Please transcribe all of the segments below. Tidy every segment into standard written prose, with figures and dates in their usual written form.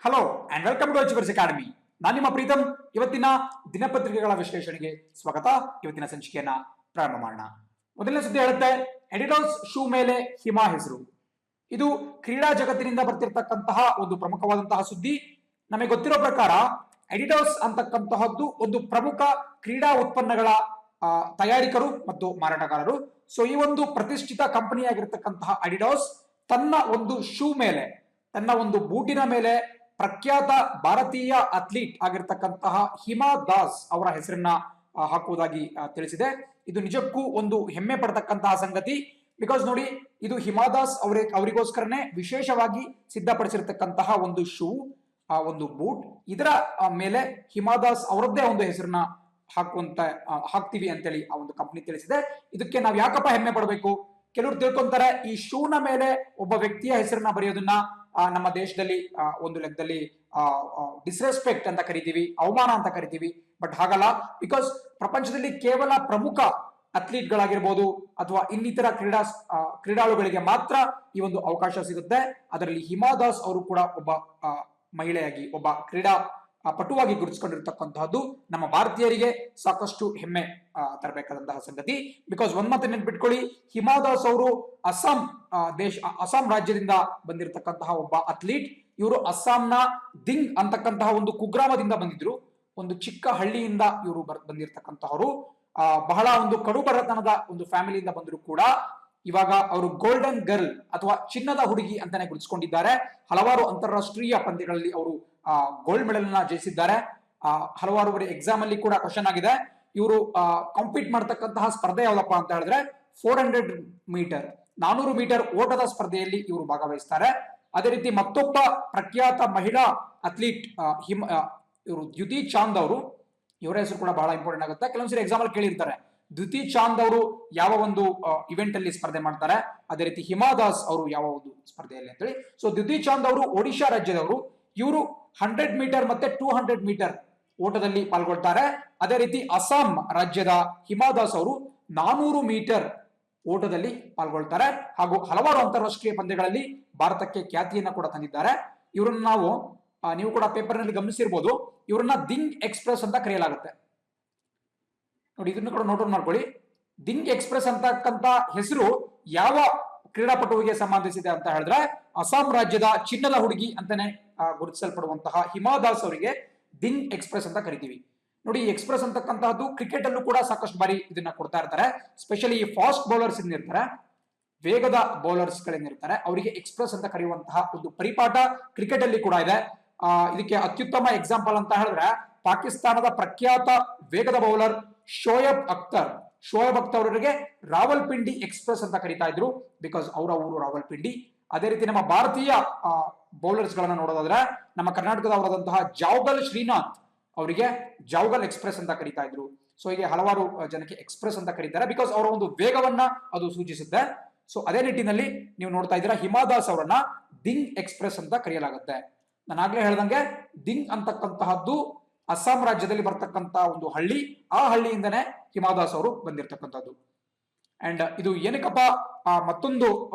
Hello and welcome to achievers academy. ನಾನು ನಿಮ್ಮ ಪ್ರೀತಮ್. ಇವತ್ತಿನ ದಿನಪತ್ರಿಕೆಗಳ ವಿಶ್ಲೇಷಣೆಗೆ ಸ್ವಾಗತ. ಇವತ್ತಿನ ಸಂಚಿಕೆಯನ್ನ ಪ್ರಾರಂಭ ಮಾಡೋಣ. ಮೊದಲನೇ ಸುದ್ದಿ ಹೇಳುತ್ತೆ, ಅಡಿಡಾಸ್ ಶೂ ಮೇಲೆ ಹಿಮಾ ಹೆಸರು. ಇದು ಕ್ರೀಡಾ ಜಗತ್ತಿನಿಂದ ಬರ್ತಿರ್ತಕ್ಕಂತಹ ಒಂದು ಪ್ರಮುಖವಾದಂತಹ ಸುದ್ದಿ. ನಮಗೆ ಗೊತ್ತಿರೋ ಪ್ರಕಾರ ಅಡಿಡಾಸ್ ಅಂತಕ್ಕಂತಹದ್ದು ಒಂದು ಪ್ರಮುಖ ಕ್ರೀಡಾ ಉತ್ಪನ್ನಗಳ ತಯಾರಿಕರು ಮತ್ತು ಮಾರಾಟಗಾರರು. ಸೊ ಈ ಒಂದು ಪ್ರತಿಷ್ಠಿತ ಕಂಪನಿಯಾಗಿರ್ತಕ್ಕಂತಹ ಅಡಿಡಾಸ್ ತನ್ನ ಒಂದು ಶೂ ಮೇಲೆ, ತನ್ನ ಒಂದು ಬೂಟಿನ ಮೇಲೆ ಪ್ರಖ್ಯಾತ ಭಾರತೀಯ ಅಥ್ಲೀಟ್ ಆಗಿರ್ತಕ್ಕಂತಹ ಹಿಮಾ ದಾಸ್ ಅವರ ಹೆಸರನ್ನ ಹಾಕುವುದಾಗಿ ತಿಳಿಸಿದೆ. ಇದು ನಿಜಕ್ಕೂ ಒಂದು ಹೆಮ್ಮೆ ಪಡತಕ್ಕಂತಹ ಸಂಗತಿ. ಬಿಕಾಸ್ ನೋಡಿ, ಇದು ಹಿಮಾ ದಾಸ್ ಅವರಿಗೋಸ್ಕರನೇ ವಿಶೇಷವಾಗಿ ಸಿದ್ಧಪಡಿಸಿರ್ತಕ್ಕಂತಹ ಒಂದು ಶೂ, ಒಂದು ಬೂಟ್. ಇದರ ಮೇಲೆ ಹಿಮಾ ದಾಸ್ ಅವರದ್ದೇ ಒಂದು ಹೆಸರನ್ನ ಹಾಕ್ತೀವಿ ಅಂತೇಳಿ ಆ ಒಂದು ಕಂಪನಿ ತಿಳಿಸಿದೆ. ಇದಕ್ಕೆ ನಾವು ಯಾಕಪ್ಪ ಹೆಮ್ಮೆ ಪಡಬೇಕು? ಕೆಲವರು ತಿಳ್ಕೊಂತಾರೆ ಈ ಶೂನ ಮೇಲೆ ಒಬ್ಬ ವ್ಯಕ್ತಿಯ ಹೆಸರನ್ನ ಬರೆಯೋದನ್ನ ನಮ್ಮ ದೇಶದಲ್ಲಿ ಒಂದು ಲೆಕ್ಕದಲ್ಲಿ ಡಿಸ್ರೆಸ್ಪೆಕ್ಟ್ ಅಂತ ಕರಿತೀವಿ, ಅವಮಾನ ಅಂತ ಕರಿತೀವಿ. ಬಟ್ ಹಾಗಲ್ಲ. ಬಿಕಾಸ್ ಪ್ರಪಂಚದಲ್ಲಿ ಕೇವಲ ಪ್ರಮುಖ ಅಥ್ಲೀಟ್ ಗಳಾಗಿರ್ಬೋದು ಅಥವಾ ಇನ್ನಿತರ ಕ್ರೀಡಾಳುಗಳಿಗೆ ಮಾತ್ರ ಈ ಒಂದು ಅವಕಾಶ ಸಿಗುತ್ತೆ. ಅದರಲ್ಲಿ ಹಿಮಾ ದಾಸ್ ಅವರು ಕೂಡ ಒಬ್ಬ ಮಹಿಳೆಯಾಗಿ, ಒಬ್ಬ ಕ್ರೀಡಾ ಪಟುವಾಗಿ ಗುರುತಿಸಿಕೊಂಡಿರ್ತಕ್ಕಂತಹದ್ದು ನಮ್ಮ ಭಾರತೀಯರಿಗೆ ಸಾಕಷ್ಟು ಹೆಮ್ಮೆ ತರಬೇಕಾದಂತಹ ಸಂಗತಿ. ಬಿಕಾಸ್ ಒಂದ್ ಮಾತು ನೆನ್ಪಿಟ್ಕೊಳ್ಳಿ, ಹಿಮಾ ದಾಸ್ ಅವರು ಅಸ್ಸಾಂ ರಾಜ್ಯದಿಂದ ಬಂದಿರತಕ್ಕಂತಹ ಒಬ್ಬ ಅಥ್ಲೀಟ್. ಇವರು ಅಸ್ಸಾಂನ ದಿಂಗ್ ಅಂತಕ್ಕಂತಹ ಒಂದು ಕುಗ್ರಾಮದಿಂದ ಬಂದಿದ್ರು. ಒಂದು ಚಿಕ್ಕ ಹಳ್ಳಿಯಿಂದ ಇವರು ಬಂದಿರತಕ್ಕಂತಹವರು. ಬಹಳ ಒಂದು ಕಡುಬಡತನದ ಒಂದು ಫ್ಯಾಮಿಲಿಯಿಂದ ಬಂದ್ರು ಕೂಡ ಇವಾಗ ಅವರು ಗೋಲ್ಡನ್ ಗರ್ಲ್ ಅಥವಾ ಚಿನ್ನದ ಹುಡುಗಿ ಅಂತಾನೆ ಗುರುತಿಸಿಕೊಂಡಿದ್ದಾರೆ. ಹಲವಾರು ಅಂತಾರಾಷ್ಟ್ರೀಯ ಪಂದ್ಯಗಳಲ್ಲಿ ಅವರು ಗೋಲ್ಡ್ ಮೆಡಲ್ ನ ಜಯಿಸಿದ್ದಾರೆ. ಹಲವಾರು ಎಕ್ಸಾಮ್ ಅಲ್ಲಿ ಕೂಡ ಕ್ವಶನ್ ಆಗಿದೆ. ಇವರು ಕಾಂಪೀಟ್ ಮಾಡತಕ್ಕಂತಹ ಸ್ಪರ್ಧೆ ಯಾವ್ದಪ್ಪ ಅಂತ ಹೇಳಿದ್ರೆ 400 ಮೀಟರ್, 400 ಮೀಟರ್ ಓಟದ ಸ್ಪರ್ಧೆಯಲ್ಲಿ ಇವರು ಭಾಗವಹಿಸ್ತಾರೆ. ಅದೇ ರೀತಿ ಮತ್ತೊಬ್ಬ ಪ್ರಖ್ಯಾತ ಮಹಿಳಾ ಅಥ್ಲೀಟ್ ಇವರು ದ್ಯುತಿ ಚಾಂದ್ ಅವರು. ಇವರ ಹೆಸರು ಕೂಡ ಬಹಳ ಇಂಪಾರ್ಟೆಂಟ್ ಆಗುತ್ತೆ. ಕೆಲವೊಂದ್ಸರಿ ಎಕ್ಸಾಮ್ ಅಲ್ಲಿ ಕೇಳಿರ್ತಾರೆ, ದ್ಯುತಿ ಚಾಂದ್ ಅವರು ಯಾವ ಒಂದು ಇವೆಂಟ್ ಅಲ್ಲಿ ಸ್ಪರ್ಧೆ ಮಾಡ್ತಾರೆ, ಅದೇ ರೀತಿ ಹಿಮಾ ದಾಸ್ ಅವರು ಯಾವ ಒಂದು ಸ್ಪರ್ಧೆಯಲ್ಲಿ ಅಂತೇಳಿ. ಸೊ ದ್ಯುತಿ ಚಾಂದ್ ಅವರು ಒಡಿಶಾ ರಾಜ್ಯದವರು. ಇವರು 100 ಮೀಟರ್ ಮತ್ತೆ 200 ಮೀಟರ್ ಓಟದಲ್ಲಿ ಪಾಲ್ಗೊಳ್ತಾರೆ. ಅದೇ ರೀತಿ ಅಸ್ಸಾಂ ರಾಜ್ಯದ ಹಿಮಾ ದಾಸ್ ಅವರು 400 ಮೀಟರ್ ಓಟದಲ್ಲಿ ಪಾಲ್ಗೊಳ್ತಾರೆ. ಹಾಗೂ ಹಲವಾರು ಅಂತಾರಾಷ್ಟ್ರೀಯ ಪಂದ್ಯಗಳಲ್ಲಿ ಭಾರತಕ್ಕೆ ಖ್ಯಾತಿಯನ್ನ ಕೂಡ ತಂದಿದ್ದಾರೆ. ಇವರನ್ನ ನೀವು ಕೂಡ ಪೇಪರ್ ನಲ್ಲಿ ಗಮನಿಸಿರ್ಬೋದು, ಇವರನ್ನ ದಿಂಗ್ ಎಕ್ಸ್ಪ್ರೆಸ್ ಅಂತ ಕರೆಯಲಾಗುತ್ತೆ. ನೋಡಿ, ಇದನ್ನು ಕೂಡ ನೋಟ್ ಮಾಡ್ಕೊಳ್ಳಿ. ದಿಂಗ್ ಎಕ್ಸ್ಪ್ರೆಸ್ ಅಂತಕ್ಕಂತ ಹೆಸರು ಯಾವ ಕ್ರೀಡಾಪಟುವಿಗೆ ಸಂಬಂಧಿಸಿದೆ ಅಂತ ಹೇಳಿದ್ರೆ ಅಸ್ಸಾಂ ರಾಜ್ಯದ ಚಿನ್ನದ ಹುಡುಗಿ ಅಂತಾನೆ ಗುರುತಿಸಲ್ಪಡುವಂತಹ ಹಿಮಾ ದಾಸ್ ಅವರಿಗೆ ದಿಂಗ್ ಎಕ್ಸ್ಪ್ರೆಸ್ ಅಂತ ಕರಿತೀವಿ. ನೋಡಿ, ಎಕ್ಸ್ಪ್ರೆಸ್ ಅಂತಕ್ಕಂತಹದ್ದು ಕ್ರಿಕೆಟ್ ಅಲ್ಲೂ ಕೂಡ ಸಾಕಷ್ಟು ಬಾರಿ ಇದನ್ನ ಕೊಡ್ತಾ ಇರ್ತಾರೆ. ಸ್ಪೆಷಲಿ ಈ ಫಾಸ್ಟ್ ಬೌಲರ್ಸ್ ಇರ್ತಾರೆ, ವೇಗದ ಬೌಲರ್ಸ್ ಗಳೇನಿರ್ತಾರೆ, ಅವರಿಗೆ ಎಕ್ಸ್ಪ್ರೆಸ್ ಅಂತ ಕರೆಯುವಂತಹ ಒಂದು ಪರಿಪಾಠ ಕ್ರಿಕೆಟ್ ಅಲ್ಲಿ ಕೂಡ ಇದೆ. ಇದಕ್ಕೆ ಅತ್ಯುತ್ತಮ ಎಕ್ಸಾಂಪಲ್ ಅಂತ ಹೇಳಿದ್ರೆ ಪಾಕಿಸ್ತಾನದ ಪ್ರಖ್ಯಾತ ವೇಗದ ಬೌಲರ್ ಶೋಯಬ್ ಅಖ್ತರ್ ಅವರಿಗೆ ರಾವಲ್ಪಿಂಡಿ ಎಕ್ಸ್ಪ್ರೆಸ್ ಅಂತ ಕರೀತಾ ಇದ್ರು. ಬಿಕಾಸ್ ಅವರ ಊರು ರಾವಲ್ಪಿಂಡಿ. ಅದೇ ರೀತಿ ನಮ್ಮ ಭಾರತೀಯ ಬೌಲರ್ಸ್ ಗಳನ್ನ ನೋಡೋದಾದ್ರೆ ನಮ್ಮ ಕರ್ನಾಟಕದವರಾದಂತಹ ಜಾವ್ಗಲ್ ಶ್ರೀನಾಥ್ ಅವರಿಗೆ ಜಾವ್ಗಲ್ ಎಕ್ಸ್ಪ್ರೆಸ್ ಅಂತ ಕರೀತಾ ಇದ್ರು. ಸೊ ಹೀಗೆ ಹಲವಾರು ಜನಕ್ಕೆ ಎಕ್ಸ್ಪ್ರೆಸ್ ಅಂತ ಕರೀತಾರೆ, ಬಿಕಾಸ್ ಅವರ ಒಂದು ವೇಗವನ್ನ ಅದು ಸೂಚಿಸುತ್ತೆ. ಸೊ ಅದೇ ನಿಟ್ಟಿನಲ್ಲಿ ನೀವು ನೋಡ್ತಾ ಇದ್ದೀರಾ, ಹಿಮಾ ದಾಸ್ ಅವರನ್ನ ದಿಂಗ್ ಎಕ್ಸ್ಪ್ರೆಸ್ ಅಂತ ಕರೆಯಲಾಗುತ್ತೆ. ನಾನು ಆಗ್ಲೇ ಹೇಳ್ದಂಗೆ ದಿಂಗ್ ಅಂತಕ್ಕಂತಹದ್ದು ಅಸ್ಸಾಂ ರಾಜ್ಯದಲ್ಲಿ ಬರ್ತಕ್ಕಂತ ಒಂದು ಹಳ್ಳಿ. ಆ ಹಳ್ಳಿಯಿಂದನೇ ಹಿಮಾ ದಾಸ್ ಅವರು ಬಂದಿರತಕ್ಕಂಥದ್ದು. ಅಂಡ್ ಇದು ಏನಕ್ಕಪ್ಪ ಮತ್ತೊಂದು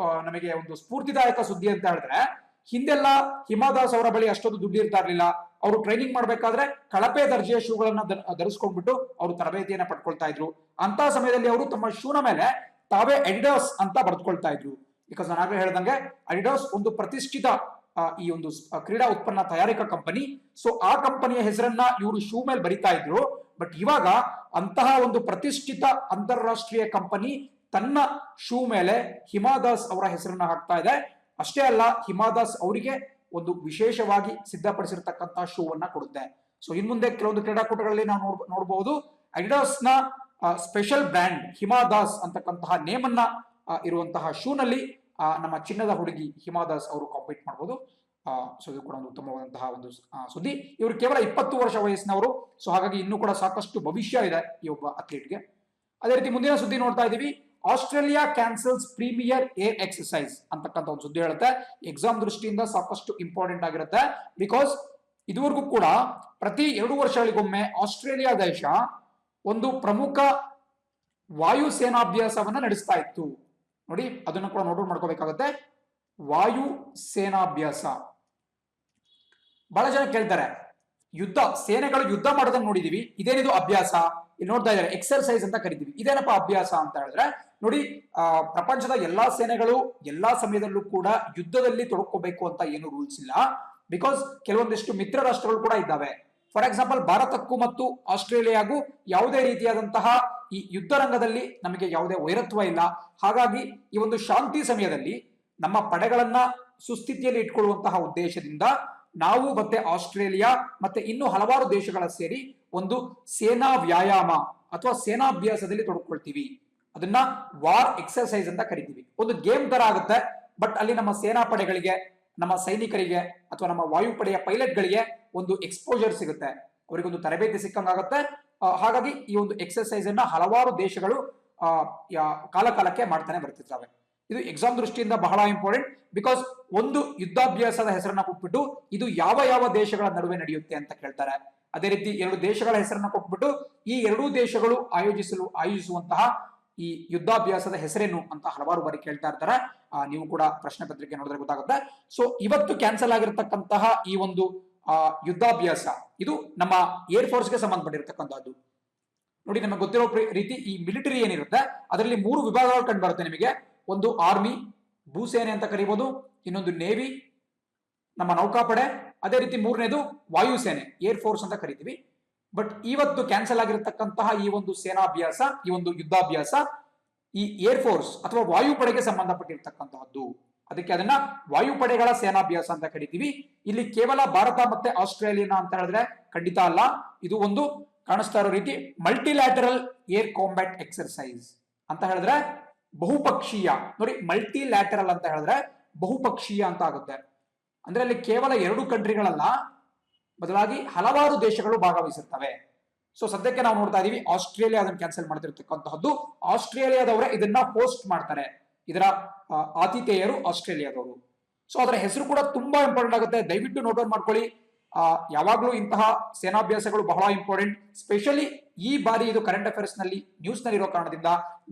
ನಮಗೆ ಒಂದು ಸ್ಫೂರ್ತಿದಾಯಕ ಸುದ್ದಿ ಅಂತ ಹೇಳಿದ್ರೆ, ಹಿಂದೆಲ್ಲ ಹಿಮಾ ದಾಸ್ ಅವರ ಬಳಿ ಅಷ್ಟೊಂದು ದುಡ್ಡು ಇರ್ತಾ ಇರ್ಲಿಲ್ಲ. ಅವರು ಟ್ರೈನಿಂಗ್ ಮಾಡ್ಬೇಕಾದ್ರೆ ಕಳಪೆ ದರ್ಜೆಯ ಶೂಗಳನ್ನ ಧರಿಸ್ಕೊಂಡ್ಬಿಟ್ಟು ಅವರು ತರಬೇತಿಯನ್ನ ಪಡ್ಕೊಳ್ತಾ ಇದ್ರು. ಅಂತ ಸಮಯದಲ್ಲಿ ಅವರು ತಮ್ಮ ಶೂನ ಮೇಲೆ ತಾವೇ ಅಡಿಡಾಸ್ ಅಂತ ಬರೆದುಕೊಳ್ತಾ ಇದ್ರು. ಬಿಕಾಸ್ ನಾನು ಆಗ್ಲೇ ಹೇಳ್ದಂಗೆ ಅಡಿಡಾಸ್ ಒಂದು ಪ್ರತಿಷ್ಠಿತ ಈ ಒಂದು ಕ್ರೀಡಾ ಉತ್ಪನ್ನ ತಯಾರಿಕಾ ಕಂಪನಿ. ಸೊ ಆ ಕಂಪನಿಯ ಹೆಸರನ್ನ ಇವರು ಶೂ ಮೇಲೆ ಬರಿತಾ ಇದ್ರು. ಬಟ್ ಇವಾಗ ಅಂತಹ ಒಂದು ಪ್ರತಿಷ್ಠಿತ ಅಂತಾರಾಷ್ಟ್ರೀಯ ಕಂಪನಿ ತನ್ನ ಶೂ ಮೇಲೆ ಹಿಮಾ ದಾಸ್ ಅವರ ಹೆಸರನ್ನ ಹಾಕ್ತಾ ಇದೆ. ಅಷ್ಟೇ ಅಲ್ಲ, ಹಿಮಾ ದಾಸ್ ಅವರಿಗೆ ಒಂದು ವಿಶೇಷವಾಗಿ ಸಿದ್ಧಪಡಿಸಿರ್ತಕ್ಕಂತಹ ಶೂ ಅನ್ನ ಕೊಡುತ್ತೆ. ಸೊ ಇನ್ ಮುಂದೆ ಕೆಲವೊಂದು ಕ್ರೀಡಾಕೂಟಗಳಲ್ಲಿ ನಾವು ನೋಡಬಹುದು ಅಡಿಡಾಸ್ ನ ಸ್ಪೆಷಲ್ ಬ್ರ್ಯಾಂಡ್ ಹಿಮಾ ದಾಸ್ ಅಂತಕ್ಕಂತಹ ನೇಮ್ ಅನ್ನ ಇರುವಂತಹ ಶೂನಲ್ಲಿ ನಮ್ಮ ಚಿನ್ನದ ಹುಡುಗಿ ಹಿಮಾ ದಾಸ್ ಅವರು ಕಾಂಪೀಟ್ ಮಾಡಬಹುದು. ಸೊ ಇದು ಕೂಡ ಒಂದು ಉತ್ತಮವಾದಂತಹ ಒಂದು ಸುದ್ದಿ. ಇವರು ಕೇವಲ 20 ವರ್ಷ ವಯಸ್ಸಿನವರು. ಸೊ ಹಾಗಾಗಿ ಇನ್ನೂ ಕೂಡ ಸಾಕಷ್ಟು ಭವಿಷ್ಯ ಇದೆ ಈ ಒಬ್ಬ ಅಥ್ಲೀಟ್ಗೆ. ಅದೇ ರೀತಿ ಮುಂದಿನ ಸುದ್ದಿ ನೋಡ್ತಾ ಇದ್ದೀವಿ, Australia cancels premier air exercise ಅಂತಕ್ಕಂಥ ಒಂದು ಸುದ್ದಿ ಹೇಳುತ್ತೆ. ಎಕ್ಸಾಮ್ ದೃಷ್ಟಿಯಿಂದ ಸಾಕಷ್ಟು ಇಂಪಾರ್ಟೆಂಟ್ ಆಗಿರುತ್ತೆ. ಬಿಕಾಸ್ ಇದುವರೆಗೂ ಕೂಡ ಪ್ರತಿ 2 ವರ್ಷಗಳಿಗೊಮ್ಮೆ ಆಸ್ಟ್ರೇಲಿಯಾ ದೇಶ ಒಂದು ಪ್ರಮುಖ ವಾಯು ಸೇನಾಭ್ಯಾಸವನ್ನ ನಡೆಸ್ತಾ ಇತ್ತು. ನೋಡಿ, ಅದನ್ನು ಕೂಡ ನೋಟ್ ಮಾಡ್ಕೋಬೇಕಾಗುತ್ತೆ. ವಾಯು ಸೇನಾಭ್ಯಾಸ ಬಹಳ ಜನ ಕೇಳ್ತಾರೆ, ಸೇನೆಗಳು ಯುದ್ಧ ಮಾಡೋದನ್ನ ನೋಡಿದೀವಿ, ಇದೇನಿದು ಅಭ್ಯಾಸ? ಇಲ್ಲಿ ನೋಡ್ತಾ ಇದ್ದಾರೆ, ಎಕ್ಸರ್ಸೈಸ್ ಅಂತ ಕರಿತೀವಿ. ಇದೇನಪ್ಪ ಅಭ್ಯಾಸ ಅಂತ ಹೇಳಿದ್ರೆ, ನೋಡಿ, ಪ್ರಪಂಚದ ಎಲ್ಲಾ ಸೇನೆಗಳು ಎಲ್ಲಾ ಸಮಯದಲ್ಲೂ ಕೂಡ ಯುದ್ಧದಲ್ಲಿ ತೊಡಕೋಬೇಕು ಅಂತ ಏನು ರೂಲ್ಸ್ ಇಲ್ಲ. ಬಿಕಾಸ್ ಕೆಲವೊಂದಿಷ್ಟು ಮಿತ್ರ ರಾಷ್ಟ್ರಗಳು ಕೂಡ ಇದ್ದಾವೆ. ಫಾರ್ ಎಕ್ಸಾಂಪಲ್, ಭಾರತಕ್ಕೂ ಮತ್ತು ಆಸ್ಟ್ರೇಲಿಯಾಗೂ ಯಾವುದೇ ರೀತಿಯಾದಂತಹ ಈ ಯುದ್ಧ ರಂಗದಲ್ಲಿ ನಮಗೆ ಯಾವುದೇ ವೈರತ್ವ ಇಲ್ಲ. ಹಾಗಾಗಿ ಈ ಒಂದು ಶಾಂತಿ ಸಮಯದಲ್ಲಿ ನಮ್ಮ ಪಡೆಗಳನ್ನ ಸುಸ್ಥಿತಿಯಲ್ಲಿ ಇಟ್ಕೊಳ್ಳುವಂತಹ ಉದ್ದೇಶದಿಂದ ನಾವು ಮತ್ತೆ ಆಸ್ಟ್ರೇಲಿಯಾ ಮತ್ತೆ ಇನ್ನು ಹಲವಾರು ದೇಶಗಳ ಸೇರಿ ಒಂದು ಸೇನಾ ವ್ಯಾಯಾಮ ಅಥವಾ ಸೇನಾಭ್ಯಾಸದಲ್ಲಿ ತೊಡಕೊಳ್ತೀವಿ. ಅದನ್ನ ವಾರ್ ಎಕ್ಸರ್ಸೈಸ್ ಅಂತ ಕರಿತೀವಿ. ಒಂದು ಗೇಮ್ ತರ ಆಗುತ್ತೆ, ಬಟ್ ಅಲ್ಲಿ ನಮ್ಮ ಸೇನಾ ಪಡೆಗಳಿಗೆ, ನಮ್ಮ ಸೈನಿಕರಿಗೆ ಅಥವಾ ನಮ್ಮ ವಾಯುಪಡೆಯ ಪೈಲಟ್ಗಳಿಗೆ ಒಂದು ಎಕ್ಸ್ಪೋಜರ್ ಸಿಗುತ್ತೆ, ಅವರಿಗೊಂದು ತರಬೇತಿ ಸಿಕ್ಕಂಗಾಗುತ್ತೆ. ಹಾಗಾಗಿ ಈ ಒಂದು ಎಕ್ಸರ್ಸೈಸ್ ಅನ್ನ ಹಲವಾರು ದೇಶಗಳು ಕಾಲ ಕಾಲಕ್ಕೆ ಮಾಡ್ತಾನೆ ಬರ್ತಿರ್ತವೆ. ಇದು ಎಕ್ಸಾಮ್ ದೃಷ್ಟಿಯಿಂದ ಬಹಳ ಇಂಪಾರ್ಟೆಂಟ್. ಬಿಕಾಸ್ ಒಂದು ಯುದ್ಧಾಭ್ಯಾಸದ ಹೆಸರನ್ನ ಕೊಟ್ಬಿಟ್ಟು ಇದು ಯಾವ ಯಾವ ದೇಶಗಳ ನಡುವೆ ನಡೆಯುತ್ತೆ ಅಂತ ಕೇಳ್ತಾರೆ. ಅದೇ ರೀತಿ ಎರಡು ದೇಶಗಳ ಹೆಸರನ್ನ ಕೊಟ್ಬಿಟ್ಟು ಈ ಎರಡೂ ದೇಶಗಳು ಆಯೋಜಿಸುವಂತಹ ಈ ಯುದ್ಧಾಭ್ಯಾಸದ ಹೆಸರೇನು ಅಂತ ಹಲವಾರು ಬಾರಿ ಕೇಳ್ತಾ ಇರ್ತಾರೆ. ನೀವು ಕೂಡ ಪ್ರಶ್ನೆ ಪತ್ರಿಕೆ ನೋಡಿದ್ರೆ ಗೊತ್ತಾಗುತ್ತೆ. ಸೊ ಇವತ್ತು ಕ್ಯಾನ್ಸಲ್ ಆಗಿರತಕ್ಕಂತಹ ಈ ಒಂದು ಯುದ್ಧಾಭ್ಯಾಸ ಇದು ನಮ್ಮ ಏರ್ ಫೋರ್ಸ್ಗೆ ಸಂಬಂಧಪಟ್ಟಿರ್ತಕ್ಕಂಥದ್ದು. ನೋಡಿ, ನಮಗೆ ಗೊತ್ತಿರೋ ರೀತಿ ಈ ಮಿಲಿಟರಿ ಏನಿರುತ್ತೆ ಅದರಲ್ಲಿ 3 ವಿಭಾಗಗಳು ಕಂಡು ಬರುತ್ತೆ ನಿಮಗೆ. ಒಂದು ಆರ್ಮಿ, ಭೂಸೇನೆ ಅಂತ ಕರೀಬಹುದು, ಇನ್ನೊಂದು ನೇವಿ, ನಮ್ಮ ನೌಕಾಪಡೆ, ಅದೇ ರೀತಿ 3ನೇದು ವಾಯುಸೇನೆ, ಏರ್ ಫೋರ್ಸ್ ಅಂತ ಕರಿತೀವಿ. ಬಟ್ ಇವತ್ತು ಕ್ಯಾನ್ಸಲ್ ಆಗಿರತಕ್ಕಂತಹ ಈ ಒಂದು ಸೇನಾಭ್ಯಾಸ, ಈ ಒಂದು ಯುದ್ಧಾಭ್ಯಾಸ ಈ ಏರ್ ಫೋರ್ಸ್ ಅಥವಾ ವಾಯುಪಡೆಗೆ ಸಂಬಂಧಪಟ್ಟಿರ್ತಕ್ಕಂತಹದ್ದು. ಅದಕ್ಕೆ ಅದನ್ನ ವಾಯುಪಡೆಗಳ ಸೇನಾಭ್ಯಾಸ ಅಂತ ಕರಿತೀವಿ. ಇಲ್ಲಿ ಕೇವಲ ಭಾರತ ಮತ್ತೆ ಆಸ್ಟ್ರೇಲಿಯಾ ಅಂತ ಹೇಳಿದ್ರೆ ಖಂಡಿತ ಅಲ್ಲ. ಇದು ಒಂದು ಕಾಣಿಸ್ತಾ ಇರೋ ರೀತಿ ಮಲ್ಟಿಲ್ಯಾಟರಲ್ ಏರ್ ಕಾಂಬ್ಯಾಟ್ ಎಕ್ಸರ್ಸೈಸ್ ಅಂತ ಹೇಳಿದ್ರೆ ಬಹುಪಕ್ಷೀಯ. ನೋಡಿ, ಮಲ್ಟಿಲ್ಯಾಟರಲ್ ಅಂತ ಹೇಳಿದ್ರೆ ಬಹುಪಕ್ಷೀಯ ಅಂತ ಆಗುತ್ತೆ. ಅಂದ್ರೆ ಅಲ್ಲಿ ಕೇವಲ 2 ಕಂಟ್ರಿಗಳಲ್ಲ, ಬದಲಾಗಿ ಹಲವಾರು ದೇಶಗಳು ಭಾಗವಹಿಸಿರ್ತವೆ. ಸೊ ಸದ್ಯಕ್ಕೆ ನಾವು ನೋಡ್ತಾ ಇದೀವಿ ಆಸ್ಟ್ರೇಲಿಯಾ ಅದನ್ನು ಕ್ಯಾನ್ಸಲ್ ಮಾಡ್ತಿರ್ತಕ್ಕಂತಹದ್ದು. ಆಸ್ಟ್ರೇಲಿಯಾದವರೇ ಇದನ್ನ ಹೋಸ್ಟ್ ಮಾಡ್ತಾರೆ, ಇದರ ಆತಿಥೇಯರು ಆಸ್ಟ್ರೇಲಿಯಾದವರು. ಸೊ ಅದರ ಹೆಸರು ಕೂಡ ತುಂಬಾ ಇಂಪಾರ್ಟೆಂಟ್ ಆಗುತ್ತೆ, ದಯವಿಟ್ಟು ನೋಟ್ ಡೌನ್ ಮಾಡ್ಕೊಳ್ಳಿ. ಯಾವಾಗ್ಲೂ ಇಂತಹ ಸೇನಾಭ್ಯಾಸಗಳು ಬಹಳ ಇಂಪಾರ್ಟೆಂಟ್. ಸ್ಪೆಷಲಿ ಈ ಬಾರಿ ಇದು ಕರೆಂಟ್ ಅಫೇರ್ಸ್ ನಲ್ಲಿ ನ್ಯೂಸ್ ನಲ್ಲಿ ಇರೋ ಕಾರಣದಿಂದ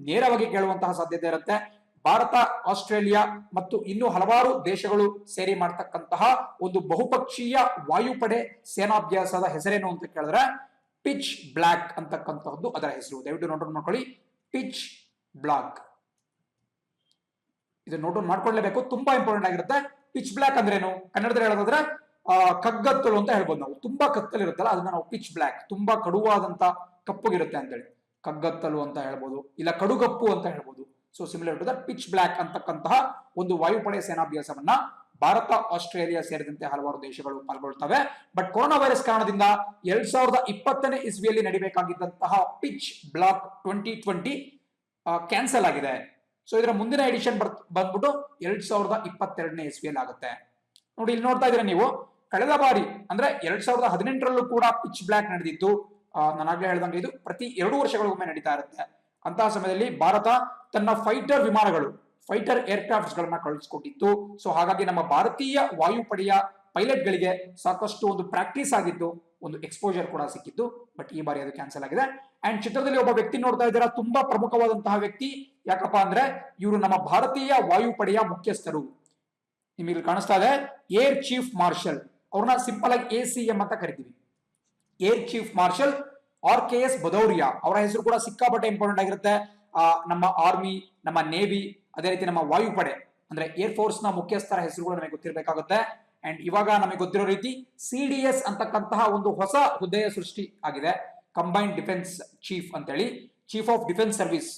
ನೇರವಾಗಿ ಕೇಳುವಂತಹ ಸಾಧ್ಯತೆ ಇರುತ್ತೆ. ಭಾರತ, ಆಸ್ಟ್ರೇಲಿಯಾ ಮತ್ತು ಇನ್ನು ಹಲವಾರು ದೇಶಗಳು ಸೇರಿ ಮಾಡ್ತಕ್ಕಂತಹ ಒಂದು ಬಹುಪಕ್ಷೀಯ ವಾಯುಪಡೆ ಸೇನಾಭ್ಯಾಸದ ಹೆಸರೇನು ಅಂತ ಕೇಳಿದ್ರೆ ಪಿಚ್ ಬ್ಲಾಕ್ ಅಂತಕ್ಕಂತಹದ್ದು ಅದರ ಹೆಸರು. ದಯವಿಟ್ಟು ನೋಟ್ ಡೌನ್ ಮಾಡ್ಕೊಳ್ಳಿ, ಪಿಚ್ ಬ್ಲಾಕ್. ಇದು ನೋಟ್ ಡೌನ್ ಮಾಡ್ಕೊಳ್ಳೇಬೇಕು, ತುಂಬಾ ಇಂಪಾರ್ಟೆಂಟ್ ಆಗಿರುತ್ತೆ. ಪಿಚ್ ಬ್ಲಾಕ್ ಅಂದ್ರೇನು? ಕನ್ನಡದಲ್ಲಿ ಹೇಳೋದಾದ್ರೆ ಕಗ್ಗತ್ತಲು ಅಂತ ಹೇಳ್ಬೋದು. ನಾವು ತುಂಬಾ ಕತ್ತಲಿರುತ್ತಲ್ಲ ಅದನ್ನ ನಾವು ಪಿಚ್ ಬ್ಲಾಕ್, ತುಂಬಾ ಕಡುವಾದಂತ ಕಪ್ಪುಗಿರುತ್ತೆ ಅಂತೇಳಿ ಕಗ್ಗತ್ತಲು ಅಂತ ಹೇಳ್ಬೋದು, ಇಲ್ಲ ಕಡುಗಪ್ಪು ಅಂತ ಹೇಳ್ಬೋದು. So similar to that pitch black ಅಂತಕ್ಕಂತಹ ಒಂದು ವಾಯುಪಡೆ ಸೇನಾಭ್ಯಾಸವನ್ನ ಭಾರತ, ಆಸ್ಟ್ರೇಲಿಯಾ ಸೇರಿದಂತೆ ಹಲವಾರು ದೇಶಗಳು ಪಾಲ್ಗೊಳ್ತವೆ. ಬಟ್ ಕೊರೋನಾ ವೈರಸ್ ಕಾರಣದಿಂದ 2020ನೇ ಇಸ್ವಿಯಲ್ಲಿ ನಡಿಬೇಕಾಗಿದ್ದಂತಹ ಪಿಚ್ ಬ್ಲಾಕ್ 2020 ಕ್ಯಾನ್ಸಲ್ ಆಗಿದೆ. ಸೊ ಇದರ ಮುಂದಿನ ಎಡಿಷನ್ ಬಂದ್ಬಿಟ್ಟು 2022ನೇ ಇಸ್ವಿಯಲ್ಲಿ ಆಗುತ್ತೆ. ನೋಡಿ, ಇಲ್ಲಿ ನೋಡ್ತಾ ಇದ್ದೀರಾ ನೀವು, ಕಳೆದ ಬಾರಿ ಅಂದ್ರೆ 2018ರಲ್ಲೂ ಕೂಡ ಪಿಚ್ ಬ್ಲಾಕ್ ನಡೆದಿತ್ತು. ನಾನಾಗ್ಲೇ ಹೇಳ್ದಂಗೆ ಇದು ಪ್ರತಿ 2 ವರ್ಷಗಳಿಗೊಮ್ಮೆ ನಡೀತಾ ಇರುತ್ತೆ. ಅಂತಹ ಸಮಯದಲ್ಲಿ ಭಾರತ ತನ್ನ ಫೈಟರ್ ವಿಮಾನಗಳು, ಫೈಟರ್ ಏರ್ಕ್ರಾಫ್ಟ್ಸ್ ಗಳನ್ನ ಕಳಿಸ್ಕೊಟ್ಟಿತ್ತು. ಸೊ ಹಾಗಾಗಿ ನಮ್ಮ ಭಾರತೀಯ ವಾಯುಪಡೆಯ ಪೈಲಟ್ ಗಳಿಗೆ ಸಾಕಷ್ಟು ಒಂದು ಪ್ರಾಕ್ಟೀಸ್ ಆಗಿತ್ತು, ಒಂದು ಎಕ್ಸ್ಪೋಜರ್ ಕೂಡ ಸಿಕ್ಕಿತ್ತು. ಬಟ್ ಈ ಬಾರಿ ಅದು ಕ್ಯಾನ್ಸಲ್ ಆಗಿದೆ. ಅಂಡ್ ಚಿತ್ರದಲ್ಲಿ ಒಬ್ಬ ವ್ಯಕ್ತಿ ನೋಡ್ತಾ ಇದ್ದೀರಾ, ತುಂಬಾ ಪ್ರಮುಖವಾದಂತಹ ವ್ಯಕ್ತಿ. ಯಾಕಪ್ಪ ಅಂದ್ರೆ ಇವರು ನಮ್ಮ ಭಾರತೀಯ ವಾಯುಪಡೆಯ ಮುಖ್ಯಸ್ಥರು. ನಿಮಗೆ ಕಾಣಿಸ್ತಾ ಇದೆ ಏರ್ ಚೀಫ್ ಮಾರ್ಷಲ್, ಅವ್ರನ್ನ ಸಿಂಪಲ್ ಆಗಿ ACM ಅಂತ ಕರಿತೀವಿ. Air chief marshal RKS Bhadauria ಅವರ ಹೆಸರು ಕೂಡ ಸಿಕ್ಕಾಪಟ್ಟೆ ಇಂಪಾರ್ಟೆಂಟ್ ಆಗಿರುತ್ತೆ. ನಮ್ಮ ಆರ್ಮಿ, ನಮ್ಮ ನೇವಿ, ಅದೇ ರೀತಿ ನಮ್ಮ ವಾಯುಪಡೆ ಅಂದ್ರೆ ಏರ್ ಫೋರ್ಸ್ ನ ಮುಖ್ಯಸ್ಥರ ಹೆಸರುಗಳು ನಮಗೆ ಗೊತ್ತಿರಬೇಕಾಗುತ್ತೆ. ಅಂಡ್ ಇವಾಗ ನಮಗೆ ಗೊತ್ತಿರೋ ರೀತಿ CDS ಅಂತಕ್ಕಂತಹ ಒಂದು ಹೊಸ ಹುದ್ದೆಯ ಸೃಷ್ಟಿ ಆಗಿದೆ, ಕಂಬೈನ್ಡ್ ಡಿಫೆನ್ಸ್ ಚೀಫ್ ಅಂತೇಳಿ, chief of defence service,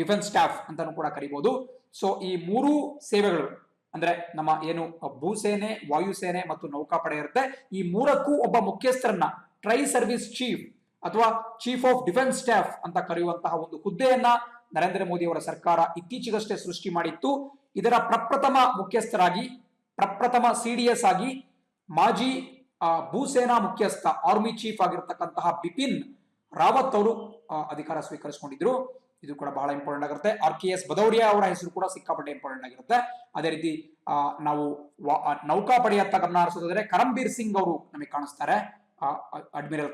defence staff ಅಂತಾನು ಕೂಡ ಕರಿಬಹುದು. ಸೊ ಈ 3 ಸೇವೆಗಳು ಅಂದ್ರೆ ನಮ್ಮ ಏನು ಭೂಸೇನೆ, ವಾಯುಸೇನೆ ಮತ್ತು ನೌಕಾಪಡೆ ಇರುತ್ತೆ, ಈ 3ಕ್ಕೂ ಒಬ್ಬ ಮುಖ್ಯಸ್ಥರನ್ನ ಟ್ರೈ ಸರ್ವಿಸ್ ಚೀಫ್ ಅಥವಾ ಚೀಫ್ ಆಫ್ ಡಿಫೆನ್ಸ್ ಸ್ಟಾಫ್ ಅಂತ ಕರೆಯುವಂತಹ ಒಂದು ಹುದ್ದೆಯನ್ನ ನರೇಂದ್ರ ಮೋದಿ ಅವರ ಸರ್ಕಾರ ಇತ್ತೀಚೆಗಷ್ಟೇ ಸೃಷ್ಟಿ ಮಾಡಿತ್ತು. ಇದರ ಪ್ರಪ್ರಥಮ ಮುಖ್ಯಸ್ಥರಾಗಿ, ಪ್ರಪ್ರಥಮ CDS ಆಗಿ ಮಾಜಿ ಭೂಸೇನಾ ಮುಖ್ಯಸ್ಥ, ಆರ್ಮಿ ಚೀಫ್ ಆಗಿರ್ತಕ್ಕಂತಹ ಬಿಪಿನ್ ರಾವತ್ ಅವರು ಅಧಿಕಾರ ಸ್ವೀಕರಿಸಿಕೊಂಡಿದ್ರು. ಇದು ಕೂಡ ಬಹಳ ಇಂಪಾರ್ಟೆಂಟ್ ಆಗಿರುತ್ತೆ. RKS ಭದೌರಿಯಾ ಅವರ ಹೆಸರು ಕೂಡ ಸಿಕ್ಕಾಪಟ್ಟೆ ಇಂಪಾರ್ಟೆಂಟ್ ಆಗಿರುತ್ತೆ. ಅದೇ ರೀತಿ ನಾವು ನೌಕಾಪಡೆಯತ್ತ ಗಮನ ಹರಿಸೋದಾದ್ರೆ ಕರಂಬೀರ್ ಸಿಂಗ್ ಅವರು ನಮಗೆ ಕಾಣಿಸ್ತಾರೆ, ಅಡ್ಮಿರಲ್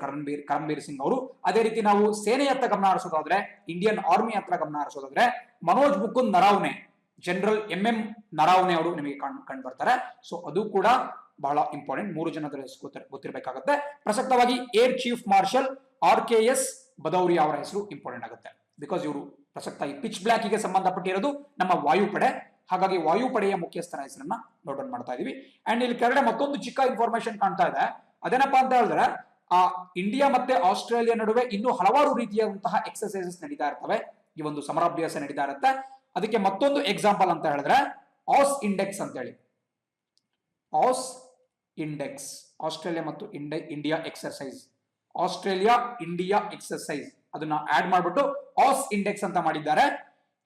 ಕರಂಬೀರ್ ಸಿಂಗ್ ಅವರು. ಅದೇ ರೀತಿ ನಾವು ಸೇನೆಯತ್ತ ಗಮನ ಹರಿಸೋದಾದ್ರೆ, ಇಂಡಿಯನ್ ಆರ್ಮಿ ಹತ್ರ ಗಮನ ಹರಿಸೋದಾದ್ರೆ ಮನೋಜ್ ಮುಕುಂದ್ ನರಾವ್ನೆ, ಜನರಲ್ MM ನರಾವ್ನೆ ಅವರು ನಿಮಗೆ ಕಂಡು ಬರ್ತಾರೆ. ಸೊ ಅದು ಕೂಡ ಬಹಳ ಇಂಪಾರ್ಟೆಂಟ್. 3 ಜನರ ಹೆಸರು ಗೊತ್ತಿರಬೇಕಾಗುತ್ತೆ. ಪ್ರಸಕ್ತವಾಗಿ air chief marshal RKS Bhadauria ಅವರ ಹೆಸರು ಇಂಪಾರ್ಟೆಂಟ್ ಆಗುತ್ತೆ. ಬಿಕಾಸ್ ಇವರು ಪ್ರಸಕ್ತ ಈ ಪಿಚ್ ಬ್ಲಾಕ್ ಗೆ ಸಂಬಂಧಪಟ್ಟಿರೋದು ನಮ್ಮ ವಾಯುಪಡೆ. ಹಾಗಾಗಿ ವಾಯುಪಡೆಯ ಮುಖ್ಯಸ್ಥರ ಹೆಸರನ್ನ ನೋಟ್ ಡೌನ್ ಮಾಡ್ತಾ ಇದೀವಿ. ಅಂಡ್ ಇಲ್ಲಿ ಕೆಳಗಡೆ ಮತ್ತೊಂದು ಚಿಕ್ಕ ಇನ್ಫಾರ್ಮೇಶನ್ ಕಾಣ್ತಾ ಇದೆ. ಅದೇನಪ್ಪಾ ಅಂತ ಹೇಳಿದ್ರೆ ಇಂಡಿಯಾ ಮತ್ತೆ ಆಸ್ಟ್ರೇಲಿಯಾ ನಡುವೆ ಇನ್ನೂ ಹಲವಾರು ರೀತಿಯಾದಂತಹ ಎಕ್ಸರ್ಸೈಸಸ್ ನಡೀತಾ ಇರ್ತವೆ. ಈ ಒಂದು ಸಮರಾಭ್ಯಾಸ ನಡೀತಾ ಇರುತ್ತೆ. ಅದಕ್ಕೆ ಮತ್ತೊಂದು ಎಕ್ಸಾಂಪಲ್ ಅಂತ ಹೇಳಿದ್ರೆ ಆಸ್ ಇಂಡೆಕ್ಸ್ ಅಂತ ಹೇಳಿ. ಆಸ್ ಇಂಡೆಕ್ಸ್, ಆಸ್ಟ್ರೇಲಿಯಾ ಮತ್ತು India exercise, Australia India exercise ಅದನ್ನ ಆಡ್ ಮಾಡ್ಬಿಟ್ಟು ಆಸ್ ಇಂಡೆಕ್ಸ್ ಅಂತ ಮಾಡಿದ್ದಾರೆ.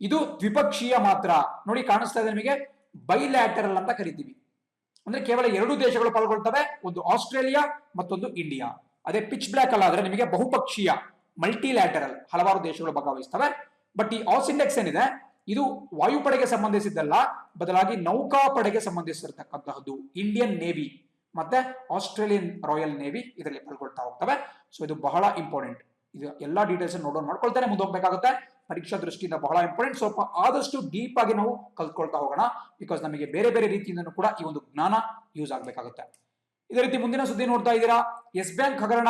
ಇದು ದ್ವಿಪಕ್ಷೀಯ ಮಾತ್ರ. ನೋಡಿ ಕಾಣಿಸ್ತಾ ಇದೆ ನಿಮಗೆ, ಬೈಲ್ಯಾಟರಲ್ ಅಂತ ಕರಿತೀವಿ. ಅಂದ್ರೆ ಕೇವಲ 2 ದೇಶಗಳು ಪಾಲ್ಗೊಳ್ತವೆ, ಒಂದು ಆಸ್ಟ್ರೇಲಿಯಾ ಮತ್ತೊಂದು ಇಂಡಿಯಾ. ಅದೇ ಪಿಚ್ ಬ್ಲಾಕ್ ಅಲ್ಲಾದ್ರೆ ನಿಮಗೆ ಬಹುಪಕ್ಷೀಯ, ಮಲ್ಟಿಲ್ಯಾಟರಲ್, ಹಲವಾರು ದೇಶಗಳು ಭಾಗವಹಿಸ್ತವೆ. ಬಟ್ ಈ ಆಸ್ ಇಂಡೆಕ್ಸ್ ಏನಿದೆ ಇದು ವಾಯುಪಡೆಗೆ ಸಂಬಂಧಿಸಿದ್ದಲ್ಲ, ಬದಲಾಗಿ ನೌಕಾಪಡೆಗೆ ಸಂಬಂಧಿಸಿರ್ತಕ್ಕಂತಹದ್ದು. ಇಂಡಿಯನ್ ನೇವಿ ಮತ್ತೆ ಆಸ್ಟ್ರೇಲಿಯನ್ ರಾಯಲ್ ನೇವಿ ಇದರಲ್ಲಿ ಪಾಲ್ಗೊಳ್ತಾ ಹೋಗ್ತವೆ. ಸೊ ಇದು ಬಹಳ ಇಂಪಾರ್ಟೆಂಟ್. ಇದು ಎಲ್ಲಾ ಡೀಟೇಲ್ಸ್ ನೋಡೋಣ ಮಾಡ್ಕೊಳ್ತಾನೆ ಮುಂದೆ ಹೋಗ್ಬೇಕಾಗುತ್ತೆ. ಪರೀಕ್ಷಾ ದೃಷ್ಟಿಯಿಂದ ಬಹಳ ಇಂಪಾರ್ಟೆಂಟ್. ಸ್ವಲ್ಪ ಆದಷ್ಟು ಡೀಪ್ ಆಗಿ ನಾವು ಕಲ್ತ್ಕೊಳ್ತಾ ಹೋಗೋಣ. ಬಿಕಾಸ್ ನಮಗೆ ಬೇರೆ ಬೇರೆ ರೀತಿಯಿಂದ ಕೂಡ ಈ ಒಂದು ಜ್ಞಾನ ಯೂಸ್ ಆಗ್ಬೇಕಾಗುತ್ತೆ. ಇದೇ ರೀತಿ ಮುಂದಿನ ಸುದ್ದಿ ನೋಡ್ತಾ ಇದ್ದೀರಾ. ಎಸ್ ಬ್ಯಾಂಕ್ ಹಗರಣ,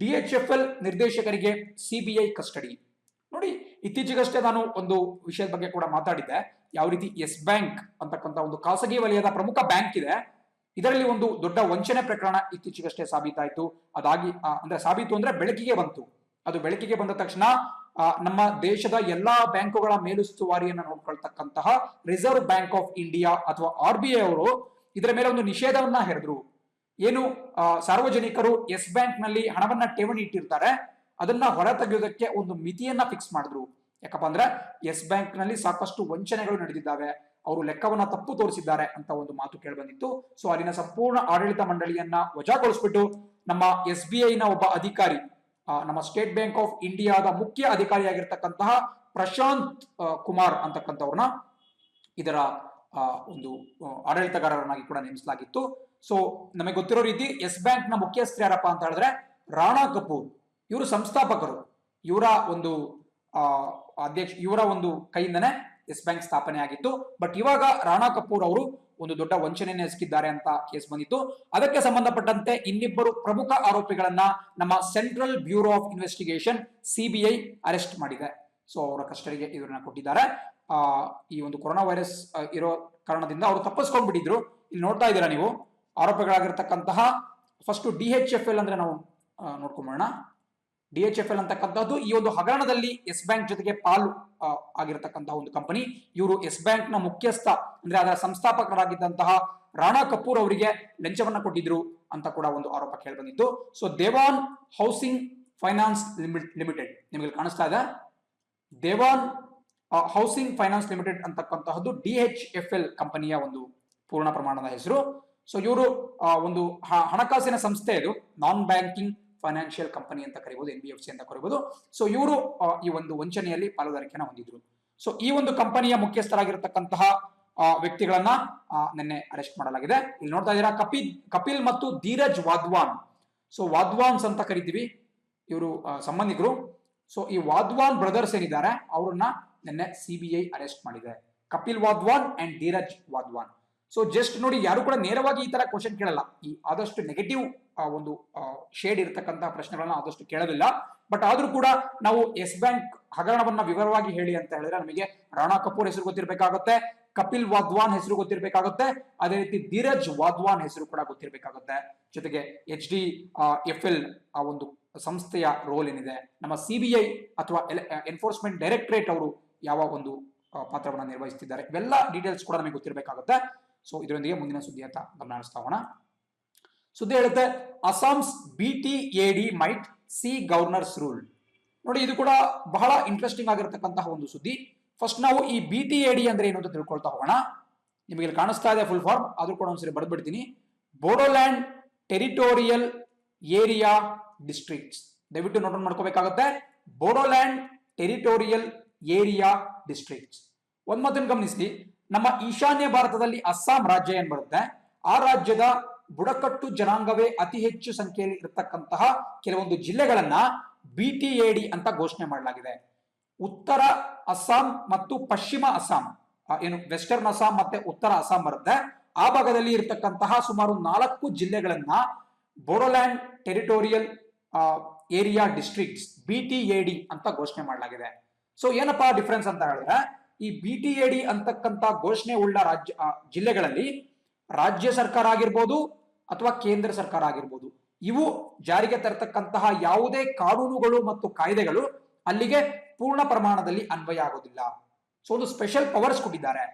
DHFL ನಿರ್ದೇಶಕರಿಗೆ CBI ಕಸ್ಟಡಿ. ನೋಡಿ ಇತ್ತೀಚೆಗಷ್ಟೇ ನಾನು ಒಂದು ವಿಷಯದ ಬಗ್ಗೆ ಕೂಡ ಮಾತಾಡಿದ್ದೆ. ಯಾವ ರೀತಿ ಎಸ್ ಬ್ಯಾಂಕ್ ಅಂತಕ್ಕಂಥ ಒಂದು ಖಾಸಗಿ ವಲಯದ ಪ್ರಮುಖ ಬ್ಯಾಂಕ್ ಇದೆ, ಇದರಲ್ಲಿ ಒಂದು ದೊಡ್ಡ ವಂಚನೆ ಪ್ರಕರಣ ಇತ್ತೀಚೆಗಷ್ಟೇ ಸಾಬೀತಾಯಿತು. ಅದಾಗಿ ಅಂದ್ರೆ ಸಾಬೀತು ಅಂದ್ರೆ ಬೆಳಕಿಗೆ ಬಂತು. ಅದು ಬೆಳಕಿಗೆ ಬಂದ ತಕ್ಷಣ ನಮ್ಮ ದೇಶದ ಎಲ್ಲಾ ಬ್ಯಾಂಕುಗಳ ಮೇಲುಸ್ತುವಾರಿಯನ್ನ ನೋಡ್ಕೊಳ್ತಕ್ಕಂತಹ ರಿಸರ್ವ್ ಬ್ಯಾಂಕ್ ಆಫ್ ಇಂಡಿಯಾ ಅಥವಾ RBI ಅವರು ಇದರ ಮೇಲೆ ಒಂದು ನಿಷೇಧವನ್ನ ಹೇರಿದ್ರು. ಏನು ಸಾರ್ವಜನಿಕರು ಎಸ್ ಬ್ಯಾಂಕ್ ನಲ್ಲಿ ಹಣವನ್ನ ಠೇವಣಿ ಇಟ್ಟಿರ್ತಾರೆ ಅದನ್ನ ಹೊರ ತೆಗೆಯೋದಕ್ಕೆ ಒಂದು ಮಿತಿಯನ್ನ ಫಿಕ್ಸ್ ಮಾಡಿದ್ರು. ಯಾಕಪ್ಪ ಅಂದ್ರೆ ಎಸ್ ಬ್ಯಾಂಕ್ ನಲ್ಲಿ ಸಾಕಷ್ಟು ವಂಚನೆಗಳು ನಡೆದಿದ್ದಾವೆ, ಅವರು ಲೆಕ್ಕವನ್ನ ತಪ್ಪು ತೋರಿಸಿದ್ದಾರೆ ಅಂತ ಒಂದು ಮಾತು ಕೇಳಿ ಬಂದಿತ್ತು. ಸೊ ಅಲ್ಲಿನ ಸಂಪೂರ್ಣ ಆಡಳಿತ ಮಂಡಳಿಯನ್ನ ವಜಾಗೊಳಿಸ್ಬಿಟ್ಟು ನಮ್ಮ SBI ನ ಒಬ್ಬ ಅಧಿಕಾರಿ, ನಮ್ಮ ಸ್ಟೇಟ್ ಬ್ಯಾಂಕ್ ಆಫ್ ಇಂಡಿಯಾದ ಮುಖ್ಯ ಅಧಿಕಾರಿಯಾಗಿರ್ತಕ್ಕಂತಹ ಪ್ರಶಾಂತ್ ಕುಮಾರ್ ಅಂತಕ್ಕಂಥವ್ರನ್ನ ಇದರ ಒಂದು ಆಡಳಿತಗಾರರನ್ನಾಗಿ ಕೂಡ ನೇಮಿಸಲಾಗಿತ್ತು. ಸೊ ನಮಗೆ ಗೊತ್ತಿರೋ ರೀತಿ ಎಸ್ ಬ್ಯಾಂಕ್ ನ ಮುಖ್ಯಸ್ಥರು ಯಾರಪ್ಪ ಅಂತ ಹೇಳಿದ್ರೆ ರಾಣಾ ಕಪೂರ್. ಇವರು ಸಂಸ್ಥಾಪಕರು. ಇವರ ಒಂದು ಇವರ ಒಂದು ಕೈಯಿಂದನೇ ಎಸ್ ಬ್ಯಾಂಕ್ ಸ್ಥಾಪನೆ ಆಗಿತ್ತು. ಬಟ್ ಇವಾಗ ರಾಣಾ ಕಪೂರ್ ಅವರು ಒಂದು ದೊಡ್ಡ ವಂಚನೆಯನ್ನು ಎಸಗಿದ್ದಾರೆ ಅಂತ ಕೇಸ್ ಬಂದಿತ್ತು. ಅದಕ್ಕೆ ಸಂಬಂಧಪಟ್ಟಂತೆ ಇನ್ನಿಬ್ಬರು ಪ್ರಮುಖ ಆರೋಪಿಗಳನ್ನ ನಮ್ಮ central bureau of investigation CBI arrest ಮಾಡಿದೆ. ಸೊ ಅವರ ಕಸ್ಟಡಿಗೆ ಇದನ್ನ ಕೊಟ್ಟಿದ್ದಾರೆ. ಈ ಒಂದು ಕೊರೋನಾ ವೈರಸ್ ಇರೋ ಕಾರಣದಿಂದ ಅವರು ತಪ್ಪಿಸ್ಕೊಂಡ್ಬಿಟ್ಟಿದ್ರು. ಇಲ್ಲಿ ನೋಡ್ತಾ ಇದ್ದೀರಾ ನೀವು, ಆರೋಪಿಗಳಾಗಿರ್ತಕ್ಕಂತಹ ಫಸ್ಟ್ DHFL ಅಂದ್ರೆ ನಾವು ನೋಡ್ಕೊಂಬೋಣ. DHFL ಅಂತಕ್ಕಂಥದ್ದು ಈ ಒಂದು ಹಗರಣದಲ್ಲಿ ಎಸ್ ಬ್ಯಾಂಕ್ ಜೊತೆಗೆ ಪಾಲು ಆಗಿರತಕ್ಕಂತಹ ಒಂದು ಕಂಪನಿ. ಇವರು ಎಸ್ ಬ್ಯಾಂಕ್ ನ ಮುಖ್ಯಸ್ಥ ಅಂದ್ರೆ ಅದರ ಸಂಸ್ಥಾಪಕರಾಗಿದ್ದಂತಹ ರಾಣಾ ಕಪೂರ್ ಅವರಿಗೆ ಲಂಚವನ್ನ ಕೊಟ್ಟಿದ್ರು ಅಂತ ಕೂಡ ಒಂದು ಆರೋಪ ಕೇಳಿ ಬಂದಿತ್ತು. ಸೊ ದೇವಾನ್ ಹೌಸಿಂಗ್ ಫೈನಾನ್ಸ್ ಲಿಮಿಟೆಡ್ ನಿಮಗೆ ಕಾಣಿಸ್ತಾ ಇದೆ. ದೇವಾನ್ ಹೌಸಿಂಗ್ ಫೈನಾನ್ಸ್ ಲಿಮಿಟೆಡ್ ಅಂತಕ್ಕಂತಹದ್ದು DHFL ಕಂಪನಿಯ ಒಂದು ಪೂರ್ಣ ಪ್ರಮಾಣದ ಹೆಸರು. ಸೊ ಇವರು ಒಂದು ಹಣಕಾಸಿನ ಸಂಸ್ಥೆ, ಇದು ನಾನ್ ಬ್ಯಾಂಕಿಂಗ್ ಫೈನಾನ್ಷಿಯಲ್ ಕಂಪನಿ ಅಂತ ಕರೀಬಹುದು, NBFC ಅಂತ ಕರೀಬಹುದು. ಸೊ ಇವರು ಈ ಒಂದು ವಂಚನೆಯಲ್ಲಿ ಪಾಲುದಾರಿಕೆಯನ್ನು ಹೊಂದಿದ್ರು. ಸೊ ಈ ಒಂದು ಕಂಪನಿಯ ಮುಖ್ಯಸ್ಥರಾಗಿರ್ತಕ್ಕಂತಹ ವ್ಯಕ್ತಿಗಳನ್ನ ನಿನ್ನೆ ಅರೆಸ್ಟ್ ಮಾಡಲಾಗಿದೆ. ಇಲ್ಲಿ ನೋಡ್ತಾ ಇದ್ದೀರಾ, ಕಪಿಲ್ ಮತ್ತು ಧೀರಜ್ ವಾಧ್ವಾನ್. ಸೊ ವಾಧ್ವಾನ್ಸ್ ಅಂತ ಕರಿತೀವಿ, ಇವರು ಸಂಬಂಧಿಕರು. ಸೊ ಈ ವಾಧ್ವಾನ್ ಬ್ರದರ್ಸ್ ಏನಿದ್ದಾರೆ ಅವರನ್ನ ನಿನ್ನೆ CBI ಅರೆಸ್ಟ್ ಮಾಡಿದೆ. Kapil Wadhawan and Dheeraj Wadhawan. So just ನೋಡಿ, ಯಾರು ಕೂಡ ನೇರವಾಗಿ ಈ ತರ ಕ್ವಶನ್ ಕೇಳಲ್ಲ. ಈ ಆದಷ್ಟು ನೆಗೆಟಿವ್ ಒಂದು ಶೇಡ್ ಇರತಕ್ಕಂತಹ ಪ್ರಶ್ನೆಗಳನ್ನ ಆದಷ್ಟು ಕೇಳೋದಿಲ್ಲ. ಬಟ್ ಆದ್ರೂ ಕೂಡ ನಾವು ಎಸ್ ಬ್ಯಾಂಕ್ ಹಗರಣವನ್ನ ವಿವರವಾಗಿ ಹೇಳಿ ಅಂತ ಹೇಳಿದ್ರೆ ನಮಗೆ ರಾಣಾ ಕಪೂರ್ ಹೆಸರು ಗೊತ್ತಿರಬೇಕಾಗುತ್ತೆ, ಕಪಿಲ್ ವಾಧ್ವಾನ್ ಹೆಸರು ಗೊತ್ತಿರಬೇಕಾಗುತ್ತೆ, ಅದೇ ರೀತಿ ಧೀರಜ್ ವಾಧ್ವಾನ್ ಹೆಸರು ಕೂಡ ಗೊತ್ತಿರಬೇಕಾಗುತ್ತೆ. ಜೊತೆಗೆ HDFL ಆ ಒಂದು ಸಂಸ್ಥೆಯ ರೋಲ್ ಏನಿದೆ, ನಮ್ಮ CBI ಅಥವಾ ಎನ್ಫೋರ್ಸ್ಮೆಂಟ್ ಡೈರೆಕ್ಟರೇಟ್ ಅವರು ಯಾವ ಒಂದು ಪಾತ್ರವನ್ನ ನಿರ್ವಹಿಸುತ್ತಿದ್ದಾರೆ, ಇವೆಲ್ಲ ಡೀಟೇಲ್ಸ್ ಕೂಡ ನಮಗೆ ಗೊತ್ತಿರಬೇಕಾಗುತ್ತೆ. ಸೊ ಇದರೊಂದಿಗೆ ಮುಂದಿನ ಸುದ್ದಿಯತ್ತ ಗಮನ ಹರಿಸ್ತಾ ಹೋಗೋಣ. ಸುದ್ದಿ ಹೇಳುತ್ತೆ, Assam's BTAD might see governor's rule. ನೋಡಿ ಇದು ಕೂಡ ಬಹಳ ಇಂಟ್ರೆಸ್ಟಿಂಗ್ ಆಗಿರತಕ್ಕಂತಹ ಒಂದು ಸುದ್ದಿ. ಫಸ್ಟ್ ನಾವು ಈ BTAD ಅಂದ್ರೆ ಏನು ಅಂತ ತಿಳ್ಕೊಳ್ತಾ ಹೋಗೋಣ. ನಿಮಗೆ ಇಲ್ಲಿ ಕಾಣಿಸ್ತಾ ಇದೆ ಫುಲ್ ಫಾರ್ಮ್, ಆದ್ರೂ ಕೂಡ ಒಂದ್ಸರಿ ಬರೆದ್ಬಿಡ್ತೀನಿ. Bodoland territorial area districts. ದಯವಿಟ್ಟು ನೋಟ್ ಮಾಡ್ಕೋಬೇಕಾಗುತ್ತೆ. Bodoland territorial area districts. ಒಂದ್ ಮಾತನ್ನು ಗಮನಿಸಿ, ನಮ್ಮ ಈಶಾನ್ಯ ಭಾರತದಲ್ಲಿ ಅಸ್ಸಾಂ ರಾಜ್ಯ ಏನ್ ಬರುತ್ತೆ, ಆ ರಾಜ್ಯದ ಬುಡಕಟ್ಟು ಜನಾಂಗವೇ ಅತಿ ಹೆಚ್ಚು ಸಂಖ್ಯೆಯಲ್ಲಿ ಇರತಕ್ಕಂತಹ ಕೆಲವೊಂದು ಜಿಲ್ಲೆಗಳನ್ನ BTAD ಅಂತ ಘೋಷಣೆ ಮಾಡಲಾಗಿದೆ. ಉತ್ತರ ಅಸ್ಸಾಂ ಮತ್ತು ಪಶ್ಚಿಮ ಅಸ್ಸಾಂ, ಏನು ವೆಸ್ಟರ್ನ್ ಅಸ್ಸಾಂ ಮತ್ತೆ ಉತ್ತರ ಅಸ್ಸಾಂ ಬರುತ್ತೆ, ಆ ಭಾಗದಲ್ಲಿ ಇರತಕ್ಕಂತಹ ಸುಮಾರು 4 ಜಿಲ್ಲೆಗಳನ್ನ Bodoland territorial area districts BTAD ಅಂತ ಘೋಷಣೆ ಮಾಡಲಾಗಿದೆ. ಸೊ ಏನಪ್ಪಾ ಡಿಫರೆನ್ಸ್ ಅಂತ ಹೇಳಿದ್ರೆ, ಈ BTAD ಅಂತಕ್ಕಂತ ಘೋಷಣೆ ಉಳ್ಳ ಜಿಲ್ಲೆಗಳಲ್ಲಿ ರಾಜ್ಯ ಸರ್ಕಾರ ಆಗಿರ್ಬೋದು ಅಥವಾ ಕೇಂದ್ರ ಸರ್ಕಾರ ಆಗಿರ್ಬೋದು, ಇವು ಜಾರಿಗೆ ತರತಕ್ಕಂತಹ ಯಾವುದೇ ಕಾನೂನುಗಳು ಮತ್ತು ಕಾಯ್ದೆಗಳು ಅಲ್ಲಿಗೆ ಪೂರ್ಣ ಪ್ರಮಾಣದಲ್ಲಿ ಅನ್ವಯ ಆಗೋದಿಲ್ಲ. ಸೊ ಒಂದು ಸ್ಪೆಷಲ್ ಪವರ್ಸ್ ಕೊಟ್ಟಿದ್ದಾರೆ.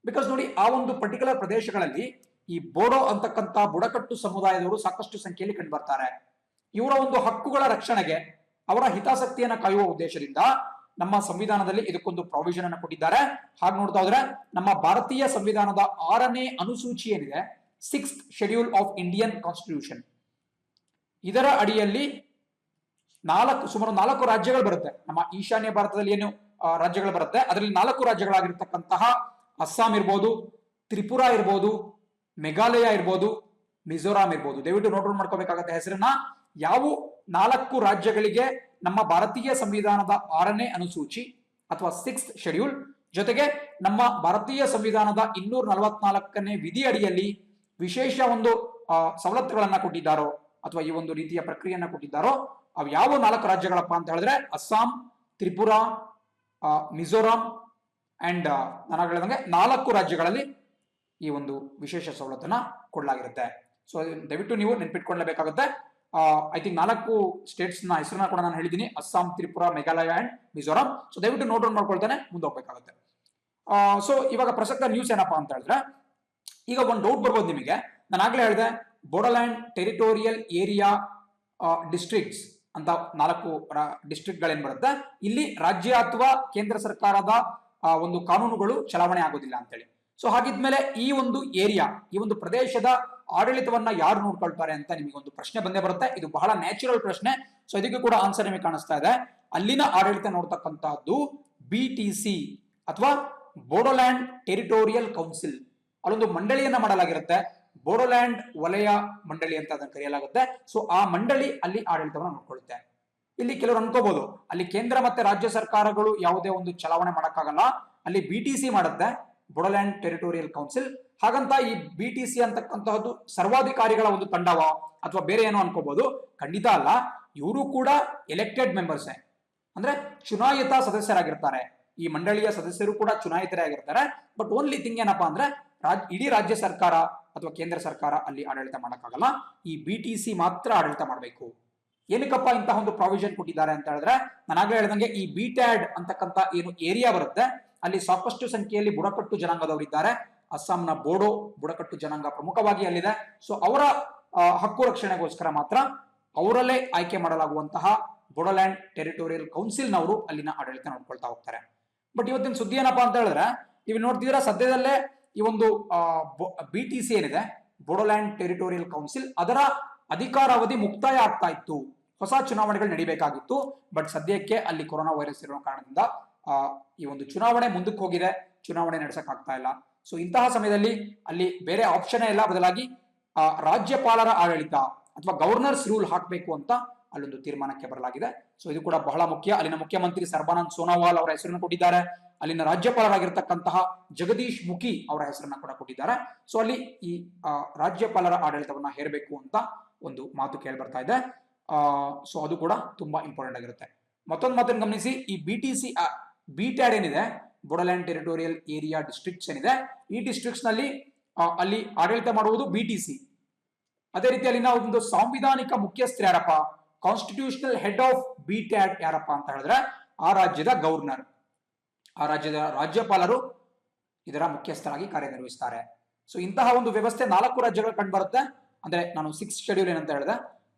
ಬಿಕಾಸ್ ನೋಡಿ, ಆ ಒಂದು ಪರ್ಟಿಕ್ಯುಲರ್ ಪ್ರದೇಶಗಳಲ್ಲಿ ಈ ಬೋಡೋ ಅಂತಕ್ಕಂತ ಬುಡಕಟ್ಟು ಸಮುದಾಯದವರು ಸಾಕಷ್ಟು ಸಂಖ್ಯೆಯಲ್ಲಿ ಕಂಡು ಬರ್ತಾರೆ. ಇವರ ಒಂದು ಹಕ್ಕುಗಳ ರಕ್ಷಣೆಗೆ, ಅವರ ಹಿತಾಸಕ್ತಿಯನ್ನ ಕಾಯುವ ಉದ್ದೇಶದಿಂದ ನಮ್ಮ ಸಂವಿಧಾನದಲ್ಲಿ ಇದಕ್ಕೊಂದು ಪ್ರಾವಿಷನ್ ಅನ್ನು ಕೊಟ್ಟಿದ್ದಾರೆ. ಹಾಗೆ ನೋಡ್ತಾ ಹೋದ್ರೆ ನಮ್ಮ ಭಾರತೀಯ ಸಂವಿಧಾನದ 6ನೇ ಅನುಸೂಚಿ ಏನಿದೆ, 6th schedule of Indian constitution, ಇದರ ಅಡಿಯಲ್ಲಿ ಸುಮಾರು 4 ರಾಜ್ಯಗಳು ಬರುತ್ತೆ. ನಮ್ಮ ಈಶಾನ್ಯ ಭಾರತದಲ್ಲಿ ಏನು ರಾಜ್ಯಗಳು ಬರುತ್ತೆ, ಅದರಲ್ಲಿ 4 ರಾಜ್ಯಗಳಾಗಿರ್ತಕ್ಕಂತಹ ಅಸ್ಸಾಂ ಇರ್ಬೋದು, ತ್ರಿಪುರಾ ಇರ್ಬೋದು, ಮೇಘಾಲಯ ಇರ್ಬೋದು, ಮಿಜೋರಾಂ ಇರ್ಬೋದು. ದಯವಿಟ್ಟು ನೋಟ್ ಮಾಡ್ಕೋಬೇಕಾಗತ್ತೆ ಹೆಸರನ್ನ. ಯಾವ 4 ರಾಜ್ಯಗಳಿಗೆ ನಮ್ಮ ಭಾರತೀಯ ಸಂವಿಧಾನದ 6ನೇ ಅನುಸೂಚಿ ಅಥವಾ 6th ಶೆಡ್ಯೂಲ್ ಜೊತೆಗೆ ನಮ್ಮ ಭಾರತೀಯ ಸಂವಿಧಾನದ 244ನೇ ವಿಧಿ ಅಡಿಯಲ್ಲಿ ವಿಶೇಷ ಒಂದು ಸವಲತ್ತುಗಳನ್ನ ಕೊಟ್ಟಿದ್ದಾರೋ ಅಥವಾ ಈ ಒಂದು ರೀತಿಯ ಪ್ರಕ್ರಿಯೆಯನ್ನ ಕೊಟ್ಟಿದ್ದಾರೋ, ಅವು ಯಾವ 4 ರಾಜ್ಯಗಳಪ್ಪ ಅಂತ ಹೇಳಿದ್ರೆ ಅಸ್ಸಾಂ, ತ್ರಿಪುರಾ, ಮಿಜೋರಾಂ ಅಂಡ್ ನಾನು ಹೇಳಿದಂಗೆ 4 ರಾಜ್ಯಗಳಲ್ಲಿ ಈ ಒಂದು ವಿಶೇಷ ಸವಲತ್ತನ್ನ ಕೊಡಲಾಗಿರುತ್ತೆ. ಸೊ ದಯವಿಟ್ಟು ನೀವು ನೆನ್ಪಿಟ್ಕೊಳ್ಳಬೇಕಾಗುತ್ತೆ. ಐ ಥಿಂಕ್ 4 ಸ್ಟೇಟ್ಸ್ ನ ಹೆಸರನ್ನ ಕೂಡ ನಾನು ಹೇಳಿದ್ದೀನಿ, ಅಸ್ಸಾಂ, ತ್ರಿಪುರಾ, ಮೇಘಾಲಯ ಅಂಡ್ ಮಿಜೋರಾಂ. ಸೊ ದಯವಿಟ್ಟು ನೋಟ್ ಡೌನ್ ಮಾಡ್ಕೊಳ್ತಾನೆ ಮುಂದೆ ಹೋಗ್ಬೇಕಾಗುತ್ತೆ. ಸೊ ಇವಾಗ ಪ್ರಸಕ್ತ ನ್ಯೂಸ್ ಏನಪ್ಪಾ ಅಂತ ಹೇಳಿದ್ರೆ, ಈಗ ಒಂದು ಡೌಟ್ ಬರ್ಬೋದು ನಿಮಗೆ. ನಾನು ಆಗ್ಲೇ ಹೇಳಿದೆ ಬೋಡೋಲ್ಯಾಂಡ್ ಟೆರಿಟೋರಿಯಲ್ ಏರಿಯಾ ಡಿಸ್ಟ್ರಿಕ್ಟ್ಸ್ ಅಂತ 4 ಡಿಸ್ಟ್ರಿಕ್ಟ್ ಗಳೇನ್ ಬರುತ್ತೆ, ಇಲ್ಲಿ ರಾಜ್ಯ ಅಥವಾ ಕೇಂದ್ರ ಸರ್ಕಾರದ ಒಂದು ಕಾನೂನುಗಳು ಚಲಾವಣೆ ಆಗೋದಿಲ್ಲ ಅಂತೇಳಿ. ಸೊ ಹಾಗಿದ್ಮೇಲೆ ಈ ಒಂದು ಏರಿಯಾ, ಈ ಒಂದು ಪ್ರದೇಶದ ಆಡಳಿತವನ್ನ ಯಾರು ನೋಡ್ಕೊಳ್ತಾರೆ ಅಂತ ನಿಮಗೆ ಒಂದು ಪ್ರಶ್ನೆ ಬಂದೇ ಬರುತ್ತೆ. ಇದು ಬಹಳ ನ್ಯಾಚುರಲ್ ಪ್ರಶ್ನೆ. ಸೊ ಇದಕ್ಕೆ ಕೂಡ ಆನ್ಸರ್ ನಿಮಗೆ ಕಾಣಿಸ್ತಾ ಇದೆ. ಅಲ್ಲಿನ ಆಡಳಿತ ನೋಡ್ತಕ್ಕಂತಹದ್ದು BTC ಅಥವಾ ಬೋಡೋಲ್ಯಾಂಡ್ ಟೆರಿಟೋರಿಯಲ್ ಕೌನ್ಸಿಲ್. ಅಲ್ಲೊಂದು ಮಂಡಳಿಯನ್ನ ಮಾಡಲಾಗಿರುತ್ತೆ, ಬೋಡೋಲ್ಯಾಂಡ್ ವಲಯ ಮಂಡಳಿ ಅಂತ ಅದನ್ನು ಕರೆಯಲಾಗುತ್ತೆ. ಸೊ ಆ ಮಂಡಳಿ ಅಲ್ಲಿ ಆಡಳಿತವನ್ನು ನೋಡ್ಕೊಳ್ಳುತ್ತೆ. ಇಲ್ಲಿ ಕೆಲವರು ಅನ್ಕೋಬಹುದು ಅಲ್ಲಿ ಕೇಂದ್ರ ಮತ್ತೆ ರಾಜ್ಯ ಸರ್ಕಾರಗಳು ಯಾವುದೇ ಒಂದು ಚಲಾವಣೆ ಮಾಡಕ್ಕಾಗಲ್ಲ, ಅಲ್ಲಿ BTC ಮಾಡುತ್ತೆ, ಬೋಡೋಲ್ಯಾಂಡ್ ಟೆರಿಟೋರಿಯಲ್ ಕೌನ್ಸಿಲ್. ಹಾಗಂತ ಈ BTC ಅಂತಕ್ಕಂತಹದ್ದು ಸರ್ವಾಧಿಕಾರಿಗಳ ಒಂದು ತಂಡವ ಅಥವಾ ಬೇರೆ ಏನೋ ಅನ್ಕೋಬಹುದು. ಖಂಡಿತ ಅಲ್ಲ, ಇವರು ಕೂಡ ಎಲೆಕ್ಟೆಡ್ ಮೆಂಬರ್ಸ್, ಅಂದ್ರೆ ಚುನಾಯಿತ ಸದಸ್ಯರಾಗಿರ್ತಾರೆ. ಈ ಮಂಡಳಿಯ ಸದಸ್ಯರು ಕೂಡ ಚುನಾಯಿತರೇ ಆಗಿರ್ತಾರೆ. ಬಟ್ ಓನ್ಲಿ ಥಿಂಗ್ ಏನಪ್ಪಾ ಅಂದ್ರೆ ಇಡೀ ರಾಜ್ಯ ಸರ್ಕಾರ ಅಥವಾ ಕೇಂದ್ರ ಸರ್ಕಾರ ಅಲ್ಲಿ ಆಡಳಿತ ಮಾಡಕ್ಕಾಗಲ್ಲ, ಈ BTC ಮಾತ್ರ ಆಡಳಿತ ಮಾಡಬೇಕು. ಏನಕ್ಕಪ್ಪ ಇಂತಹ ಒಂದು ಪ್ರಾವಿಷನ್ ಕೊಟ್ಟಿದ್ದಾರೆ ಅಂತ ಹೇಳಿದ್ರೆ, ನಾನಾಗಲೇ ಹೇಳಿದಂಗೆ ಈ BTAD ಅಂತಕ್ಕಂತ ಏನು ಏರಿಯಾ ಬರುತ್ತೆ, ಅಲ್ಲಿ ಸಾಕಷ್ಟು ಸಂಖ್ಯೆಯಲ್ಲಿ ಬುಡಕಟ್ಟು ಜನಾಂಗದವರಿದ್ದಾರೆ. ಅಸ್ಸಾಂನ ಬೋಡೋ ಬುಡಕಟ್ಟು ಜನಾಂಗ ಪ್ರಮುಖವಾಗಿ ಅಲ್ಲಿದೆ. ಸೊ ಅವರ ಹಕ್ಕು ರಕ್ಷಣೆಗೋಸ್ಕರ ಮಾತ್ರ ಅವರಲ್ಲೇ ಆಯ್ಕೆ ಮಾಡಲಾಗುವಂತಹ ಬೋಡೋಲ್ಯಾಂಡ್ ಟೆರಿಟೋರಿಯಲ್ ಕೌನ್ಸಿಲ್ನವರು ಅಲ್ಲಿನ ಆಡಳಿತ ನೋಡ್ಕೊಳ್ತಾ ಹೋಗ್ತಾರೆ. ಬಟ್ ಇವತ್ತಿನ ಸುದ್ದಿ ಏನಪ್ಪಾ ಅಂತ ಹೇಳಿದ್ರೆ, ನೀವು ನೋಡ್ತಿದ್ದೀರಾ ಸದ್ಯದಲ್ಲೇ ಈ ಒಂದು BTC ಏನಿದೆ, ಬೋಡೋಲ್ಯಾಂಡ್ ಟೆರಿಟೋರಿಯಲ್ ಕೌನ್ಸಿಲ್, ಅದರ ಅಧಿಕಾರಾವಧಿ ಮುಕ್ತಾಯ ಆಗ್ತಾ ಇತ್ತು. ಹೊಸ ಚುನಾವಣೆಗಳು ನಡೀಬೇಕಾಗಿತ್ತು. ಬಟ್ ಸದ್ಯಕ್ಕೆ ಅಲ್ಲಿ ಕೊರೋನಾ ವೈರಸ್ ಇರೋ ಕಾರಣದಿಂದ ಈ ಒಂದು ಚುನಾವಣೆ ಮುಂದಕ್ಕೆ ಹೋಗಿದೆ, ಚುನಾವಣೆ ನಡೆಸಕ್ ಆಗ್ತಾ ಇಲ್ಲ. ಸೊ ಇಂತಹ ಸಮಯದಲ್ಲಿ ಅಲ್ಲಿ ಬೇರೆ ಆಪ್ಷನ್ ಇಲ್ಲ, ಬದಲಾಗಿ ರಾಜ್ಯಪಾಲರ ಆಡಳಿತ ಅಥವಾ ಗವರ್ನರ್ಸ್ ರೂಲ್ ಹಾಕಬೇಕು ಅಂತ ಅಲ್ಲೊಂದು ತೀರ್ಮಾನಕ್ಕೆ ಬರಲಾಗಿದೆ. ಸೊ ಇದು ಕೂಡ ಬಹಳ ಮುಖ್ಯ. ಅಲ್ಲಿನ ಮುಖ್ಯಮಂತ್ರಿ ಸರ್ಬಾನಂದ್ ಸೋನೋವಾಲ್ ಅವರ ಹೆಸರನ್ನು ಕೊಟ್ಟಿದ್ದಾರೆ. ಅಲ್ಲಿನ ರಾಜ್ಯಪಾಲರಾಗಿರ್ತಕ್ಕಂತಹ ಜಗದೀಶ್ ಮುಖಿ ಅವರ ಹೆಸರನ್ನ ಕೂಡ ಕೊಟ್ಟಿದ್ದಾರೆ. ಸೊ ಅಲ್ಲಿ ಈ ರಾಜ್ಯಪಾಲರ ಆಡಳಿತವನ್ನ ಹೇರಬೇಕು ಅಂತ ಒಂದು ಮಾತು ಕೇಳಿ ಬರ್ತಾ ಇದೆ. ಸೊ ಅದು ಕೂಡ ತುಂಬಾ ಇಂಪಾರ್ಟೆಂಟ್ ಆಗಿರುತ್ತೆ. ಮತ್ತೊಂದು ಮಾತನ್ನು ಗಮನಿಸಿ, ಈ BTAD ಏನಿದೆ, ಬೋಡೋಲ್ಯಾಂಡ್ ಟೆರಿಟೋರಿಯಲ್ ಏರಿಯಾ ಡಿಸ್ಟ್ರಿಕ್ಟ್ಸ್ ಏನಿದೆ, ಈ ಡಿಸ್ಟ್ರಿಕ್ಟ್ಸ್ ನಲ್ಲಿ ಅಲ್ಲಿ ಆಡಳಿತ ಮಾಡುವುದು BTC. ಅದೇ ರೀತಿ ಅಲ್ಲಿನ ಒಂದು ಸಾಂವಿಧಾನಿಕ ಮುಖ್ಯಸ್ಥರು ಯಾರಪ್ಪ, ಕಾನ್ಸ್ಟಿಟ್ಯೂಷನಲ್ ಹೆಡ್ ಆಫ್ BTAD ಯಾರಪ್ಪ ಅಂತ ಹೇಳಿದ್ರೆ ಆ ರಾಜ್ಯದ ಗವರ್ನರ್, ಆ ರಾಜ್ಯದ ರಾಜ್ಯಪಾಲರು ಇದರ ಮುಖ್ಯಸ್ಥರಾಗಿ ಕಾರ್ಯನಿರ್ವಹಿಸ್ತಾರೆ. ಸೊ ಇಂತಹ ಒಂದು ವ್ಯವಸ್ಥೆ 4 ರಾಜ್ಯಗಳು ಕಂಡು ಬರುತ್ತೆ. ಅಂದ್ರೆ ನಾನು 6th ಶೆಡ್ಯೂಲ್ ಏನಂತ ಹೇಳಿದೆ,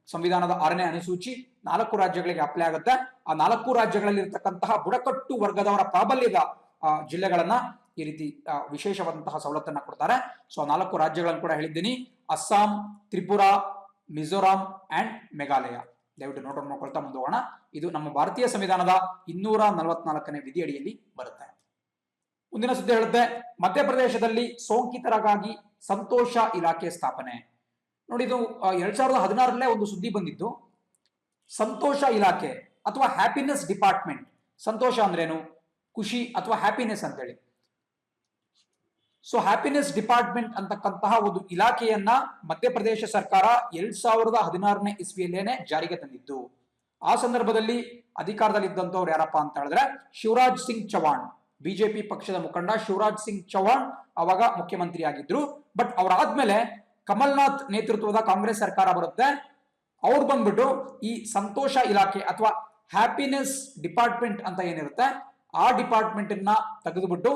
ಸಂವಿಧಾನದ 6ನೇ ಅನುಸೂಚಿ 4 ರಾಜ್ಯಗಳಿಗೆ ಅಪ್ಲೈ ಆಗುತ್ತೆ. ಆ 4 ರಾಜ್ಯಗಳಲ್ಲಿ ಇರತಕ್ಕಂತಹ ಬುಡಕಟ್ಟು ವರ್ಗದವರ ಪ್ರಾಬಲ್ಯದ ಜಿಲ್ಲೆಗಳನ್ನ ಈ ರೀತಿ ವಿಶೇಷವಾದಂತಹ ಸವಲತ್ತನ್ನ ಕೊಡ್ತಾರೆ. ಸೊ 4 ರಾಜ್ಯಗಳನ್ನು ಕೂಡ ಹೇಳಿದ್ದೀನಿ, ಅಸ್ಸಾಂ, ತ್ರಿಪುರಾ, ಮಿಜೋರಾಂ ಅಂಡ್ ಮೇಘಾಲಯ. ದಯವಿಟ್ಟು ನೋಟ್ ಮಾಡ್ಕೊಳ್ತಾ ಮುಂದೆ ಹೋಗೋಣ. ಇದು ನಮ್ಮ ಭಾರತೀಯ ಸಂವಿಧಾನದ 244ನೇ ವಿಧಿ ಅಡಿಯಲ್ಲಿ ಬರುತ್ತೆ. ಮುಂದಿನ ಸುದ್ದಿ ಹೇಳುತ್ತೆ, ಮಧ್ಯಪ್ರದೇಶದಲ್ಲಿ ಸೋಂಕಿತರಿಗಾಗಿ ಸಂತೋಷ ಇಲಾಖೆ ಸ್ಥಾಪನೆ. ನೋಡಿ, ಇದು 2016ರಲ್ಲೇ ಒಂದು ಸುದ್ದಿ ಬಂದಿತ್ತು. ಸಂತೋಷ ಇಲಾಖೆ ಅಥವಾ ಹ್ಯಾಪಿನೆಸ್ ಡಿಪಾರ್ಟ್ಮೆಂಟ್. ಸಂತೋಷ ಅಂದ್ರೇನು? ಖುಷಿ ಅಥವಾ ಹ್ಯಾಪಿನೆಸ್ ಅಂತೇಳಿ. ಸೊ ಹ್ಯಾಪಿನೆಸ್ ಡಿಪಾರ್ಟ್ಮೆಂಟ್ ಅಂತಕ್ಕಂತಹ ಒಂದು ಇಲಾಖೆಯನ್ನ ಮಧ್ಯಪ್ರದೇಶ ಸರ್ಕಾರ 2016ನೇ ಇಸ್ವಿಯಲ್ಲೇನೆ ಜಾರಿಗೆ ತಂದಿದ್ದು. ಆ ಸಂದರ್ಭದಲ್ಲಿ ಅಧಿಕಾರದಲ್ಲಿದ್ದಂಥವ್ರು ಯಾರಪ್ಪ ಅಂತ ಹೇಳಿದ್ರೆ ಶಿವರಾಜ್ ಸಿಂಗ್ ಚೌಹಾಣ್, ಬಿಜೆಪಿ ಪಕ್ಷದ ಮುಖಂಡ ಶಿವರಾಜ್ ಸಿಂಗ್ ಚೌಹಾಣ್ ಅವಾಗ ಮುಖ್ಯಮಂತ್ರಿ ಆಗಿದ್ರು. ಬಟ್ ಅವರಾದ್ಮೇಲೆ ಕಮಲ್ನಾಥ್ ನೇತೃತ್ವದ ಕಾಂಗ್ರೆಸ್ ಸರ್ಕಾರ ಬರುತ್ತೆ. ಅವ್ರು ಬಂದ್ಬಿಟ್ಟು ಈ ಸಂತೋಷ ಇಲಾಖೆ ಅಥವಾ ಹ್ಯಾಪಿನೆಸ್ ಡಿಪಾರ್ಟ್ಮೆಂಟ್ ಅಂತ ಏನಿರುತ್ತೆ ಆ ಡಿಪಾರ್ಟ್ಮೆಂಟ್ ಅನ್ನ ತೆಗೆದುಬಿಟ್ಟು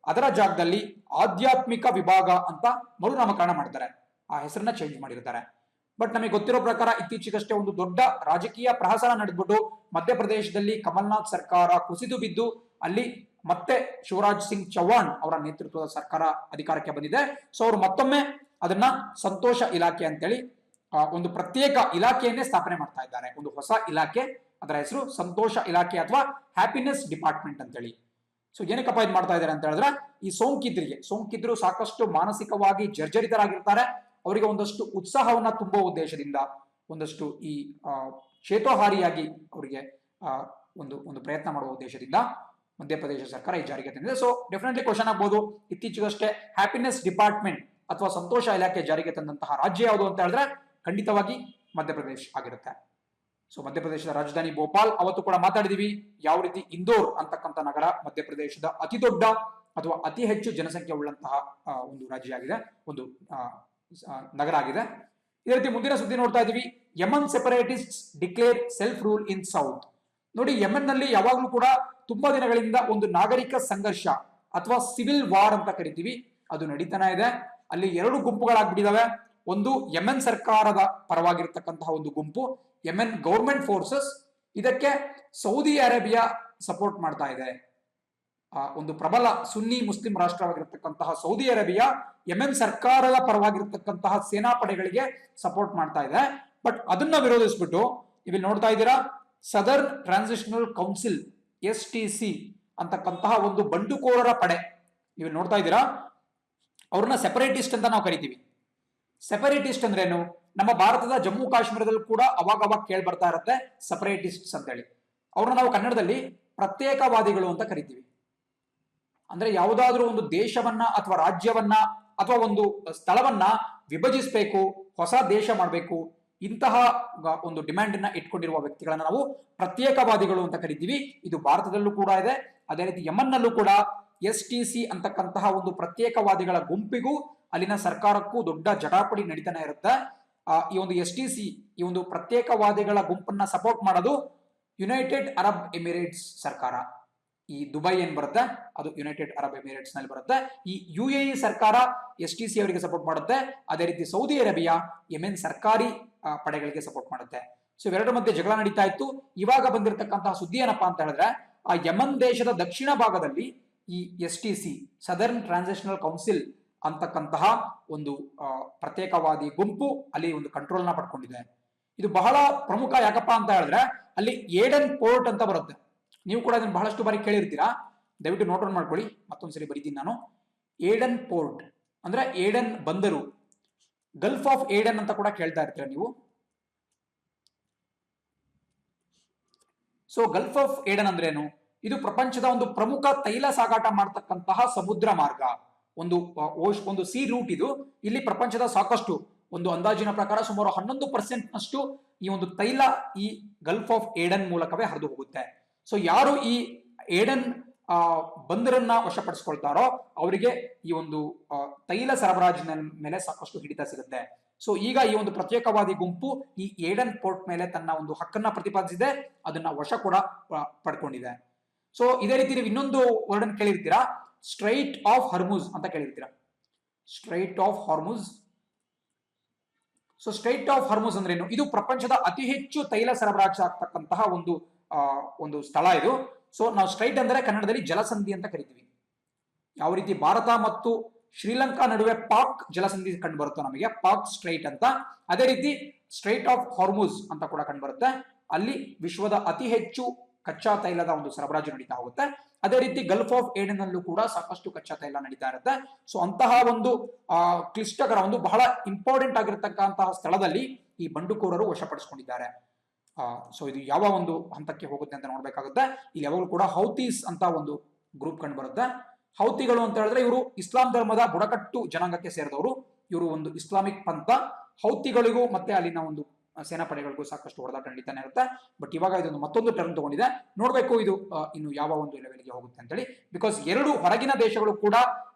ಅದರ ಜಾಗದಲ್ಲಿ ಆಧ್ಯಾತ್ಮಿಕ ವಿಭಾಗ ಅಂತ ಮರುನಾಮಕರಣ ಮಾಡ್ತಾರೆ. ಆ ಹೆಸರನ್ನ ಚೇಂಜ್ ಮಾಡಿರ್ತಾರೆ. ಬಟ್ ನಮಗೆ ಗೊತ್ತಿರೋ ಪ್ರಕಾರ ಇತ್ತೀಚೆಗಷ್ಟೇ ಒಂದು ದೊಡ್ಡ ರಾಜಕೀಯ ಪ್ರಹಸನ ನಡೆದ್ಬಿಟ್ಟು ಮಧ್ಯಪ್ರದೇಶದಲ್ಲಿ ಕಮಲ್ನಾಥ್ ಸರ್ಕಾರ ಕುಸಿದು ಬಿದ್ದು ಅಲ್ಲಿ ಮತ್ತೆ ಶಿವರಾಜ್ ಸಿಂಗ್ ಚೌಹಾಣ್ ಅವರ ನೇತೃತ್ವದ ಸರ್ಕಾರ ಅಧಿಕಾರಕ್ಕೆ ಬಂದಿದೆ. ಸೊ ಅವರು ಮತ್ತೊಮ್ಮೆ ಅದನ್ನ ಸಂತೋಷ ಇಲಾಖೆ ಅಂತೇಳಿ ಒಂದು ಪ್ರತ್ಯೇಕ ಇಲಾಖೆಯನ್ನೇ ಸ್ಥಾಪನೆ ಮಾಡ್ತಾ ಇದ್ದಾರೆ. ಒಂದು ಹೊಸ ಇಲಾಖೆ, ಅದರ ಹೆಸರು ಸಂತೋಷ ಇಲಾಖೆ ಅಥವಾ ಹ್ಯಾಪಿನೆಸ್ ಡಿಪಾರ್ಟ್ಮೆಂಟ್ ಅಂತೇಳಿ. ಸೊ ಏನಕ್ಕಪ್ಪ ಇದು ಮಾಡ್ತಾ ಇದ್ದಾರೆ ಅಂತ ಹೇಳಿದ್ರೆ ಈ ಸೋಂಕಿತರು ಸಾಕಷ್ಟು ಮಾನಸಿಕವಾಗಿ ಜರ್ಜರಿತರಾಗಿರ್ತಾರೆ. ಅವರಿಗೆ ಒಂದಷ್ಟು ಉತ್ಸಾಹವನ್ನ ತುಂಬುವ ಉದ್ದೇಶದಿಂದ ಒಂದಷ್ಟು ಈ ಚೇತೋಹಾರಿಯಾಗಿ ಅವರಿಗೆ ಒಂದು ಪ್ರಯತ್ನ ಮಾಡುವ ಉದ್ದೇಶದಿಂದ ಮಧ್ಯಪ್ರದೇಶ ಸರ್ಕಾರ ಈ ಜಾರಿಗೆ ತಂದಿದೆ. ಸೊ ಡೆಫಿನೆಟ್ಲಿ ಕ್ವಶನ್ ಆಗ್ಬೋದು, ಇತ್ತೀಚೆಗಷ್ಟೇ ಹ್ಯಾಪಿನೆಸ್ ಡಿಪಾರ್ಟ್ಮೆಂಟ್ ಅಥವಾ ಸಂತೋಷ ಇಲಾಖೆ ಜಾರಿಗೆ ತಂದಂತಹ ರಾಜ್ಯ ಯಾವುದು ಅಂತ ಹೇಳಿದ್ರೆ ಖಂಡಿತವಾಗಿ ಮಧ್ಯಪ್ರದೇಶ ಆಗಿರುತ್ತೆ. ಸೊ ಮಧ್ಯಪ್ರದೇಶದ ರಾಜಧಾನಿ ಭೋಪಾಲ್, ಅವತ್ತು ಕೂಡ ಮಾತಾಡಿದೀವಿ ಯಾವ ರೀತಿ ಇಂದೋರ್ ಅಂತಕ್ಕಂಥ ನಗರ ಮಧ್ಯಪ್ರದೇಶದ ಅತಿ ದೊಡ್ಡ ಅಥವಾ ಅತಿ ಹೆಚ್ಚು ಜನಸಂಖ್ಯೆ ಉಳ್ಳಂತಹ ಒಂದು ರಾಜ್ಯ ಆಗಿದೆ, ಒಂದು ನಗರ ಆಗಿದೆ. ಇದೇ ರೀತಿ ಮುಂದಿನ ಸುದ್ದಿ ನೋಡ್ತಾ ಇದೀವಿ. Yemen separatist declare self rule in south. ನೋಡಿ, ಯಮನ್ ನಲ್ಲಿ ಯಾವಾಗ್ಲೂ ಕೂಡ ತುಂಬಾ ದಿನಗಳಿಂದ ಒಂದು ನಾಗರಿಕ ಸಂಘರ್ಷ ಅಥವಾ ಸಿವಿಲ್ ವಾರ್ ಅಂತ ಕರಿತೀವಿ, ಅದು ನಡೀತಾನೆ ಇದೆ. ಅಲ್ಲಿ ಎರಡು ಗುಂಪುಗಳಾಗ್ಬಿಟ್ಟಿದಾವೆ. ಒಂದು ಯಮನ್ ಸರ್ಕಾರದ ಪರವಾಗಿರ್ತಕ್ಕಂತಹ ಒಂದು ಗುಂಪು, ಯಮನ್ ಗೌರ್ಮೆಂಟ್ ಫೋರ್ಸಸ್. ಇದಕ್ಕೆ ಸೌದಿ ಅರೇಬಿಯಾ ಸಪೋರ್ಟ್ ಮಾಡ್ತಾ ಇದೆ. ಒಂದು ಪ್ರಬಲ ಸುನ್ನಿ ಮುಸ್ಲಿಂ ರಾಷ್ಟ್ರವಾಗಿರ್ತಕ್ಕಂತಹ ಸೌದಿ ಅರೇಬಿಯಾ ಯಮನ್ ಸರ್ಕಾರದ ಪರವಾಗಿರ್ತಕ್ಕಂತಹ ಸೇನಾಪಡೆಗಳಿಗೆ ಸಪೋರ್ಟ್ ಮಾಡ್ತಾ ಇದೆ. ಬಟ್ ಅದನ್ನ ವಿರೋಧಿಸ್ಬಿಟ್ಟು ಇಲ್ಲಿ ನೋಡ್ತಾ ಇದ್ದೀರಾ, ಸದರ್ನ್ ಟ್ರಾನ್ಸಿಷನಲ್ ಕೌನ್ಸಿಲ್ STC ಅಂತಕ್ಕಂತಹ ಒಂದು ಬಂಡುಕೋರರ ಪಡೆ, ನೀವು ನೋಡ್ತಾ ಇದ್ದೀರಾ, ಅವ್ರನ್ನ ಸೆಪರೇಟಿಸ್ಟ್ ಅಂತ ನಾವು ಕರಿತೀವಿ. ಸೆಪರೇಟಿಸ್ಟ್ ಅಂದ್ರೇನು? ನಮ್ಮ ಭಾರತದ ಜಮ್ಮು ಕಾಶ್ಮೀರದಲ್ಲೂ ಕೂಡ ಅವಾಗ ಕೇಳಿ ಬರ್ತಾ ಇರುತ್ತೆ ಸೆಪರೇಟಿಸ್ಟ್ಸ್ ಅಂತ ಹೇಳಿ. ಅವ್ರನ್ನ ನಾವು ಕನ್ನಡದಲ್ಲಿ ಪ್ರತ್ಯೇಕವಾದಿಗಳು ಅಂತ ಕರಿತೀವಿ. ಅಂದ್ರೆ ಯಾವುದಾದ್ರೂ ಒಂದು ದೇಶವನ್ನ ಅಥವಾ ರಾಜ್ಯವನ್ನ ಅಥವಾ ಒಂದು ಸ್ಥಳವನ್ನ ವಿಭಜಿಸಬೇಕು, ಹೊಸ ದೇಶ ಮಾಡಬೇಕು, ಇಂತಹ ಒಂದು ಡಿಮ್ಯಾಂಡ್ ಅನ್ನ ಇಟ್ಕೊಂಡಿರುವ ವ್ಯಕ್ತಿಗಳನ್ನ ನಾವು ಪ್ರತ್ಯೇಕವಾದಿಗಳು ಅಂತ ಕರಿತೀವಿ. ಇದು ಭಾರತದಲ್ಲೂ ಕೂಡ ಇದೆ. ಅದೇ ರೀತಿ ಯಮನ್ನಲ್ಲೂ ಕೂಡ STC ಅಂತಕ್ಕಂತಹ ಒಂದು ಪ್ರತ್ಯೇಕವಾದಿಗಳ ಗುಂಪಿಗೂ ಅಲ್ಲಿನ ಸರ್ಕಾರಕ್ಕೂ ದೊಡ್ಡ ಜಟಾಪಟಿ ನಡೀತಾನೆ ಇರುತ್ತೆ. ಈ ಒಂದು STC, ಈ ಒಂದು ಪ್ರತ್ಯೇಕವಾದಿಗಳ ಗುಂಪನ್ನ ಸಪೋರ್ಟ್ ಮಾಡೋದು ಯುನೈಟೆಡ್ ಅರಬ್ ಎಮಿರೇಟ್ಸ್ ಸರ್ಕಾರ. ಈ ದುಬೈ ಏನ್ ಬರುತ್ತೆ ಅದು ಯುನೈಟೆಡ್ ಅರಬ್ ಎಮಿರೇಟ್ಸ್ ನಲ್ಲಿ ಬರುತ್ತೆ. ಈ UAE ಸರ್ಕಾರ STC ಅವರಿಗೆ ಸಪೋರ್ಟ್ ಮಾಡುತ್ತೆ. ಅದೇ ರೀತಿ ಸೌದಿ ಅರೇಬಿಯಾ ಯೆಮೆನ್ ಸರ್ಕಾರಿ ಪಡೆಗಳಿಗೆ ಸಪೋರ್ಟ್ ಮಾಡುತ್ತೆ. ಸೊ ಇವೆರಡರ ಮಧ್ಯೆ ಜಗಳ ನಡೀತಾ ಇತ್ತು. ಇವಾಗ ಬಂದಿರತಕ್ಕಂತಹ ಸುದ್ದಿ ಏನಪ್ಪಾ ಅಂತ ಹೇಳಿದ್ರೆ, ಆ ಯಮನ್ ದೇಶದ ದಕ್ಷಿಣ ಭಾಗದಲ್ಲಿ ಈ STC ಸದರ್ನ್ ಟ್ರಾನ್ಸಿಷನಲ್ ಕೌನ್ಸಿಲ್ ಅಂತಕ್ಕಂತಹ ಒಂದು ಪ್ರತ್ಯೇಕವಾದಿ ಗುಂಪು ಅಲ್ಲಿ ಒಂದು ಕಂಟ್ರೋಲ್ ನ ಪಡ್ಕೊಂಡಿದೆ. ಇದು ಬಹಳ ಪ್ರಮುಖ. ಯಾಕಪ್ಪ ಅಂತ ಹೇಳಿದ್ರೆ ಅಲ್ಲಿ ಏಡನ್ ಪೋರ್ಟ್ ಅಂತ ಬರುತ್ತೆ. ನೀವು ಕೂಡ ಅದನ್ನ ಬಹಳಷ್ಟು ಬಾರಿ ಕೇಳಿರ್ತೀರಾ, ದಯವಿಟ್ಟು ನೋಟ್ ಡೌನ್ ಮಾಡ್ಕೊಳ್ಳಿ. ಮತ್ತೊಂದ್ಸರಿ ಬರೀತೀನಿ ನಾನು. ಏಡನ್ ಪೋರ್ಟ್ ಅಂದ್ರೆ ಏಡನ್ ಬಂದರು, ಗಲ್ಫ್ ಆಫ್ ಏಡನ್ ಅಂತ ಕೂಡ ಕೇಳ್ತಾ ಇರ್ತೀರ ನೀವು. ಸೊ ಗಲ್ಫ್ ಆಫ್ ಏಡನ್ ಅಂದ್ರೇನು? ಇದು ಪ್ರಪಂಚದ ಒಂದು ಪ್ರಮುಖ ತೈಲ ಸಾಗಾಟ ಮಾಡತಕ್ಕಂತಹ ಸಮುದ್ರ ಮಾರ್ಗ, ಒಂದು ಸಿ ರೂಟ್. ಇದು ಇಲ್ಲಿ ಪ್ರಪಂಚದ ಸಾಕಷ್ಟು, ಒಂದು ಅಂದಾಜಿನ ಪ್ರಕಾರ ಸುಮಾರು 11% ನಷ್ಟು ಈ ಒಂದು ತೈಲ ಈ ಗಲ್ಫ್ ಆಫ್ ಏಡನ್ ಮೂಲಕವೇ ಹರಿದು ಹೋಗುತ್ತೆ. ಸೊ ಯಾರು ಈ ಏಡನ್ ಬಂದರನ್ನ ವಶಪಡಿಸಿಕೊಳ್ತಾರೋ ಅವರಿಗೆ ಈ ಒಂದು ತೈಲ ಸರಬರಾಜಿನ ಮೇಲೆ ಸಾಕಷ್ಟು ಹಿಡಿತ ಸಿಗುತ್ತೆ. ಸೊ ಈಗ ಈ ಒಂದು ಪ್ರತ್ಯೇಕವಾದಿ ಗುಂಪು ಈ ಏಡನ್ ಪೋರ್ಟ್ ಮೇಲೆ ತನ್ನ ಒಂದು ಹಕ್ಕನ್ನ ಪ್ರತಿಪಾದಿಸಿದೆ, ಅದನ್ನ ವಶ ಕೂಡ ಪಡ್ಕೊಂಡಿದೆ. ಸೊ ಇದೇ ರೀತಿ ನೀವು ಇನ್ನೊಂದು ವರ್ಡ್ ಅನ್ನು ಕೇಳಿರ್ತೀರಾ, ಸ್ಟ್ರೈಟ್ ಆಫ್ ಹರ್ಮುಜ್ ಅಂತ ಕೇಳಿರ್ತೀರಾ. Strait of Hormuz. So strait of Hormuz ಅಂದ್ರೆ ಏನು? ಇದು ಪ್ರಪಂಚದ ಅತಿ ಹೆಚ್ಚು ತೈಲ ಸರಬರಾಜು ಆಗ್ತಕ್ಕಂತಹ ಒಂದು ಸ್ಥಳ ಇದು. ಸೊ ನಾವು ಸ್ಟ್ರೈಟ್ ಅಂದ್ರೆ ಕನ್ನಡದಲ್ಲಿ ಜಲಸಂಧಿ ಅಂತ ಕರಿತೀವಿ. ಯಾವ ರೀತಿ ಭಾರತ ಮತ್ತು ಶ್ರೀಲಂಕಾ ನಡುವೆ ಪಾಕ್ ಜಲಸಂಧಿ ಕಂಡು ಬರುತ್ತೋ ನಮಗೆ, ಪಾಕ್ ಸ್ಟ್ರೈಟ್ ಅಂತ, ಅದೇ ರೀತಿ ಸ್ಟ್ರೈಟ್ ಆಫ್ ಹಾರ್ಮುಜ್ ಅಂತ ಕೂಡ ಕಂಡು ಬರುತ್ತೆ. ಅಲ್ಲಿ ವಿಶ್ವದ ಅತಿ ಹೆಚ್ಚು ಕಚ್ಚಾ ತೈಲದ ಒಂದು ಸರಬರಾಜು ನಡೀತಾ ಹೋಗುತ್ತೆ. ಅದೇ ರೀತಿ ಗಲ್ಫ್ ಆಫ್ ಏಡನ್ ಅಲ್ಲೂ ಕೂಡ ಸಾಕಷ್ಟು ಕಚ್ಚಾ ತೈಲ ನಡೀತಾ ಇರುತ್ತೆ. ಸೊ ಅಂತಹ ಒಂದು ಕ್ಲಿಷ್ಟಕರ, ಒಂದು ಬಹಳ ಇಂಪಾರ್ಟೆಂಟ್ ಆಗಿರತಕ್ಕಂತಹ ಸ್ಥಳದಲ್ಲಿ ಈ ಬಂಡುಕೋರರು ವಶಪಡಿಸಿಕೊಂಡಿದ್ದಾರೆ. ಸೊ ಇದು ಯಾವ ಒಂದು ಹಂತಕ್ಕೆ ಹೋಗುತ್ತೆ ಅಂತ ನೋಡ್ಬೇಕಾಗುತ್ತೆ. ಇಲ್ಲಿ ಯಾವಾಗಲೂ ಕೂಡ ಹೌತೀಸ್ ಅಂತ ಒಂದು ಗ್ರೂಪ್ ಕಂಡು ಬರುತ್ತೆ. ಹೌತಿಗಳು ಅಂತ ಹೇಳಿದ್ರೆ ಇವರು ಇಸ್ಲಾಂ ಧರ್ಮದ ಬುಡಕಟ್ಟು ಜನಾಂಗಕ್ಕೆ ಸೇರಿದವರು. ಇವರು ಒಂದು ಇಸ್ಲಾಮಿಕ್ ಪಂಥ. ಹೌತಿಗಳಿಗೂ ಮತ್ತೆ ಅಲ್ಲಿನ ಒಂದು ಸೇನಾಪಡೆಗಳಿಗೂ ಸಾಕಷ್ಟು ಹೊಡೆದಾಟ ನಡೀತಾನೆ ಇರುತ್ತೆ. ಬಟ್ ಇವಾಗ ಇದೊಂದು ಮತ್ತೊಂದು ಟರ್ನ್ ತಗೊಂಡಿದೆ. ನೋಡ್ಬೇಕು ಇದು ಇನ್ನು ಯಾವ ಒಂದು ಲೆವೆಲ್ಗೆ ಹೋಗುತ್ತೆ ಅಂತೇಳಿ. ಬಿಕಾಸ್ ಎರಡು ಹೊರಗಿನ ದೇಶಗಳು ಕೂಡ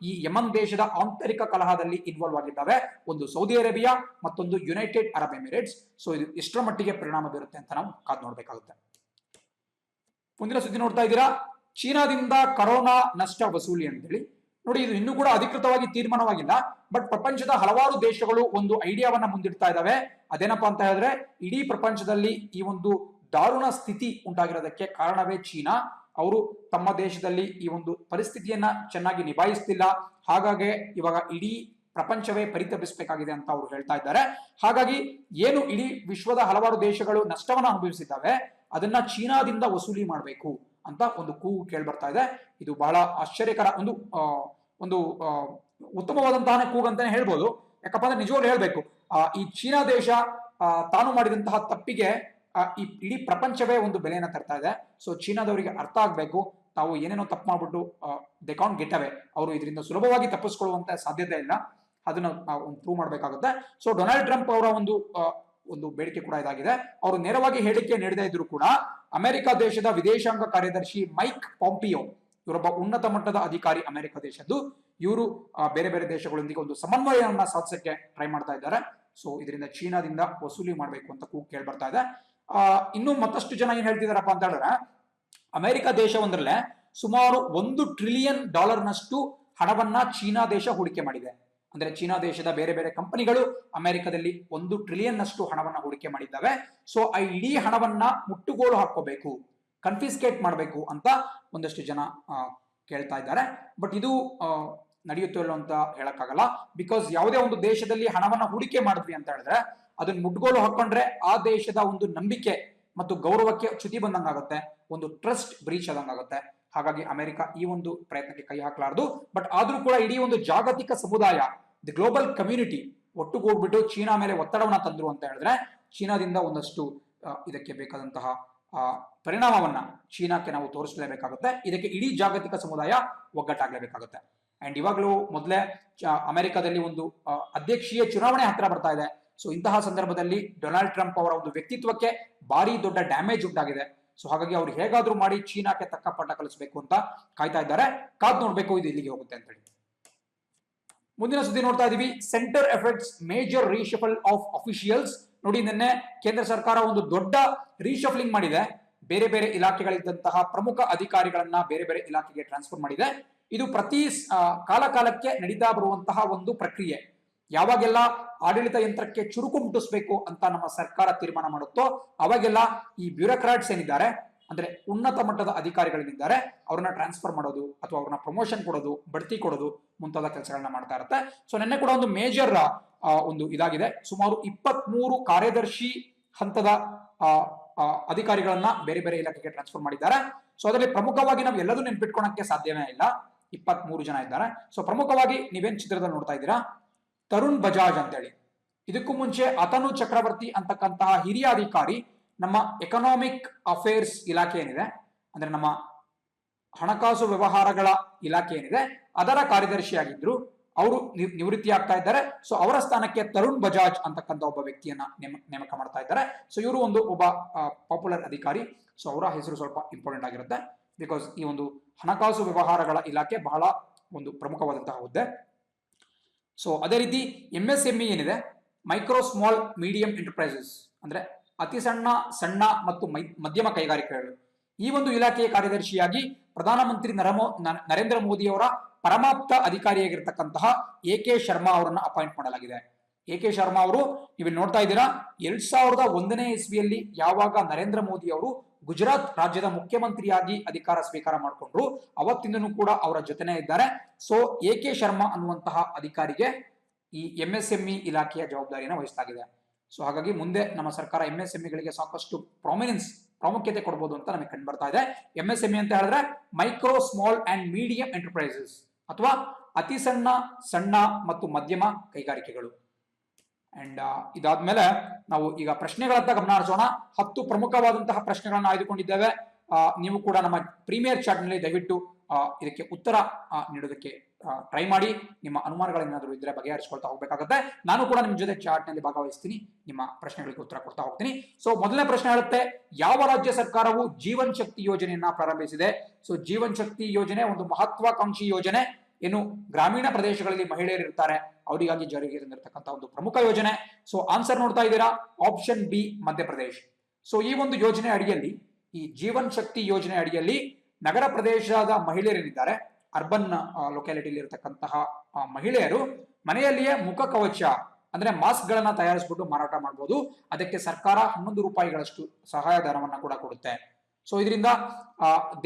ಈ ಯಮನ್ ದೇಶದ ಆಂತರಿಕ ಕಲಹದಲ್ಲಿ ಇನ್ವಾಲ್ವ್ ಆಗಿದ್ದಾವೆ. ಒಂದು ಸೌದಿ ಅರೇಬಿಯಾ, ಮತ್ತೊಂದು ಯುನೈಟೆಡ್ ಅರಬ್ ಎಮಿರೇಟ್ಸ್. ಸೊ ಇದು ಎಷ್ಟರ ಮಟ್ಟಿಗೆ ಪರಿಣಾಮ ಬೀರುತ್ತೆ ಅಂತ ನಾವು ಕಾದು ನೋಡ್ಬೇಕಾಗುತ್ತೆ. ಮುಂದಿನ ಸುದ್ದಿ ನೋಡ್ತಾ ಇದ್ದೀರಾ, ಚೀನಾದಿಂದ ಕರೋನಾ ನಷ್ಟ ವಸೂಲಿ ಅಂತೇಳಿ. ನೋಡಿ, ಇದು ಇನ್ನೂ ಕೂಡ ಅಧಿಕೃತವಾಗಿ ತೀರ್ಮಾನವಾಗಿಲ್ಲ. ಬಟ್ ಪ್ರಪಂಚದ ಹಲವಾರು ದೇಶಗಳು ಒಂದು ಐಡಿಯಾವನ್ನ ಮುಂದಿಡ್ತಾ ಇದ್ದಾವೆ. ಅದೇನಪ್ಪಾ ಅಂತ ಹೇಳಿದ್ರೆ, ಇಡೀ ಪ್ರಪಂಚದಲ್ಲಿ ಈ ಒಂದು ದಾರುಣ ಸ್ಥಿತಿ ಉಂಟಾಗಿರೋದಕ್ಕೆ ಕಾರಣವೇ ಚೀನಾ. ಅವರು ತಮ್ಮ ದೇಶದಲ್ಲಿ ಈ ಒಂದು ಪರಿಸ್ಥಿತಿಯನ್ನ ಚೆನ್ನಾಗಿ ನಿಭಾಯಿಸ್ತಿಲ್ಲ. ಹಾಗಾಗಿ ಇವಾಗ ಇಡೀ ಪ್ರಪಂಚವೇ ಪರಿತಪಿಸಬೇಕಾಗಿದೆ ಅಂತ ಅವರು ಹೇಳ್ತಾ ಇದ್ದಾರೆ. ಹಾಗಾಗಿ ಏನು ಇಡೀ ವಿಶ್ವದ ಹಲವಾರು ದೇಶಗಳು ನಷ್ಟವನ್ನು ಅನುಭವಿಸಿದ್ದಾವೆ, ಅದನ್ನ ಚೀನಾದಿಂದ ವಸೂಲಿ ಮಾಡಬೇಕು ಅಂತ ಒಂದು ಕೂಗು ಕೇಳಿ ಬರ್ತಾ ಇದೆ. ಇದು ಬಹಳ ಆಶ್ಚರ್ಯಕರ ಒಂದು ಉತ್ತಮವಾದಂತಹ ಕೂಗು ಅಂತಾನೆ ಹೇಳ್ಬೋದು. ಯಾಕಪ್ಪ ಅಂದ್ರೆ ನಿಜವಾಗ್ಲೂ ಹೇಳ್ಬೇಕು, ಈ ಚೀನಾ ದೇಶ ತಾನು ಮಾಡಿದಂತಹ ತಪ್ಪಿಗೆ ಈ ಇಡೀ ಪ್ರಪಂಚವೇ ಒಂದು ಬೆಲೆಯನ್ನ ತರ್ತಾ ಇದೆ. ಸೊ ಚೀನಾದವರಿಗೆ ಅರ್ಥ ಆಗ್ಬೇಕು, ತಾವು ಏನೇನೋ ತಪ್ಪು ಮಾಡ್ಬಿಟ್ಟು ದೆ ಕಾಂಟ್ ಗೆಟ್ ಅವೇ, ಅವರು ಇದರಿಂದ ಸುಲಭವಾಗಿ ತಪ್ಪಿಸ್ಕೊಳ್ಳುವಂತ ಸಾಧ್ಯತೆ ಇಲ್ಲ. ಅದನ್ನ ಪ್ರೂವ್ ಮಾಡ್ಬೇಕಾಗುತ್ತೆ. ಸೊ ಡೊನಾಲ್ಡ್ ಟ್ರಂಪ್ ಅವರ ಒಂದು ಬೇಡಿಕೆ ಕೂಡ ಇದಾಗಿದೆ. ಅವರು ನೇರವಾಗಿ ಹೇಳಿಕೆ ನೀಡದೇ ಇದ್ರು ಕೂಡ ಅಮೆರಿಕ ದೇಶದ ವಿದೇಶಾಂಗ ಕಾರ್ಯದರ್ಶಿ ಮೈಕ್ ಪಾಂಪಿಯೋ, ಇವರೊಬ್ಬ ಉನ್ನತ ಮಟ್ಟದ ಅಧಿಕಾರಿ ಅಮೆರಿಕ ದೇಶದ್ದು, ಇವರು ಬೇರೆ ಬೇರೆ ದೇಶಗಳೊಂದಿಗೆ ಒಂದು ಸಮನ್ವಯವನ್ನ ಸಾಧಿಸಕ್ಕೆ ಟ್ರೈ ಮಾಡ್ತಾ ಇದ್ದಾರೆ. ಸೊ ಇದರಿಂದ ಚೀನಾದಿಂದ ವಸೂಲಿ ಮಾಡಬೇಕು ಅಂತ ಕೂಗು ಕೇಳಿ ಬರ್ತಾ ಇದೆ. ಇನ್ನು ಮತ್ತಷ್ಟು ಜನ ಏನ್ ಹೇಳ್ತಿದಾರಪ್ಪ ಅಂತ ಹೇಳಿದ್ರೆ, ಅಮೆರಿಕ ದೇಶ ಒಂದರಲ್ಲೇ ಸುಮಾರು $1 ಟ್ರಿಲಿಯನ್ ನಷ್ಟು ಹಣವನ್ನ ಚೀನಾ ದೇಶ ಹೂಡಿಕೆ ಮಾಡಿದೆ. ಅಂದ್ರೆ ಚೀನಾ ದೇಶದ ಬೇರೆ ಬೇರೆ ಕಂಪನಿಗಳು ಅಮೆರಿಕದಲ್ಲಿ $1 ಟ್ರಿಲಿಯನ್ ನಷ್ಟು ಹಣವನ್ನ ಹೂಡಿಕೆ ಮಾಡಿದ್ದಾವೆ. ಸೊ ಆ ಇಡೀ ಹಣವನ್ನ ಮುಟ್ಟುಗೋಲು ಹಾಕೋಬೇಕು, ಕನ್ಫಿಸ್ಕೇಟ್ ಮಾಡಬೇಕು ಅಂತ ಒಂದಷ್ಟು ಜನ ಕೇಳ್ತಾ ಇದ್ದಾರೆ. ಬಟ್ ಇದು ನಡೆಯುತ್ತೋ ಇಲ್ಲೋ ಅಂತ ಹೇಳಕ್ಕಾಗಲ್ಲ. ಬಿಕಾಸ್ ಯಾವುದೇ ಒಂದು ದೇಶದಲ್ಲಿ ಹಣವನ್ನ ಹೂಡಿಕೆ ಮಾಡಿದ್ವಿ ಅಂತ ಹೇಳಿದ್ರೆ ಅದನ್ನ ಮುಟ್ಗೋಲು ಹಾಕೊಂಡ್ರೆ ಆ ದೇಶದ ಒಂದು ನಂಬಿಕೆ ಮತ್ತು ಗೌರವಕ್ಕೆ ಚ್ಯುತಿ ಬಂದಂಗಾಗುತ್ತೆ, ಒಂದು ಟ್ರಸ್ಟ್ ಬ್ರೀಚ್ ಆದಂಗಾಗುತ್ತೆ. ಹಾಗಾಗಿ ಅಮೆರಿಕ ಈ ಒಂದು ಪ್ರಯತ್ನಕ್ಕೆ ಕೈ ಹಾಕಲಾರದು. ಬಟ್ ಆದ್ರೂ ಕೂಡ ಇಡೀ ಒಂದು ಜಾಗತಿಕ ಸಮುದಾಯ, ದಿ ಗ್ಲೋಬಲ್ ಕಮ್ಯುನಿಟಿ ಒಟ್ಟುಗೂಡ್ಬಿಟ್ಟು ಚೀನಾ ಮೇಲೆ ಒತ್ತಡವನ್ನ ತಂದ್ರು ಅಂತ ಹೇಳಿದ್ರೆ ಚೀನಾದಿಂದ ಒಂದಷ್ಟು ಇದಕ್ಕೆ ಬೇಕಾದಂತಹ ಪರಿಣಾಮವನ್ನ ಚೀನಾಕ್ಕೆ ನಾವು ತೋರಿಸಲೇಬೇಕಾಗುತ್ತೆ. ಇದಕ್ಕೆ ಇಡೀ ಜಾಗತಿಕ ಸಮುದಾಯ ಒಗ್ಗಟ್ಟಾಗಲೇಬೇಕಾಗುತ್ತೆ. ಅಂಡ್ ಇವಾಗಲೂ ಮೊದಲೇ ಅಮೆರಿಕದಲ್ಲಿ ಒಂದು ಅಧ್ಯಕ್ಷೀಯ ಚುನಾವಣೆ ಹತ್ರ ಬರ್ತಾ ಇದೆ. ಸೊ ಇಂತಹ ಸಂದರ್ಭದಲ್ಲಿ ಡೊನಾಲ್ಡ್ ಟ್ರಂಪ್ ಅವರ ಒಂದು ವ್ಯಕ್ತಿತ್ವಕ್ಕೆ ಭಾರಿ ದೊಡ್ಡ ಡ್ಯಾಮೇಜ್ ಉಂಟಾಗಿದೆ. ಸೊ ಹಾಗಾಗಿ ಅವ್ರು ಹೇಗಾದ್ರೂ ಮಾಡಿ ಚೀನಾಕ್ಕೆ ತಕ್ಕ ಪಾಠ ಕಲಿಸಬೇಕು ಅಂತ ಕಾಯ್ತಾ ಇದ್ದಾರೆ. ಕಾದ್ ನೋಡ್ಬೇಕು ಇದು ಇಲ್ಲಿಗೆ ಹೋಗುತ್ತೆ ಅಂತ ಹೇಳಿ. ಮುಂದಿನ ಸುದ್ದಿ ನೋಡ್ತಾ ಇದೀವಿ, centre effects major reshuffle of officials. ನೋಡಿ, ನಿನ್ನೆ ಕೇಂದ್ರ ಸರ್ಕಾರ ಒಂದು ದೊಡ್ಡ ರೀಶಫಲಿಂಗ್ ಮಾಡಿದೆ. ಬೇರೆ ಬೇರೆ ಇಲಾಖೆಗಳಿದ್ದಂತಹ ಪ್ರಮುಖ ಅಧಿಕಾರಿಗಳನ್ನ ಬೇರೆ ಬೇರೆ ಇಲಾಖೆಗೆ ಟ್ರಾನ್ಸ್ಫರ್ ಮಾಡಿದೆ. ಇದು ಪ್ರತಿ ಕಾಲಕ್ಕೆ ನಡೀತಾ ಬರುವಂತಹ ಒಂದು ಪ್ರಕ್ರಿಯೆ. ಯಾವಾಗೆಲ್ಲ ಆಡಳಿತ ಯಂತ್ರಕ್ಕೆ ಚುರುಕು ಮುಟ್ಟಿಸ್ಬೇಕು ಅಂತ ನಮ್ಮ ಸರ್ಕಾರ ತೀರ್ಮಾನ ಮಾಡುತ್ತೋ ಅವಾಗೆಲ್ಲ ಈ ಬ್ಯೂರೋಕ್ರಾಟ್ಸ್ ಏನಿದ್ದಾರೆ, ಅಂದ್ರೆ ಉನ್ನತ ಮಟ್ಟದ ಅಧಿಕಾರಿಗಳೇನಿದ್ದಾರೆ, ಅವ್ರನ್ನ ಟ್ರಾನ್ಸ್ಫರ್ ಮಾಡೋದು ಅಥವಾ ಅವ್ರನ್ನ ಪ್ರಮೋಷನ್ ಕೊಡೋದು, ಬಡ್ತಿ ಕೊಡೋದು ಮುಂತಾದ ಕೆಲಸಗಳನ್ನ ಮಾಡ್ತಾ ಇರುತ್ತೆ. ಸೊ ನಿನ್ನೆ ಕೂಡ ಒಂದು ಮೇಜರ್ ಒಂದು ಇದಾಗಿದೆ. ಸುಮಾರು 23 ಕಾರ್ಯದರ್ಶಿ ಹಂತದ ಅಧಿಕಾರಿಗಳನ್ನ ಬೇರೆ ಬೇರೆ ಇಲಾಖೆಗೆ ಟ್ರಾನ್ಸ್ಫರ್ ಮಾಡಿದ್ದಾರೆ. ಸೊ ಅದರಲ್ಲಿ ಪ್ರಮುಖವಾಗಿ ನಾವು ಎಲ್ಲದೂ ನೆನ್ಪಿಟ್ಕೊಳಕ್ಕೆ ಸಾಧ್ಯವೇ ಇಲ್ಲ. 23 ಜನ ಇದ್ದಾರೆ. ಸೊ ಪ್ರಮುಖವಾಗಿ ನೀವೇನ್ ಚಿತ್ರದಲ್ಲಿ ನೋಡ್ತಾ ಇದ್ದೀರಾ, ತರುಣ್ ಬಜಾಜ್ ಅಂತೇಳಿ. ಇದಕ್ಕೂ ಮುಂಚೆ ಅತನು ಚಕ್ರವರ್ತಿ ಅಂತಕ್ಕಂತಹ ಹಿರಿಯ ಅಧಿಕಾರಿ ನಮ್ಮ ಎಕನಾಮಿಕ್ ಅಫೇರ್ಸ್ ಇಲಾಖೆ ಏನಿದೆ, ಅಂದ್ರೆ ನಮ್ಮ ಹಣಕಾಸು ವ್ಯವಹಾರಗಳ ಇಲಾಖೆ ಏನಿದೆ ಅದರ ಕಾರ್ಯದರ್ಶಿಯಾಗಿದ್ರು. ಅವರು ನಿವೃತ್ತಿ ಆಗ್ತಾ ಇದ್ದಾರೆ. ಸೊ ಅವರ ಸ್ಥಾನಕ್ಕೆ ತರುಣ್ ಬಜಾಜ್ ಅಂತಕ್ಕಂಥ ಒಬ್ಬ ವ್ಯಕ್ತಿಯನ್ನ ನೇಮಕ ಮಾಡ್ತಾ ಇದ್ದಾರೆ. ಸೊ ಇವರು ಒಬ್ಬ ಪಾಪ್ಯುಲರ್ ಅಧಿಕಾರಿ. ಸೊ ಅವರ ಹೆಸರು ಸ್ವಲ್ಪ ಇಂಪಾರ್ಟೆಂಟ್ ಆಗಿರುತ್ತೆ. ಬಿಕಾಸ್ ಈ ಒಂದು ಹಣಕಾಸು ವ್ಯವಹಾರಗಳ ಇಲಾಖೆ ಬಹಳ ಒಂದು ಪ್ರಮುಖವಾದಂತಹ ಹುದ್ದೆ. ಸೊ ಅದೇ ರೀತಿ MSME ಏನಿದೆ, ಮೈಕ್ರೋ ಸ್ಮಾಲ್ ಮೀಡಿಯಂ ಎಂಟರ್ಪ್ರೈಸಸ್, ಅಂದ್ರೆ ಅತಿ ಸಣ್ಣ ಮತ್ತು ಮಧ್ಯಮ ಕೈಗಾರಿಕೆಗಳು, ಈ ಒಂದು ಇಲಾಖೆಯ ಕಾರ್ಯದರ್ಶಿಯಾಗಿ ಪ್ರಧಾನಮಂತ್ರಿ ನರೇಂದ್ರ ಮೋದಿ ಅವರ ಪರಮಾಪ್ತ ಅಧಿಕಾರಿಯಾಗಿರ್ತಕ್ಕಂತಹ AK ಶರ್ಮಾ ಅವರನ್ನ ಅಪಾಯಿಂಟ್ ಮಾಡಲಾಗಿದೆ. AK ಶರ್ಮಾ ಅವರು ನೀವು ನೋಡ್ತಾ ಇದ್ದೀರಾ, 2001ನೇ ಇಸ್ವಿಯಲ್ಲಿ ಯಾವಾಗ ನರೇಂದ್ರ ಮೋದಿ ಅವರು ಗುಜರಾತ್ ರಾಜ್ಯದ ಮುಖ್ಯಮಂತ್ರಿಯಾಗಿ ಅಧಿಕಾರ ಸ್ವೀಕಾರ ಮಾಡಿಕೊಂಡ್ರು, ಅವತ್ತಿಂದನೂ ಕೂಡ ಅವರ ಜೊತೆನೇ ಇದ್ದಾರೆ. ಸೊ AK ಶರ್ಮಾ ಅನ್ನುವಂತಹ ಅಧಿಕಾರಿಗೆ ಈ MSME ಇಲಾಖೆಯ ಜವಾಬ್ದಾರಿಯನ್ನು ವಹಿಸಲಾಗಿದೆ. ಸೊ ಹಾಗಾಗಿ ಮುಂದೆ ನಮ್ಮ ಸರ್ಕಾರ MSMEಗಳಿಗೆ ಸಾಕಷ್ಟು ಪ್ರಾಮುಖ್ಯತೆ ಕೊಡಬಹುದು ಅಂತ ನಮಗೆ ಕಂಡು ಬರ್ತಾ ಇದೆ. MSME ಅಂತ ಹೇಳಿದ್ರೆ micro small and medium enterprises ಅಥವಾ ಅತಿ ಸಣ್ಣ ಮತ್ತು ಮಧ್ಯಮ ಕೈಗಾರಿಕೆಗಳು. ಅಂಡ್ ಇದಾದ್ಮೇಲೆ ನಾವು ಈಗ ಪ್ರಶ್ನೆಗಳತ್ತ ಗಮನ ಹರಿಸೋಣ. 10 ಪ್ರಮುಖವಾದಂತಹ ಪ್ರಶ್ನೆಗಳನ್ನ ಆಯ್ದುಕೊಂಡಿದ್ದೇವೆ. ನೀವು ಕೂಡ ನಮ್ಮ ಪ್ರೀಮಿಯರ್ ಚಾಟ್ ನಲ್ಲಿ ದಯವಿಟ್ಟು ಇದಕ್ಕೆ ಉತ್ತರ ನೀಡೋದಕ್ಕೆ ಟ್ರೈ ಮಾಡಿ. ನಿಮ್ಮ ಅನುಮಾನಗಳೇನಾದರೂ ಇದ್ರೆ ಬಗೆಹರಿಸಿಕೊಳ್ತಾ ಹೋಗ್ಬೇಕಾಗುತ್ತೆ. ನಾನು ಕೂಡ ನಿಮ್ಮ ಜೊತೆ ಚಾಟ್ ನಲ್ಲಿ ಭಾಗವಹಿಸ್ತೀನಿ, ನಿಮ್ಮ ಪ್ರಶ್ನೆಗಳಿಗೆ ಉತ್ತರ ಕೊಡ್ತಾ ಹೋಗ್ತೀನಿ. ಸೊ ಮೊದಲನೇ ಪ್ರಶ್ನೆ ಹೇಳುತ್ತೆ, ಯಾವ ರಾಜ್ಯ ಸರ್ಕಾರವು ಜೀವನ್ ಶಕ್ತಿ ಯೋಜನೆಯನ್ನ ಪ್ರಾರಂಭಿಸಿದೆ? ಸೊ ಜೀವನ್ ಶಕ್ತಿ ಯೋಜನೆ ಒಂದು ಮಹತ್ವಾಕಾಂಕ್ಷಿ ಯೋಜನೆ. ಏನು ಗ್ರಾಮೀಣ ಪ್ರದೇಶಗಳಲ್ಲಿ ಮಹಿಳೆಯರು ಇರ್ತಾರೆ, ಅವರಿಗಾಗಿ ಜಾರಿಗೆ ತಂದಿರತಕ್ಕಂಥ ಒಂದು ಪ್ರಮುಖ ಯೋಜನೆ. ಸೊ ಆನ್ಸರ್ ನೋಡ್ತಾ ಇದ್ದೀರಾ, ಆಪ್ಷನ್ ಬಿ ಮಧ್ಯಪ್ರದೇಶ್. ಸೊ ಈ ಒಂದು ಯೋಜನೆ ಅಡಿಯಲ್ಲಿ, ಈ ಜೀವನ್ ಶಕ್ತಿ ಯೋಜನೆ ಅಡಿಯಲ್ಲಿ ನಗರ ಪ್ರದೇಶದ ಮಹಿಳೆಯರೇನಿದ್ದಾರೆ, ಅರ್ಬನ್ ಲೊಕ್ಯಾಲಿಟಿಯಲ್ಲಿ ಇರತಕ್ಕಂತಹ ಮಹಿಳೆಯರು ಮನೆಯಲ್ಲಿಯೇ ಮುಖ ಕವಚ ಅಂದ್ರೆ ಮಾಸ್ಕ್ ಗಳನ್ನ ತಯಾರಿಸ್ಬಿಟ್ಟು ಮಾರಾಟ ಮಾಡಬಹುದು. ಅದಕ್ಕೆ ಸರ್ಕಾರ 11 ರೂಪಾಯಿಗಳಷ್ಟು ಸಹಾಯಧನವನ್ನ ಕೂಡ ಕೊಡುತ್ತೆ. ಸೊ ಇದರಿಂದ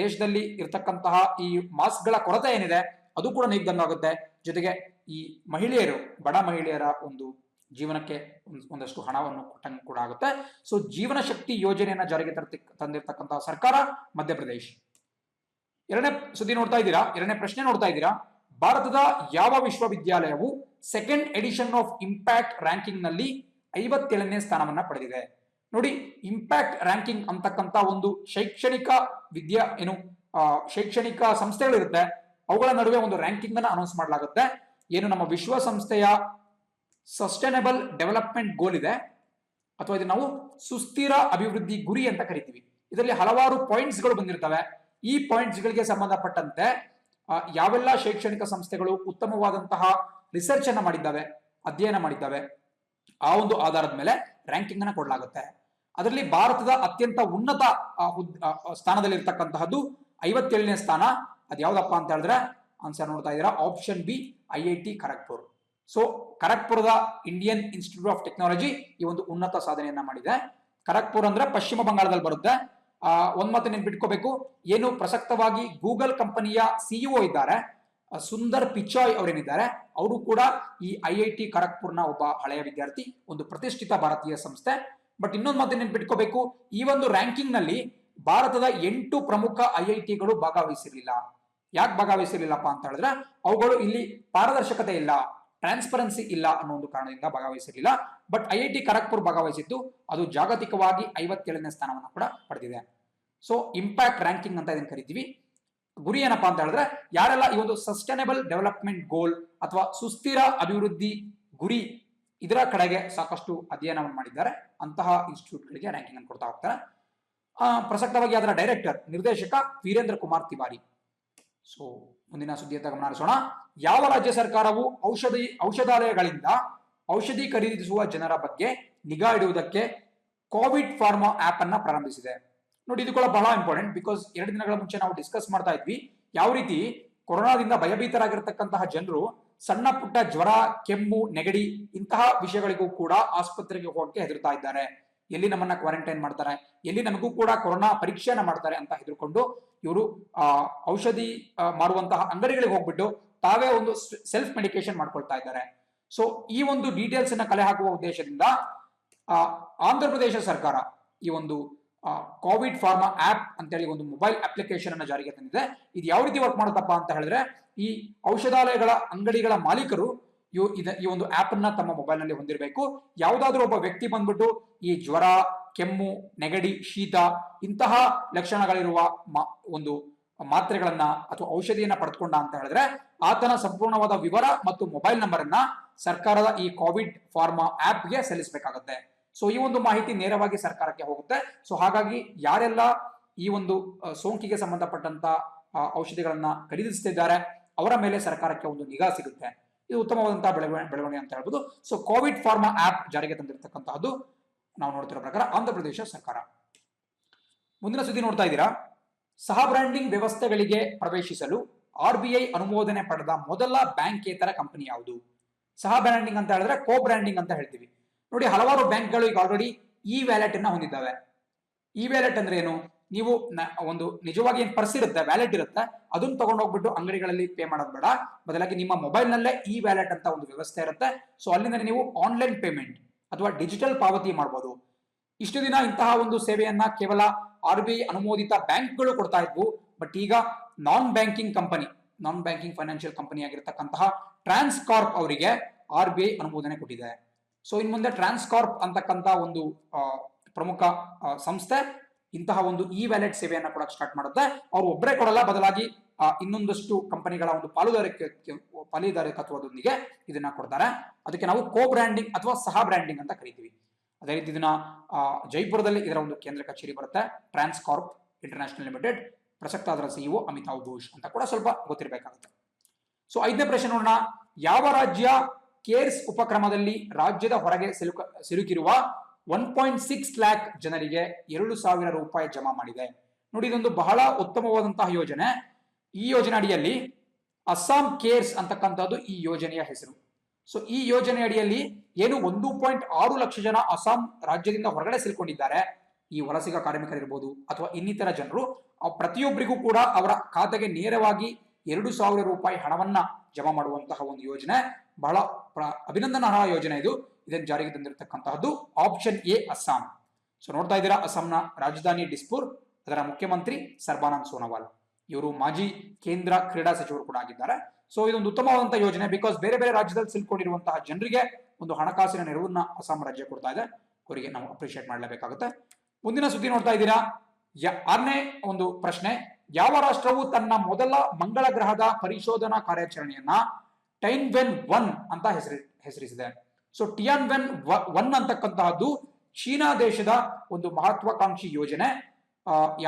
ದೇಶದಲ್ಲಿ ಇರತಕ್ಕಂತಹ ಈ ಮಾಸ್ಕ್ ಗಳ ಕೊರತೆ ಏನಿದೆ ಅದು ಕೂಡ ನೀಗ್ದಂಗಾಗುತ್ತೆ. ಜೊತೆಗೆ ಈ ಮಹಿಳೆಯರು, ಬಡ ಮಹಿಳೆಯರ ಒಂದು ಜೀವನಕ್ಕೆ ಒಂದಷ್ಟು ಹಣವನ್ನು ಕೊಟ್ಟಂಗೆ ಕೂಡ ಆಗುತ್ತೆ. ಸೊ ಜೀವನ ಶಕ್ತಿ ಯೋಜನೆಯನ್ನ ಜಾರಿಗೆ ತಂದಿರತಕ್ಕಂತಹ ಸರ್ಕಾರ ಮಧ್ಯಪ್ರದೇಶ್. ಎರಡನೇ ಸುದ್ದಿ ನೋಡ್ತಾ ಇದ್ದೀರಾ, ಎರಡನೇ ಪ್ರಶ್ನೆ ನೋಡ್ತಾ ಇದ್ದೀರಾ, ಭಾರತದ ಯಾವ ವಿಶ್ವವಿದ್ಯಾಲಯವು second edition of impact ranking ನಲ್ಲಿ 57ನೇ ಸ್ಥಾನವನ್ನ ಪಡೆದಿದೆ? ನೋಡಿ, ಇಂಪ್ಯಾಕ್ಟ್ ರ್ಯಾಂಕಿಂಗ್ ಅಂತಕ್ಕಂತ ಒಂದು ಶೈಕ್ಷಣಿಕ ಶೈಕ್ಷಣಿಕ ಸಂಸ್ಥೆಗಳಿರುತ್ತೆ, ಅವುಗಳ ನಡುವೆ ಒಂದು ರ್ಯಾಂಕಿಂಗ್ ಅನ್ನ ಅನೌನ್ಸ್ ಮಾಡಲಾಗುತ್ತೆ. ಏನು ನಮ್ಮ ವಿಶ್ವಸಂಸ್ಥೆಯ ಸಸ್ಟೈನಬಲ್ ಡೆವಲಪ್ಮೆಂಟ್ ಗೋಲ್ ಇದೆ, ಅಥವಾ ಇದನ್ನ ನಾವು ಸುಸ್ಥಿರ ಅಭಿವೃದ್ಧಿ ಗುರಿ ಅಂತ ಕರಿತೀವಿ. ಇದರಲ್ಲಿ ಹಲವಾರು ಪಾಯಿಂಟ್ಸ್ ಗಳು ಬಂದಿರ್ತವೆ. ಈ ಪಾಯಿಂಟ್ಸ್ ಗಳಿಗೆ ಸಂಬಂಧಪಟ್ಟಂತೆ ಯಾವೆಲ್ಲ ಶೈಕ್ಷಣಿಕ ಸಂಸ್ಥೆಗಳು ಉತ್ತಮವಾದಂತಹ ರಿಸರ್ಚ್ ಅನ್ನ ಮಾಡಿದ್ದಾವೆ, ಅಧ್ಯಯನ ಮಾಡಿದ್ದಾವೆ, ಆ ಒಂದು ಆಧಾರದ ಮೇಲೆ ರ್ಯಾಂಕಿಂಗ್ ಅನ್ನ ಕೊಡಲಾಗುತ್ತೆ. ಅದರಲ್ಲಿ ಭಾರತದ ಅತ್ಯಂತ ಉನ್ನತ ಸ್ಥಾನದಲ್ಲಿ ಇರ್ತಕ್ಕಂತಹದ್ದು 57ನೇ ಸ್ಥಾನ. ಅದು ಯಾವ್ದಪ್ಪ ಅಂತ ಹೇಳಿದ್ರೆ ಆನ್ಸರ್ ನೋಡ್ತಾ ಇದ್ದೀರಾ, option B IIT Kharagpur. So ಖರಗ್ಪುರದ ಇಂಡಿಯನ್ ಇನ್ಸ್ಟಿಟ್ಯೂಟ್ ಆಫ್ ಟೆಕ್ನಾಲಜಿ ಈ ಒಂದು ಉನ್ನತ ಸಾಧನೆಯನ್ನ ಮಾಡಿದೆ. ಖರಗ್ಪುರ್ ಅಂದ್ರೆ ಪಶ್ಚಿಮ ಬಂಗಾಳದಲ್ಲಿ ಬರುತ್ತೆ. ಒಂದ್ ಮಾತು ನೆನ್ಪಿಟ್ಕೋಬೇಕು, ಏನು ಪ್ರಸಕ್ತವಾಗಿ ಗೂಗಲ್ ಕಂಪನಿಯ CEO ಇದ್ದಾರೆ ಸುಂದರ್ ಪಿಚಾಯ್ ಅವರೇನಿದ್ದಾರೆ, ಅವರು ಕೂಡ ಈ IIT ಖರಗ್ಪುರ್ನ ಒಬ್ಬ ಹಳೆಯ ವಿದ್ಯಾರ್ಥಿ, ಒಂದು ಪ್ರತಿಷ್ಠಿತ ಭಾರತೀಯ ಸಂಸ್ಥೆ. ಬಟ್ ಇನ್ನೊಂದು ಮಾತು ನೆನ್ಪಿಟ್ಕೋಬೇಕು, ಈ ಒಂದು ರ್ಯಾಂಕಿಂಗ್ ನಲ್ಲಿ ಭಾರತದ 8 ಪ್ರಮುಖ IITಗಳು ಭಾಗವಹಿಸಿರ್ಲಿಲ್ಲ. ಯಾಕೆ ಭಾಗವಹಿಸಿರ್ಲಿಲ್ಲಪ್ಪ ಅಂತ ಹೇಳಿದ್ರೆ, ಅವುಗಳು ಇಲ್ಲಿ ಪಾರದರ್ಶಕತೆ ಇಲ್ಲ, ಟ್ರಾನ್ಸ್ಪರೆನ್ಸಿ ಇಲ್ಲ ಅನ್ನೋ ಒಂದು ಕಾರಣದಿಂದ ಭಾಗವಹಿಸಿರಲಿಲ್ಲ. ಬಟ್ IIT ಖರಗ್ಪುರ್ ಭಾಗವಹಿಸಿದ್ದು, ಅದು ಜಾಗತಿಕವಾಗಿ 57ನೇ ಸ್ಥಾನವನ್ನು ಕೂಡ ಪಡೆದಿದೆ. ಸೊ ಇಂಪ್ಯಾಕ್ಟ್ ರ್ಯಾಂಕಿಂಗ್ ಅಂತ ಇದನ್ನು ಕರಿತೀವಿ. ಗುರಿ ಏನಪ್ಪಾ ಅಂತ ಹೇಳಿದ್ರೆ, ಯಾರೆಲ್ಲ ಈ ಒಂದು ಸಸ್ಟೈನಬಲ್ ಡೆವಲಪ್ಮೆಂಟ್ ಗೋಲ್ ಅಥವಾ ಸುಸ್ಥಿರ ಅಭಿವೃದ್ಧಿ ಗುರಿ ಇದರ ಕಡೆಗೆ ಸಾಕಷ್ಟು ಅಧ್ಯಯನವನ್ನು ಮಾಡಿದ್ದಾರೆ, ಅಂತಹ ಇನ್ಸ್ಟಿಟ್ಯೂಟ್ಗಳಿಗೆ ರ್ಯಾಂಕಿಂಗ್ ಅನ್ನು ಕೊಡ್ತಾ ಹೋಗ್ತಾರೆ. ಪ್ರಸಕ್ತವಾಗಿ ಅದರ ಡೈರೆಕ್ಟರ್, ನಿರ್ದೇಶಕ ವೀರೇಂದ್ರ ಕುಮಾರ್ ತಿವಾರಿ. ಸೊ ಮುಂದಿನ ಸುದ್ದಿಯತ್ತ ಗಮನ ಹರಿಸೋಣ. ಯಾವ ರಾಜ್ಯ ಸರ್ಕಾರವು ಔಷಧಾಲಯಗಳಿಂದ ಔಷಧಿ ಖರೀದಿಸುವ ಜನರ ಬಗ್ಗೆ ನಿಗಾ ಇಡುವುದಕ್ಕೆ ಕೋವಿಡ್ ಫಾರ್ಮಾ ಆಪ್ ಅನ್ನ ಪ್ರಾರಂಭಿಸಿದೆ? ನೋಡಿ, ಇದು ಕೂಡ ಬಹಳ ಇಂಪಾರ್ಟೆಂಟ್. ಬಿಕಾಸ್ 2 ದಿನಗಳ ಮುಂಚೆ ನಾವು ಡಿಸ್ಕಸ್ ಮಾಡ್ತಾ ಇದ್ವಿ ಯಾವ ರೀತಿ ಕೊರೋನಾದಿಂದ ಭಯಭೀತರಾಗಿರ್ತಕ್ಕಂತಹ ಜನರು ಸಣ್ಣ ಪುಟ್ಟ ಜ್ವರ, ಕೆಮ್ಮು, ನೆಗಡಿ ಇಂತಹ ವಿಷಯಗಳಿಗೂ ಕೂಡ ಆಸ್ಪತ್ರೆಗೆ ಹೋಗಕ್ಕೆ ಹೆದರ್ತಾ ಇದ್ದಾರೆ. ಎಲ್ಲಿ ನಮ್ಮನ್ನ ಕ್ವಾರಂಟೈನ್ ಮಾಡ್ತಾರೆ, ಎಲ್ಲಿ ನಮಗೂ ಕೂಡ ಕೊರೋನಾ ಪರೀಕ್ಷೆಯನ್ನ ಮಾಡ್ತಾರೆ ಅಂತ ಹೆದರ್ಕೊಂಡು ಇವರು ಔಷಧಿ ಮಾರುವಂತಹ ಅಂಗಡಿಗಳಿಗೆ ಹೋಗ್ಬಿಟ್ಟು ತಾವೇ ಒಂದು ಸೆಲ್ಫ್ ಮೆಡಿಕೇಶನ್ ಮಾಡ್ಕೊಳ್ತಾ ಇದ್ದಾರೆ. ಸೊ ಈ ಒಂದು ಡೀಟೇಲ್ಸ್ ಅನ್ನ ಕಲೆ ಹಾಕುವ ಉದ್ದೇಶದಿಂದ ಆಂಧ್ರ ಪ್ರದೇಶ ಸರ್ಕಾರ ಈ ಒಂದು ಕೋವಿಡ್ ಫಾರ್ಮಾ ಆಪ್ ಅಂತೇಳಿ ಒಂದು ಮೊಬೈಲ್ ಅಪ್ಲಿಕೇಶನ್ ಅನ್ನ ಜಾರಿಗೆ ತಂದಿದೆ. ಇದು ಯಾವ ರೀತಿ ವರ್ಕ್ ಮಾಡುತ್ತಪ್ಪ ಅಂತ ಹೇಳಿದ್ರೆ, ಈ ಔಷಧಾಲಯಗಳ ಅಂಗಡಿಗಳ ಮಾಲೀಕರು ಈ ಒಂದು ಆಪ್ ಅನ್ನ ತಮ್ಮ ಮೊಬೈಲ್ ನಲ್ಲಿ ಹೊಂದಿರಬೇಕು. ಯಾವುದಾದ್ರೂ ಒಬ್ಬ ವ್ಯಕ್ತಿ ಬಂದ್ಬಿಟ್ಟು ಈ ಜ್ವರ, ಕೆಮ್ಮು, ನೆಗಡಿ, ಶೀತ ಇಂತಹ ಲಕ್ಷಣಗಳಿರುವ ಒಂದು ಮಾತ್ರೆಗಳನ್ನ ಅಥವಾ ಔಷಧಿಯನ್ನ ಪಡೆದುಕೊಂಡ ಅಂತ ಹೇಳಿದ್ರೆ, ಆತನ ಸಂಪೂರ್ಣವಾದ ವಿವರ ಮತ್ತು ಮೊಬೈಲ್ ನಂಬರ್ ಅನ್ನ ಸರ್ಕಾರದ ಈ ಕೋವಿಡ್ ಫಾರ್ಮಾ ಆಪ್ಗೆ ಸಲ್ಲಿಸಬೇಕಾಗುತ್ತೆ. ಸೊ ಈ ಒಂದು ಮಾಹಿತಿ ನೇರವಾಗಿ ಸರ್ಕಾರಕ್ಕೆ ಹೋಗುತ್ತೆ. ಸೊ ಹಾಗಾಗಿ ಯಾರೆಲ್ಲ ಈ ಒಂದು ಸೋಂಕಿಗೆ ಸಂಬಂಧಪಟ್ಟಂತ ಔಷಧಿಗಳನ್ನ ಖರೀದಿಸುತ್ತಿದ್ದಾರೆ ಅವರ ಮೇಲೆ ಸರ್ಕಾರಕ್ಕೆ ಒಂದು ನಿಗಾ ಸಿಗುತ್ತೆ. ಇದು ಉತ್ತಮವಾದಂತಹ ಬೆಳವಣಿಗೆ ಅಂತ ಹೇಳ್ಬೋದು. ಸೊ ಕೋವಿಡ್ ಫಾರ್ಮಾ ಆಪ್ ಜಾರಿಗೆ ತಂದಿರತಕ್ಕಂತಹದ್ದು ನಾವು ನೋಡ್ತಿರೋ ಪ್ರಕಾರ ಆಂಧ್ರ ಪ್ರದೇಶ ಸರ್ಕಾರ. ಮುಂದಿನ ಸುದ್ದಿ ನೋಡ್ತಾ ಇದ್ದೀರಾ, ಸಹ ಬ್ರ್ಯಾಂಡಿಂಗ್ ವ್ಯವಸ್ಥೆಗಳಿಗೆ ಪ್ರವೇಶಿಸಲು RBI ಅನುಮೋದನೆ ಪಡೆದ ಮೊದಲ ಬ್ಯಾಂಕೇತರ ಕಂಪನಿ ಯಾವುದು? ಸಹ ಬ್ರ್ಯಾಂಡಿಂಗ್ ಅಂತ ಹೇಳಿದ್ರೆ ಕೋ ಬ್ರ್ಯಾಂಡಿಂಗ್ ಅಂತ ಹೇಳ್ತೀವಿ. ನೋಡಿ, ಹಲವಾರು ಬ್ಯಾಂಕ್ಗಳು ಈಗ ಆಲ್ರೆಡಿ ಇ ವ್ಯಾಲೆಟ್ ಅನ್ನ ಹೊಂದಿದ್ದಾವೆ. ಇ ವ್ಯಾಲೆಟ್ ಅಂದ್ರೆ ಏನು? ನೀವು ಒಂದು ನಿಜವಾಗಿ ಏನ್ ಪರ್ಸ್ ಇರುತ್ತೆ, ವ್ಯಾಲೆಟ್ ಇರುತ್ತೆ, ಅದನ್ನ ತಗೊಂಡೋಗ್ಬಿಟ್ಟು ಅಂಗಡಿಗಳಲ್ಲಿ ಪೇ ಮಾಡೋದು ಬೇಡ. ಬದಲಾಗಿ ನಿಮ್ಮ ಮೊಬೈಲ್ ನಲ್ಲೇ ಇ ವ್ಯಾಲೆಟ್ ಅಂತ ಒಂದು ವ್ಯವಸ್ಥೆ ಇರುತ್ತೆ. ಸೊ ಅಲ್ಲಿಂದ ನೀವು ಆನ್ಲೈನ್ ಪೇಮೆಂಟ್ ಅಥವಾ ಡಿಜಿಟಲ್ ಪಾವತಿ ಮಾಡಬಹುದು. ಇಷ್ಟು ದಿನ ಇಂತಹ ಒಂದು ಸೇವೆಯನ್ನ ಕೇವಲ RBI ಅನುಮೋದಿತ ಬ್ಯಾಂಕ್ಗಳು ಕೊಡ್ತಾ ಇದ್ವು. ಬಟ್ ಈಗ ನಾನ್ ಬ್ಯಾಂಕಿಂಗ್ ಫೈನಾನ್ಷಿಯಲ್ ಕಂಪನಿ ಆಗಿರತಕ್ಕಂತಹ ಟ್ರಾನ್ಸ್ಕಾರ್ಪ್ ಅವರಿಗೆ RBI ಅನುಮೋದನೆ ಕೊಟ್ಟಿದೆ. ಸೊ ಇನ್ ಮುಂದೆ ಟ್ರಾನ್ಸ್ಕಾರ್ಪ್ ಅಂತಕ್ಕಂತ ಒಂದು ಪ್ರಮುಖ ಸಂಸ್ಥೆ ಇಂತಹ ಒಂದು ಇ ವ್ಯಾಲೆಟ್ ಸೇವೆಯನ್ನು ಕೂಡ ಸ್ಟಾರ್ಟ್ ಮಾಡುತ್ತೆ. ಅವ್ರು ಒಬ್ಬರೇ ಕೊಡಲ್ಲ, ಬದಲಾಗಿ ಇನ್ನೊಂದಷ್ಟು ಕಂಪನಿಗಳ ಒಂದು ಪಾಲುದಾರಿಕತ್ವದೊಂದಿಗೆ ಇದನ್ನ ಕೊಡ್ತಾರೆ. ಅದಕ್ಕೆ ನಾವು ಕೋ ಬ್ರ್ಯಾಂಡಿಂಗ್ ಅಥವಾ ಸಹ ಬ್ರ್ಯಾಂಡಿಂಗ್ ಅಂತ ಕರಿತೀವಿ. ಅದೇ ರೀತಿ ಇದನ್ನ ಜೈಪುರದಲ್ಲಿ ಇದರ ಒಂದು ಕೇಂದ್ರ ಕಚೇರಿ ಬರುತ್ತೆ, ಟ್ರಾನ್ಸ್ಕಾರ್ಪ್ ಇಂಟರ್ನ್ಯಾಷನಲ್ ಲಿಮಿಟೆಡ್. ಪ್ರಸಕ್ತ ಅದರ ಸಿಇಒ ಅಮಿತಾವ್ ಘೋಷ್ ಅಂತ ಕೂಡ ಸ್ವಲ್ಪ ಗೊತ್ತಿರಬೇಕಾಗುತ್ತೆ. ಸೊ 5ನೇ ಪ್ರಶ್ನೆ ನೋಡೋಣ. ಯಾವ ರಾಜ್ಯ ಕೇರ್ಸ್ ಉಪಕ್ರಮದಲ್ಲಿ ರಾಜ್ಯದ ಹೊರಗೆ ಸಿಲುಕಿರುವ 1.6 ಲ್ಯಾಕ್ ಜನರಿಗೆ 2,000 ರೂಪಾಯಿ ಜಮಾ ಮಾಡಿದೆ? ನೋಡಿ, ಇದೊಂದು ಬಹಳ ಉತ್ತಮವಾದಂತಹ ಯೋಜನೆ. ಈ ಯೋಜನೆ ಅಡಿಯಲ್ಲಿ ಅಸ್ಸಾಂ ಕೇರ್ಸ್ ಅಂತಕ್ಕಂಥದ್ದು ಈ ಯೋಜನೆಯ ಹೆಸರು. ಸೊ ಈ ಯೋಜನೆ ಅಡಿಯಲ್ಲಿ ಏನು 1.6 ಲಕ್ಷ ಜನ ಅಸ್ಸಾಂ ರಾಜ್ಯದಿಂದ ಹೊರಗಡೆ ಸಿಲ್ಕೊಂಡಿದ್ದಾರೆ. ಈ ವಲಸಿಗ ಕಾರ್ಮಿಕರಿರ್ಬೋದು ಅಥವಾ ಇನ್ನಿತರ ಜನರು, ಪ್ರತಿಯೊಬ್ಬರಿಗೂ ಕೂಡ ಅವರ ಖಾತೆಗೆ ನೇರವಾಗಿ 2,000 ರೂಪಾಯಿ ಹಣವನ್ನ ಜಮಾ ಮಾಡುವಂತಹ ಒಂದು ಯೋಜನೆ. ಬಹಳ ಅಭಿನಂದನಾರ್ಹ ಯೋಜನೆ ಇದು. ಇದನ್ನು ಜಾರಿಗೆ ತಂದಿರತಕ್ಕಂತಹದ್ದು ಆಪ್ಷನ್ ಎ ಅಸ್ಸಾಂ. ಸೊ ನೋಡ್ತಾ ಇದ್ದೀರಾ, ಅಸ್ಸಾಂನ ರಾಜಧಾನಿ ಡಿಸ್ಪುರ್, ಅದರ ಮುಖ್ಯಮಂತ್ರಿ ಸರ್ಬಾನಂದ್ ಸೋನೋವಾಲ್. ಇವರು ಮಾಜಿ ಕೇಂದ್ರ ಕ್ರೀಡಾ ಸಚಿವರು ಕೂಡ ಆಗಿದ್ದಾರೆ. ಸೊ ಇದೊಂದು ಉತ್ತಮವಾದಂತಹ ಯೋಜನೆ. ಬಿಕಾಸ್ ಬೇರೆ ಬೇರೆ ರಾಜ್ಯದಲ್ಲಿ ಸಿಲ್ಕೊಂಡಿರುವಂತಹ ಜನರಿಗೆ ಒಂದು ಹಣಕಾಸಿನ ನೆರವನ್ನ ಅಸ್ಸಾಂ ರಾಜ್ಯ ಕೊಡ್ತಾ ಇದೆ. ಅವರಿಗೆ ನಾವು ಅಪ್ರಿಶಿಯೇಟ್ ಮಾಡಲೇಬೇಕಾಗುತ್ತೆ. ಮುಂದಿನ ಸುದ್ದಿ ನೋಡ್ತಾ ಇದ್ದೀರಾ. 6ನೇ ಒಂದು ಪ್ರಶ್ನೆ. ಯಾವ ರಾಷ್ಟ್ರವು ತನ್ನ ಮೊದಲ ಮಂಗಳ ಗ್ರಹದ ಪರಿಶೋಧನಾ ಕಾರ್ಯಾಚರಣೆಯನ್ನ ಟೈನ್ವೆನ್ 1 ಅಂತ ಹೆಸರಿಸಿದೆ? ಸೊ ಟಿಯಾನ್ವೆನ್ 1 ಅಂತಕ್ಕಂತಹದ್ದು ಚೀನಾ ದೇಶದ ಒಂದು ಮಹತ್ವಾಕಾಂಕ್ಷಿ ಯೋಜನೆ.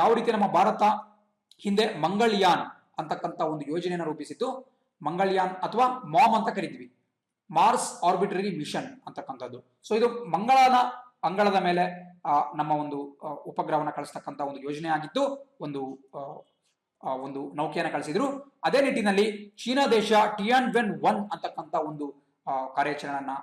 ಯಾವ ರೀತಿ ನಮ್ಮ ಭಾರತ ಹಿಂದೆ ಮಂಗಳಯಾನ್ ಅಂತಕ್ಕಂಥ ಒಂದು ಯೋಜನೆಯನ್ನು ರೂಪಿಸಿತ್ತು. ಮಂಗಳಯಾನ್ ಅಥವಾ ಮಾಮ್ ಅಂತ ಕರಿತೀವಿ, ಮಾರ್ಸ್ ಆರ್ಬಿಟರಿ ಮಿಷನ್ ಅಂತಕ್ಕಂಥದ್ದು. ಸೊ ಇದು ಅಂಗಳದ ಮೇಲೆ ನಮ್ಮ ಒಂದು ಉಪಗ್ರಹವನ್ನು ಕಳಿಸ್ತಕ್ಕಂಥ ಒಂದು ಯೋಜನೆ ಆಗಿದ್ದು, ಒಂದು ನೌಕೆಯನ್ನು ಕಳಿಸಿದ್ರು. ಅದೇ ನಿಟ್ಟಿನಲ್ಲಿ ಚೀನಾ ದೇಶ ಟಿಯಾನ್ವೆನ್ 1 ಅಂತಕ್ಕಂಥ ಒಂದು ಕಾರ್ಯಾಚರಣೆಯನ್ನ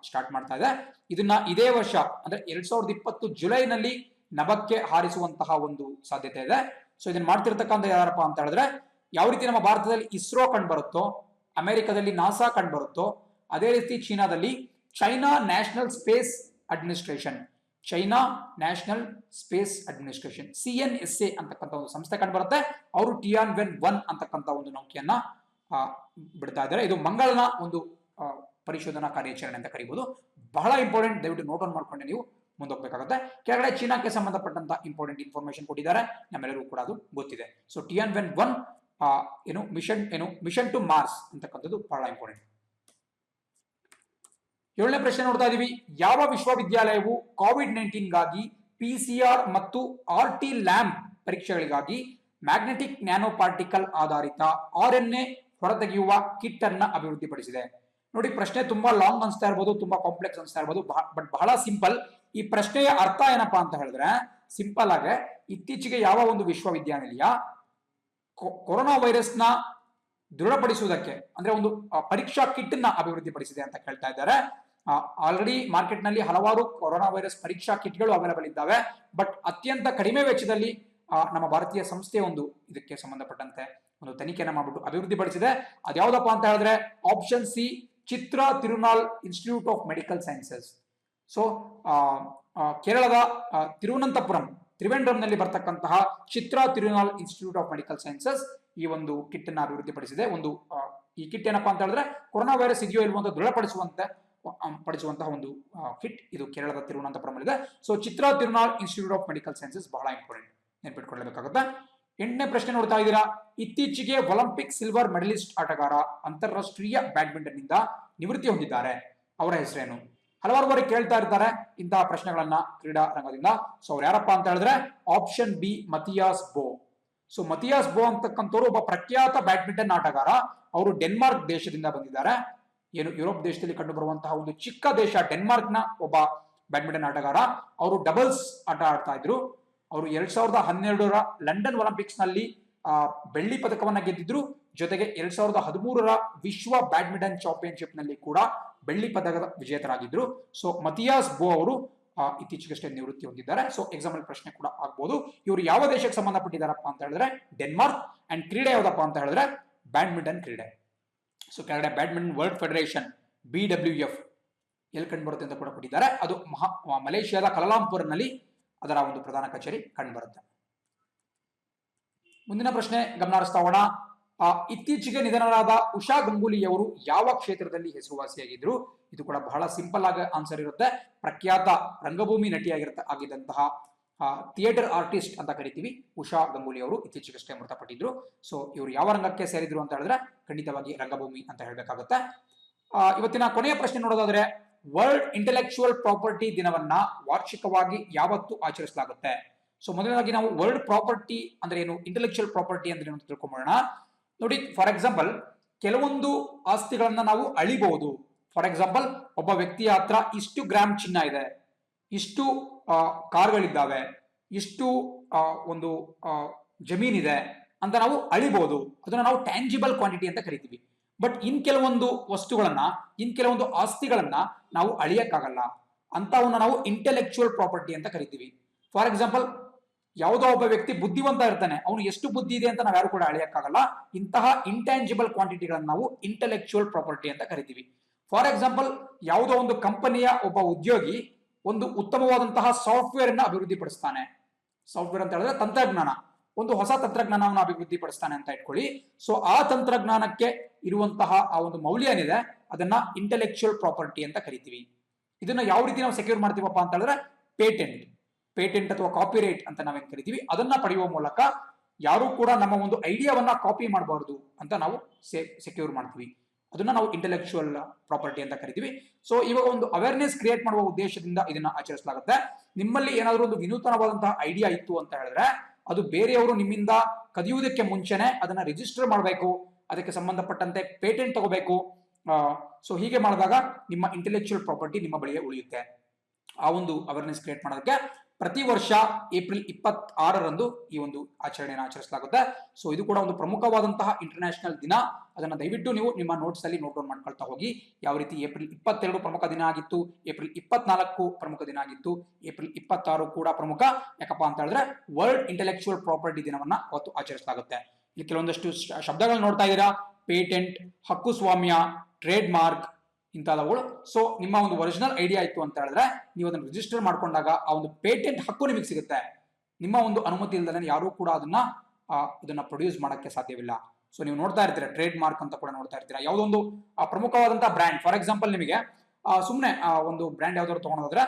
ಸ್ಟಾರ್ಟ್ ಮಾಡ್ತಾ ಇದೆ. ಇದನ್ನ ಇದೇ ವರ್ಷ ಅಂದ್ರೆ 2020 ಜುಲೈನಲ್ಲಿ ನಭಕ್ಕೆ ಹಾರಿಸುವಂತಹ ಒಂದು ಸಾಧ್ಯತೆ ಇದೆ. ಸೊ ಇದನ್ನ ಮಾಡ್ತಿರ್ತಕ್ಕಂಥ ಯಾರಪ್ಪ ಅಂತ ಹೇಳಿದ್ರೆ, ಯಾವ ರೀತಿ ನಮ್ಮ ಭಾರತದಲ್ಲಿ ಇಸ್ರೋ ಕಂಡು ಬರುತ್ತೋ, ಅಮೆರಿಕದಲ್ಲಿ ನಾಸಾ ಕಂಡು ಬರುತ್ತೋ, ಅದೇ ರೀತಿ ಚೀನಾದಲ್ಲಿ China national space administration CNSA ಅಂತಕ್ಕಂಥ ಒಂದು ಸಂಸ್ಥೆ ಕಂಡು ಬರುತ್ತೆ. ಅವರು ಟಿಯಾನ್ವೆನ್ 1 ಅಂತಕ್ಕಂಥ ಒಂದು ನೌಕೆಯನ್ನ ಬಿಡ್ತಾ ಇದ್ದಾರೆ. ಇದು ಮಂಗಳನ ಒಂದು ಪರಿಶೋಧನಾ ಕಾರ್ಯಾಚರಣೆ ಅಂತ ಕರೀಬಹುದು. ಬಹಳ ಇಂಪಾರ್ಟೆಂಟ್, ದಯವಿಟ್ಟು ನೋಟ್ ಆನ್ ಮಾಡ್ಕೊಂಡೆ ನೀವು ಮುಂದೋಗ್ಬೇಕಾಗುತ್ತೆ. ಕೆಳಗಡೆ ಚೀನಾಕ್ಕೆ ಸಂಬಂಧಪಟ್ಟಂತ ಇಂಪಾರ್ಟೆಂಟ್ ಇನ್ಫಾರ್ಮೇಶನ್ ಕೊಟ್ಟಿದ್ದಾರೆ, ನಮ್ಮೆಲ್ಲರಿಗೂ ಕೂಡ ಅದು ಗೊತ್ತಿದೆ. ಸೊ ಟಿಯಾನ್ವೆನ್ 1 ಮಿಷನ್ ಟು ಮಾರ್ಸ್ ಅಂತಕ್ಕಂಥದ್ದು ಬಹಳ ಇಂಪಾರ್ಟೆಂಟ್. 7ನೇ ಪ್ರಶ್ನೆ ನೋಡ್ತಾ ಇದೀವಿ. ಯಾವ ವಿಶ್ವವಿದ್ಯಾಲಯವು COVID-19 ಗಾಗಿ PCR ಮತ್ತು RT ಲ್ಯಾಂಪ್ ಪರೀಕ್ಷೆಗಳಿಗಾಗಿ ಮ್ಯಾಗ್ನೆಟಿಕ್ ನ್ಯಾನೋ ಪಾರ್ಟಿಕಲ್ ಆಧಾರಿತ RNA ಹೊರತೆಗೆಯುವ ಕಿಟ್ ಅನ್ನ ಅಭಿವೃದ್ಧಿಪಡಿಸಿದೆ? ನೋಡಿ, ಪ್ರಶ್ನೆ ತುಂಬಾ ಲಾಂಗ್ ಅನ್ಸ್ತಾ ಇರ್ಬೋದು, ತುಂಬಾ ಕಾಂಪ್ಲೆಕ್ಸ್ ಅನ್ಸ್ತಾ ಇರ್ಬೋದು, ಬಟ್ ಬಹಳ ಸಿಂಪಲ್. ಈ ಪ್ರಶ್ನೆಯ ಅರ್ಥ ಏನಪ್ಪಾ ಅಂತ ಹೇಳಿದ್ರೆ, ಸಿಂಪಲ್ ಆಗಿ ಇತ್ತೀಚೆಗೆ ಯಾವ ಒಂದು ವಿಶ್ವವಿದ್ಯಾನಿಲಯ ಕೊರೋನಾ ವೈರಸ್ ನ ದೃಢಪಡಿಸುವುದಕ್ಕೆ ಅಂದ್ರೆ ಒಂದು ಪರೀಕ್ಷಾ ಕಿಟ್ ನ ಅಭಿವೃದ್ಧಿಪಡಿಸಿದೆ ಅಂತ ಹೇಳ್ತಾ ಇದ್ದಾರೆ. ಆಲ್ರೆಡಿ ಮಾರ್ಕೆಟ್ ನಲ್ಲಿ ಹಲವಾರು ಕೊರೋನಾ ವೈರಸ್ ಪರೀಕ್ಷಾ ಕಿಟ್ಗಳು ಅವೈಲೇಬಲ್ ಇದ್ದಾವೆ. ಬಟ್ ಅತ್ಯಂತ ಕಡಿಮೆ ವೆಚ್ಚದಲ್ಲಿ ನಮ್ಮ ಭಾರತೀಯ ಸಂಸ್ಥೆ ಒಂದು ಇದಕ್ಕೆ ಸಂಬಂಧಪಟ್ಟಂತೆ ಒಂದು ತನಿಖೆಯನ್ನು ಮಾಡಿಬಿಟ್ಟು ಅಭಿವೃದ್ಧಿಪಡಿಸಿದೆ. ಅದ್ಯಾವುದಪ್ಪ ಅಂತ ಹೇಳಿದ್ರೆ option C, Chitra Tirunal institute of medical sciences. So ಕೇರಳದ ತ್ರಿವೆಂಡ್ರಂನಲ್ಲಿ ಬರ್ತಕ್ಕಂತಹ Chitra Tirunal institute of medical sciences ಈ ಒಂದು ಕಿಟ್ ಅನ್ನು ಅಭಿವೃದ್ಧಿಪಡಿಸಿದೆ. ಈ ಕಿಟ್ ಏನಪ್ಪಾ ಅಂತ ಹೇಳಿದ್ರೆ ಕೊರೋನಾ ವೈರಸ್ ಇದೆಯೋ ಇಲ್ವೋ ಅಂತ ದೃಢಪಡಿಸುವಂತಹ ಒಂದು ಕಿಟ್. ಇದು ಕೇರಳದ ತಿರುವನಂತಪುರಂ ಇದೆ. So Chitra Tirunal institute of medical sciences ಬಹಳ ಇಂಪಾರ್ಟೆಂಟ್, ನೆನಪಿಟ್ಕೊಳ್ಳಬೇಕಾಗುತ್ತೆ. 8ನೇ ಪ್ರಶ್ನೆ ನೋಡ್ತಾ ಇದ್ದೀರಾ. ಇತ್ತೀಚೆಗೆ ಒಲಿಂಪಿಕ್ ಸಿಲ್ವರ್ ಮೆಡಲಿಸ್ಟ್ ಆಟಗಾರ ಅಂತಾರಾಷ್ಟ್ರೀಯ ಬ್ಯಾಡ್ಮಿಂಟನ್ ನಿಂದ ನಿವೃತ್ತಿ ಹೊಂದಿದ್ದಾರೆ. ಅವರ ಹೆಸರೇನು? ಹಲವಾರು ಬಾರಿ ಕೇಳ್ತಾ ಇರ್ತಾರೆ ಇಂತಹ ಪ್ರಶ್ನೆಗಳನ್ನ ಕ್ರೀಡಾ ರಂಗದಿಂದ. ಸೊ ಅವ್ರು ಯಾರಪ್ಪ ಅಂತ ಹೇಳಿದ್ರೆ ಆಪ್ಷನ್ ಬಿ, ಮಥಿಯಾಸ್ ಬೋ. ಸೊ ಮಥಿಯಾಸ್ ಬೋ ಅಂತಕ್ಕಂಥವ್ರು ಒಬ್ಬ ಪ್ರಖ್ಯಾತ ಬ್ಯಾಡ್ಮಿಂಟನ್ ಆಟಗಾರ. ಅವರು ಡೆನ್ಮಾರ್ಕ್ ದೇಶದಿಂದ ಬಂದಿದ್ದಾರೆ. ಏನು ಯುರೋಪ್ ದೇಶದಲ್ಲಿ ಕಂಡು ಬರುವಂತಹ ಒಂದು ಚಿಕ್ಕ ದೇಶ ಡೆನ್ಮಾರ್ಕ್ ನ ಒಬ್ಬ ಬ್ಯಾಡ್ಮಿಂಟನ್ ಆಟಗಾರ. ಅವರು ಡಬಲ್ಸ್ ಆಟ ಆಡ್ತಾ ಇದ್ರು. ಅವರು 2012 ಲಂಡನ್ ಒಲಿಂಪಿಕ್ಸ್ ನಲ್ಲಿ ಬೆಳ್ಳಿ ಪದಕವನ್ನ ಗೆದ್ದಿದ್ರು. ಜೊತೆಗೆ 2013 ವಿಶ್ವ ಬ್ಯಾಡ್ಮಿಂಟನ್ ಚಾಂಪಿಯನ್ಶಿಪ್ ನಲ್ಲಿ ಕೂಡ ಬೆಳ್ಳಿ ಪದಕದ ವಿಜೇತರಾಗಿದ್ರು. ಸೊ ಮಥಿಯಾಸ್ ಬೋ ಅವರು ಇತ್ತೀಚೆಗಷ್ಟೇ ನಿವೃತ್ತಿ ಹೊಂದಿದ್ದಾರೆ. ಸೊ ಎಕ್ಸಾಮ್ ಅಲ್ಲಿ ಪ್ರಶ್ನೆ ಕೂಡ ಆಗ್ಬಹುದು. ಇವರು ಯಾವ ದೇಶಕ್ಕೆ ಸಂಬಂಧಪಟ್ಟಿದ್ದಾರಪ್ಪ ಅಂತ ಹೇಳಿದ್ರೆ ಡೆನ್ಮಾರ್ಕ್. ಅಂಡ್ ಕ್ರೀಡೆ ಯಾವ್ದಪ್ಪ ಅಂತ ಹೇಳಿದ್ರೆ ಬ್ಯಾಡ್ಮಿಂಟನ್ ಕ್ರೀಡೆ. ಸೊ ಕೆಳಗಡೆ ಬ್ಯಾಡ್ಮಿಂಟನ್ ವರ್ಲ್ಡ್ ಫೆಡರೇಷನ್ BWF ಎಲ್ಲಿ ಕಂಡು ಬರುತ್ತೆ ಅಂತ ಕೂಡ ಕೊಟ್ಟಿದ್ದಾರೆ. ಅದು ಮಲೇಷಿಯಾದ ಕಲಾಲಂಪುರ್ನಲ್ಲಿ ಅದರ ಒಂದು ಪ್ರಧಾನ ಕಚೇರಿ ಕಂಡು ಬರುತ್ತೆ. ಮುಂದಿನ ಪ್ರಶ್ನೆ ಗಮನ ಹರಿಸ್ತಾ ಹೋಗೋಣ. ಇತ್ತೀಚೆಗೆ ನಿಧನರಾದ ಉಷಾ ಗಂಗೂಲಿಯವರು ಯಾವ ಕ್ಷೇತ್ರದಲ್ಲಿ ಹೆಸರುವಾಸಿಯಾಗಿದ್ರು? ಇದು ಕೂಡ ಬಹಳ ಸಿಂಪಲ್ ಆಗಿ ಆನ್ಸರ್ ಇರುತ್ತೆ. ಪ್ರಖ್ಯಾತ ರಂಗಭೂಮಿ ನಟಿಯಾಗಿದ್ದಂತಹ ಥಿಯೇಟರ್ ಆರ್ಟಿಸ್ಟ್ ಅಂತ ಕರಿತೀವಿ ಉಷಾ ಗಂಗೂಲಿ ಅವರು ಇತ್ತೀಚೆಗಷ್ಟೇ ಮೃತಪಟ್ಟಿದ್ರು. ಸೊ ಇವರು ಯಾವ ರಂಗಕ್ಕೆ ಸೇರಿದ್ರು ಅಂತ ಹೇಳಿದ್ರೆ ಖಂಡಿತವಾಗಿ ರಂಗಭೂಮಿ ಅಂತ ಹೇಳಬೇಕಾಗುತ್ತೆ. ಇವತ್ತಿನ ಕೊನೆಯ ಪ್ರಶ್ನೆ ನೋಡೋದಾದ್ರೆ, ವರ್ಲ್ಡ್ ಇಂಟೆಲೆಕ್ಚುಯಲ್ ಪ್ರಾಪರ್ಟಿ ದಿನವನ್ನ ವಾರ್ಷಿಕವಾಗಿ ಯಾವತ್ತು ಆಚರಿಸಲಾಗುತ್ತೆ? ಸೊ ಮೊದಲನೇದಾಗಿ ನಾವು ವರ್ಲ್ಡ್ ಪ್ರಾಪರ್ಟಿ ಅಂದ್ರೆ ಏನು, ಇಂಟೆಲೆಕ್ಚುಯಲ್ ಪ್ರಾಪರ್ಟಿ ಅಂದ್ರೆ ಏನು ಅಂತ ತಿಳ್ಕೊಂಬೋಣ. ನೋಡಿ, ಫಾರ್ ಎಕ್ಸಾಂಪಲ್ ಕೆಲವೊಂದು ಆಸ್ತಿಗಳನ್ನ ನಾವು ಅಳಿಬಹುದು. ಫಾರ್ ಎಕ್ಸಾಂಪಲ್ ಒಬ್ಬ ವ್ಯಕ್ತಿಯ ಹತ್ರ ಇಷ್ಟು ಗ್ರಾಮ್ ಚಿನ್ನ ಇದೆ, ಇಷ್ಟು ಕಾರ್ಗಳಿದ್ದಾವೆ, ಇಷ್ಟು ಒಂದು ಜಮೀನಿದೆ ಅಂತ ನಾವು ಅಳಿಬಹುದು. ಅದನ್ನ ನಾವು ಟ್ಯಾಂಜಿಬಲ್ ಕ್ವಾಂಟಿಟಿ ಅಂತ ಕರಿತೀವಿ. ಬಟ್ ಕೆಲವೊಂದು ವಸ್ತುಗಳನ್ನ, ಕೆಲವೊಂದು ಆಸ್ತಿಗಳನ್ನ ನಾವು ಅಳಿಯಕ್ಕಾಗಲ್ಲ. ಅಂತವನ್ನ ನಾವು ಇಂಟೆಲೆಕ್ಚುಯಲ್ ಪ್ರಾಪರ್ಟಿ ಅಂತ ಕರಿತೀವಿ. ಫಾರ್ ಎಕ್ಸಾಂಪಲ್ ಯಾವುದೋ ಒಬ್ಬ ವ್ಯಕ್ತಿ ಬುದ್ಧಿವಂತ ಇರ್ತಾನೆ, ಅವನು ಎಷ್ಟು ಬುದ್ಧಿ ಇದೆ ಅಂತ ನಾವು ಯಾರು ಕೂಡ ಅಳಿಯಕ್ಕಾಗಲ್ಲ. ಇಂತಹ ಇಂಟ್ಯಾಂಜಿಬಲ್ ಕ್ವಾಂಟಿಟಿಗಳನ್ನ ನಾವು ಇಂಟೆಲೆಕ್ಚುಯಲ್ ಪ್ರಾಪರ್ಟಿ ಅಂತ ಕರಿತೀವಿ. ಫಾರ್ ಎಕ್ಸಾಂಪಲ್ ಯಾವುದೋ ಒಂದು ಕಂಪನಿಯ ಒಬ್ಬ ಉದ್ಯೋಗಿ ಒಂದು ಉತ್ತಮವಾದಂತಹ ಸಾಫ್ಟ್ವೇರ್ ಅನ್ನ ಅಭಿವೃದ್ಧಿಪಡಿಸ್ತಾನೆ. ಸಾಫ್ಟ್ವೇರ್ ಅಂತ ಹೇಳಿದ್ರೆ ತಂತ್ರಜ್ಞಾನ, ಒಂದು ಹೊಸ ತಂತ್ರಜ್ಞಾನವನ್ನು ಅಭಿವೃದ್ಧಿಪಡಿಸ್ತಾನೆ ಅಂತ ಇಟ್ಕೊಳ್ಳಿ. ಸೊ ಆ ತಂತ್ರಜ್ಞಾನಕ್ಕೆ ಇರುವಂತಹ ಆ ಒಂದು ಮೌಲ್ಯ ಏನಿದೆ ಅದನ್ನ ಇಂಟೆಲೆಕ್ಚುಯಲ್ ಪ್ರಾಪರ್ಟಿ ಅಂತ ಕರಿತೀವಿ. ಇದನ್ನ ಯಾವ ರೀತಿ ನಾವು ಸೆಕ್ಯೂರ್ ಮಾಡ್ತೀವಪ್ಪ ಅಂತ ಹೇಳಿದ್ರೆ ಪೇಟೆಂಟ್ ಅಥವಾ ಕಾಪಿರೈಟ್ ಅಂತ ನಾವೇನ್ ಕರಿತೀವಿ, ಅದನ್ನ ಪಡೆಯುವ ಮೂಲಕ ಯಾರು ಕೂಡ ನಮ್ಮ ಒಂದು ಐಡಿಯಾವನ್ನ ಕಾಪಿ ಮಾಡಬಾರ್ದು ಅಂತ ನಾವು ಸೆಕ್ಯೂರ್ ಮಾಡ್ತೀವಿ. ಅದನ್ನ ನಾವು ಇಂಟೆಲೆಕ್ಚುಯಲ್ ಪ್ರಾಪರ್ಟಿ ಅಂತ ಕರಿತೀವಿ. ಸೊ ಇವಾಗ ಒಂದು ಅವೇರ್ನೆಸ್ ಕ್ರಿಯೇಟ್ ಮಾಡುವ ಉದ್ದೇಶದಿಂದ ಇದನ್ನ ಆಚರಿಸಲಾಗುತ್ತೆ. ನಿಮ್ಮಲ್ಲಿ ಏನಾದರೂ ಒಂದು ವಿನೂತನವಾದಂತಹ ಐಡಿಯಾ ಇತ್ತು ಅಂತ ಹೇಳಿದ್ರೆ ಅದು ಬೇರೆಯವರು ನಿಮ್ಮಿಂದ ಕದಿಯುವುದಕ್ಕೆ ಮುಂಚೆನೆ ಅದನ್ನ ರಿಜಿಸ್ಟರ್ ಮಾಡಬೇಕು, ಅದಕ್ಕೆ ಸಂಬಂಧಪಟ್ಟಂತೆ ಪೇಟೆಂಟ್ ತಗೋಬೇಕು. ಸೊ ಹೀಗೆ ಮಾಡಿದಾಗ ನಿಮ್ಮ ಇಂಟೆಲೆಕ್ಚುಯಲ್ ಪ್ರಾಪರ್ಟಿ ನಿಮ್ಮ ಬಳಿಯೇ ಉಳಿಯುತ್ತೆ. ಆ ಒಂದು ಅವೇರ್ನೆಸ್ ಕ್ರಿಯೇಟ್ ಮಾಡೋದಕ್ಕೆ ಪ್ರತಿ ವರ್ಷ ಏಪ್ರಿಲ್ 26ರಂದು ಈ ಒಂದು ಆಚರಣೆಯನ್ನು ಆಚರಿಸಲಾಗುತ್ತೆ. ಸೊ ಇದು ಕೂಡ ಒಂದು ಪ್ರಮುಖವಾದಂತಹ ಇಂಟರ್ನ್ಯಾಷನಲ್ ದಿನ. ಅದನ್ನ ದಯವಿಟ್ಟು ನೀವು ನಿಮ್ಮ ನೋಟ್ಸ್ ಅಲ್ಲಿ ನೋಟ್ ಡೌನ್ ಮಾಡ್ಕೊಳ್ತಾ ಹೋಗಿ. ಯಾವ ರೀತಿ ಏಪ್ರಿಲ್ 22 ಪ್ರಮುಖ ದಿನ ಆಗಿತ್ತು, ಏಪ್ರಿಲ್ 24 ಪ್ರಮುಖ ದಿನ ಆಗಿತ್ತು, ಏಪ್ರಿಲ್ 26 ಕೂಡ ಪ್ರಮುಖ. ಯಾಕಪ್ಪ ಅಂತ ಹೇಳಿದ್ರೆ ವರ್ಲ್ಡ್ ಇಂಟೆಲೆಕ್ಚುಯಲ್ ಪ್ರಾಪರ್ಟಿ ದಿನವನ್ನ ಅವತ್ತು ಆಚರಿಸಲಾಗುತ್ತೆ. ಇಲ್ಲಿ ಕೆಲವೊಂದಷ್ಟು ಶಬ್ದಗಳು ನೋಡ್ತಾ ಇದ್ದೀರಾ, ಪೇಟೆಂಟ್, ಹಕ್ಕುಸ್ವಾಮ್ಯ, ಟ್ರೇಡ್ ಮಾರ್ಕ್ ಇಂಥವುಗಳು. ಸೊ ನಿಮ್ಮ ಒಂದು ಒರಿಜಿನಲ್ ಐಡಿಯಾ ಇತ್ತು ಅಂತ ಹೇಳಿದ್ರೆ ನೀವು ಅದನ್ನು ರಿಜಿಸ್ಟರ್ ಮಾಡ್ಕೊಂಡಾಗ ಆ ಒಂದು ಪೇಟೆಂಟ್ ಹಕ್ಕು ನಿಮಗೆ ಸಿಗುತ್ತೆ. ನಿಮ್ಮ ಒಂದು ಅನುಮತಿ ಇಲ್ಲದೆ ಯಾರು ಕೂಡ ಅದನ್ನ ಪ್ರೊಡ್ಯೂಸ್ ಮಾಡಕ್ಕೆ ಸಾಧ್ಯವಿಲ್ಲ. ಸೊ ನೀವು ನೋಡ್ತಾ ಇರ್ತೀರಾ ಟ್ರೇಡ್ ಮಾರ್ಕ್ ಅಂತ ಕೂಡ ನೋಡ್ತಾ ಇರ್ತೀರಾ. ಯಾವುದೊಂದು ಪ್ರಮುಖವಾದಂತಹ ಬ್ರ್ಯಾಂಡ್, ಫಾರ್ ಎಕ್ಸಾಂಪಲ್ ನಿಮಗೆ ಸುಮ್ಮನೆ ಒಂದು ಬ್ರ್ಯಾಂಡ್ ಯಾವ್ದಾದ್ರು ತಗೊಳೋದ್ರೆ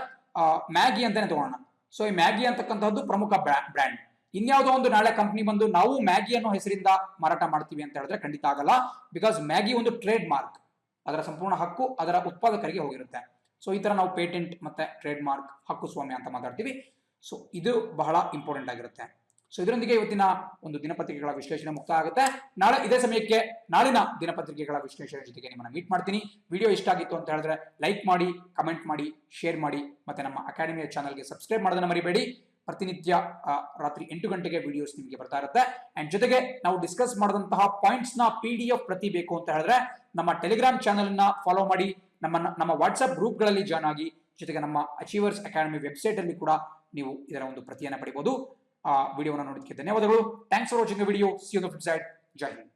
ಮ್ಯಾಗಿ ಅಂತಾನೆ ತಗೊಳ್ಳೋಣ. ಸೊ ಈ ಮ್ಯಾಗಿ ಅಂತಕ್ಕಂಥದ್ದು ಪ್ರಮುಖ ಬ್ರ್ಯಾಂಡ್. ಇನ್ಯಾವುದೋ ಒಂದು ನಾಳೆ ಕಂಪ್ನಿ ಬಂದು ನಾವು ಮ್ಯಾಗಿ ಅನ್ನೋ ಹೆಸರಿಂದ ಮಾರಾಟ ಮಾಡ್ತೀವಿ ಅಂತ ಹೇಳಿದ್ರೆ ಖಂಡಿತ ಆಗಲ್ಲ. ಬಿಕಾಸ್ ಮ್ಯಾಗಿ ಒಂದು ಟ್ರೇಡ್ ಮಾರ್ಕ್, ಅದರ ಸಂಪೂರ್ಣ ಹಕ್ಕು ಅದರ ಉತ್ಪಾದಕರಿಗೆ ಹೋಗಿರುತ್ತೆ. ಸೊ ಈ ತರ ನಾವು ಪೇಟೆಂಟ್ ಮತ್ತೆ ಟ್ರೇಡ್ ಮಾರ್ಕ್, ಹಕ್ಕುಸ್ವಾಮ್ಯ ಅಂತ ಮಾತಾಡ್ತೀವಿ. ಸೊ ಇದು ಬಹಳ ಇಂಪಾರ್ಟೆಂಟ್ ಆಗಿರುತ್ತೆ. ಸೊ ಇದರೊಂದಿಗೆ ಇವತ್ತಿನ ಒಂದು ದಿನಪತ್ರಿಕೆಗಳ ವಿಶ್ಲೇಷಣೆ ಮುಕ್ತಾಯ ಆಗುತ್ತೆ. ನಾಳೆ ಇದೇ ಸಮಯಕ್ಕೆ ನಾಳಿನ ದಿನಪತ್ರಿಕೆಗಳ ವಿಶ್ಲೇಷಣೆ ಜೊತೆಗೆ ನಿಮ್ಮನ್ನ ಮೀಟ್ ಮಾಡ್ತೀನಿ. ವಿಡಿಯೋ ಇಷ್ಟ ಆಗಿತ್ತು ಅಂತ ಹೇಳಿದ್ರೆ ಲೈಕ್ ಮಾಡಿ, ಕಮೆಂಟ್ ಮಾಡಿ, ಶೇರ್ ಮಾಡಿ, ಮತ್ತೆ ನಮ್ಮ ಅಕಾಡೆಮಿಯ ಚಾನಲ್ಗೆ ಸಬ್ಸ್ಕ್ರೈಬ್ ಮಾಡೋದನ್ನ ಮರಿಬೇಡಿ. ಪ್ರತಿನಿತ್ಯ ರಾತ್ರಿ 8 ಗಂಟೆಗೆ ವಿಡಿಯೋಸ್ ನಿಮಗೆ ಬರ್ತಾ ಇರುತ್ತೆ. ಅಂಡ್ ಜೊತೆಗೆ ನಾವು ಡಿಸ್ಕಸ್ ಮಾಡಿದಂತಹ ಪಾಯಿಂಟ್ಸ್ ನ PDF ಪ್ರತಿ ಬೇಕು ಅಂತ ಹೇಳಿದ್ರೆ ನಮ್ಮ ಟೆಲಿಗ್ರಾಮ್ ಚಾನೆಲ್ ನ ಫಾಲೋ ಮಾಡಿ, ನಮ್ಮ ವಾಟ್ಸ್ಆಪ್ ಗ್ರೂಪ್ ಗಳಲ್ಲಿ ಜಾಯ್ನ್ ಆಗಿ, ಜೊತೆಗೆ ನಮ್ಮ ಅಚೀವರ್ಸ್ ಅಕಾಡೆಮಿ ವೆಬ್ಸೈಟ್ ಅಲ್ಲಿ ಕೂಡ ನೀವು ಇದರ ಒಂದು ಪ್ರತಿಯನ್ನ ಪಡಿಬಹುದು. ವಿಡಿಯೋವನ್ನು ನೋಡೋದಕ್ಕೆ ಧನ್ಯವಾದಗಳು. Thanks for watching the video. See you on the flip side. ಜೈ ಹಿಂದ್.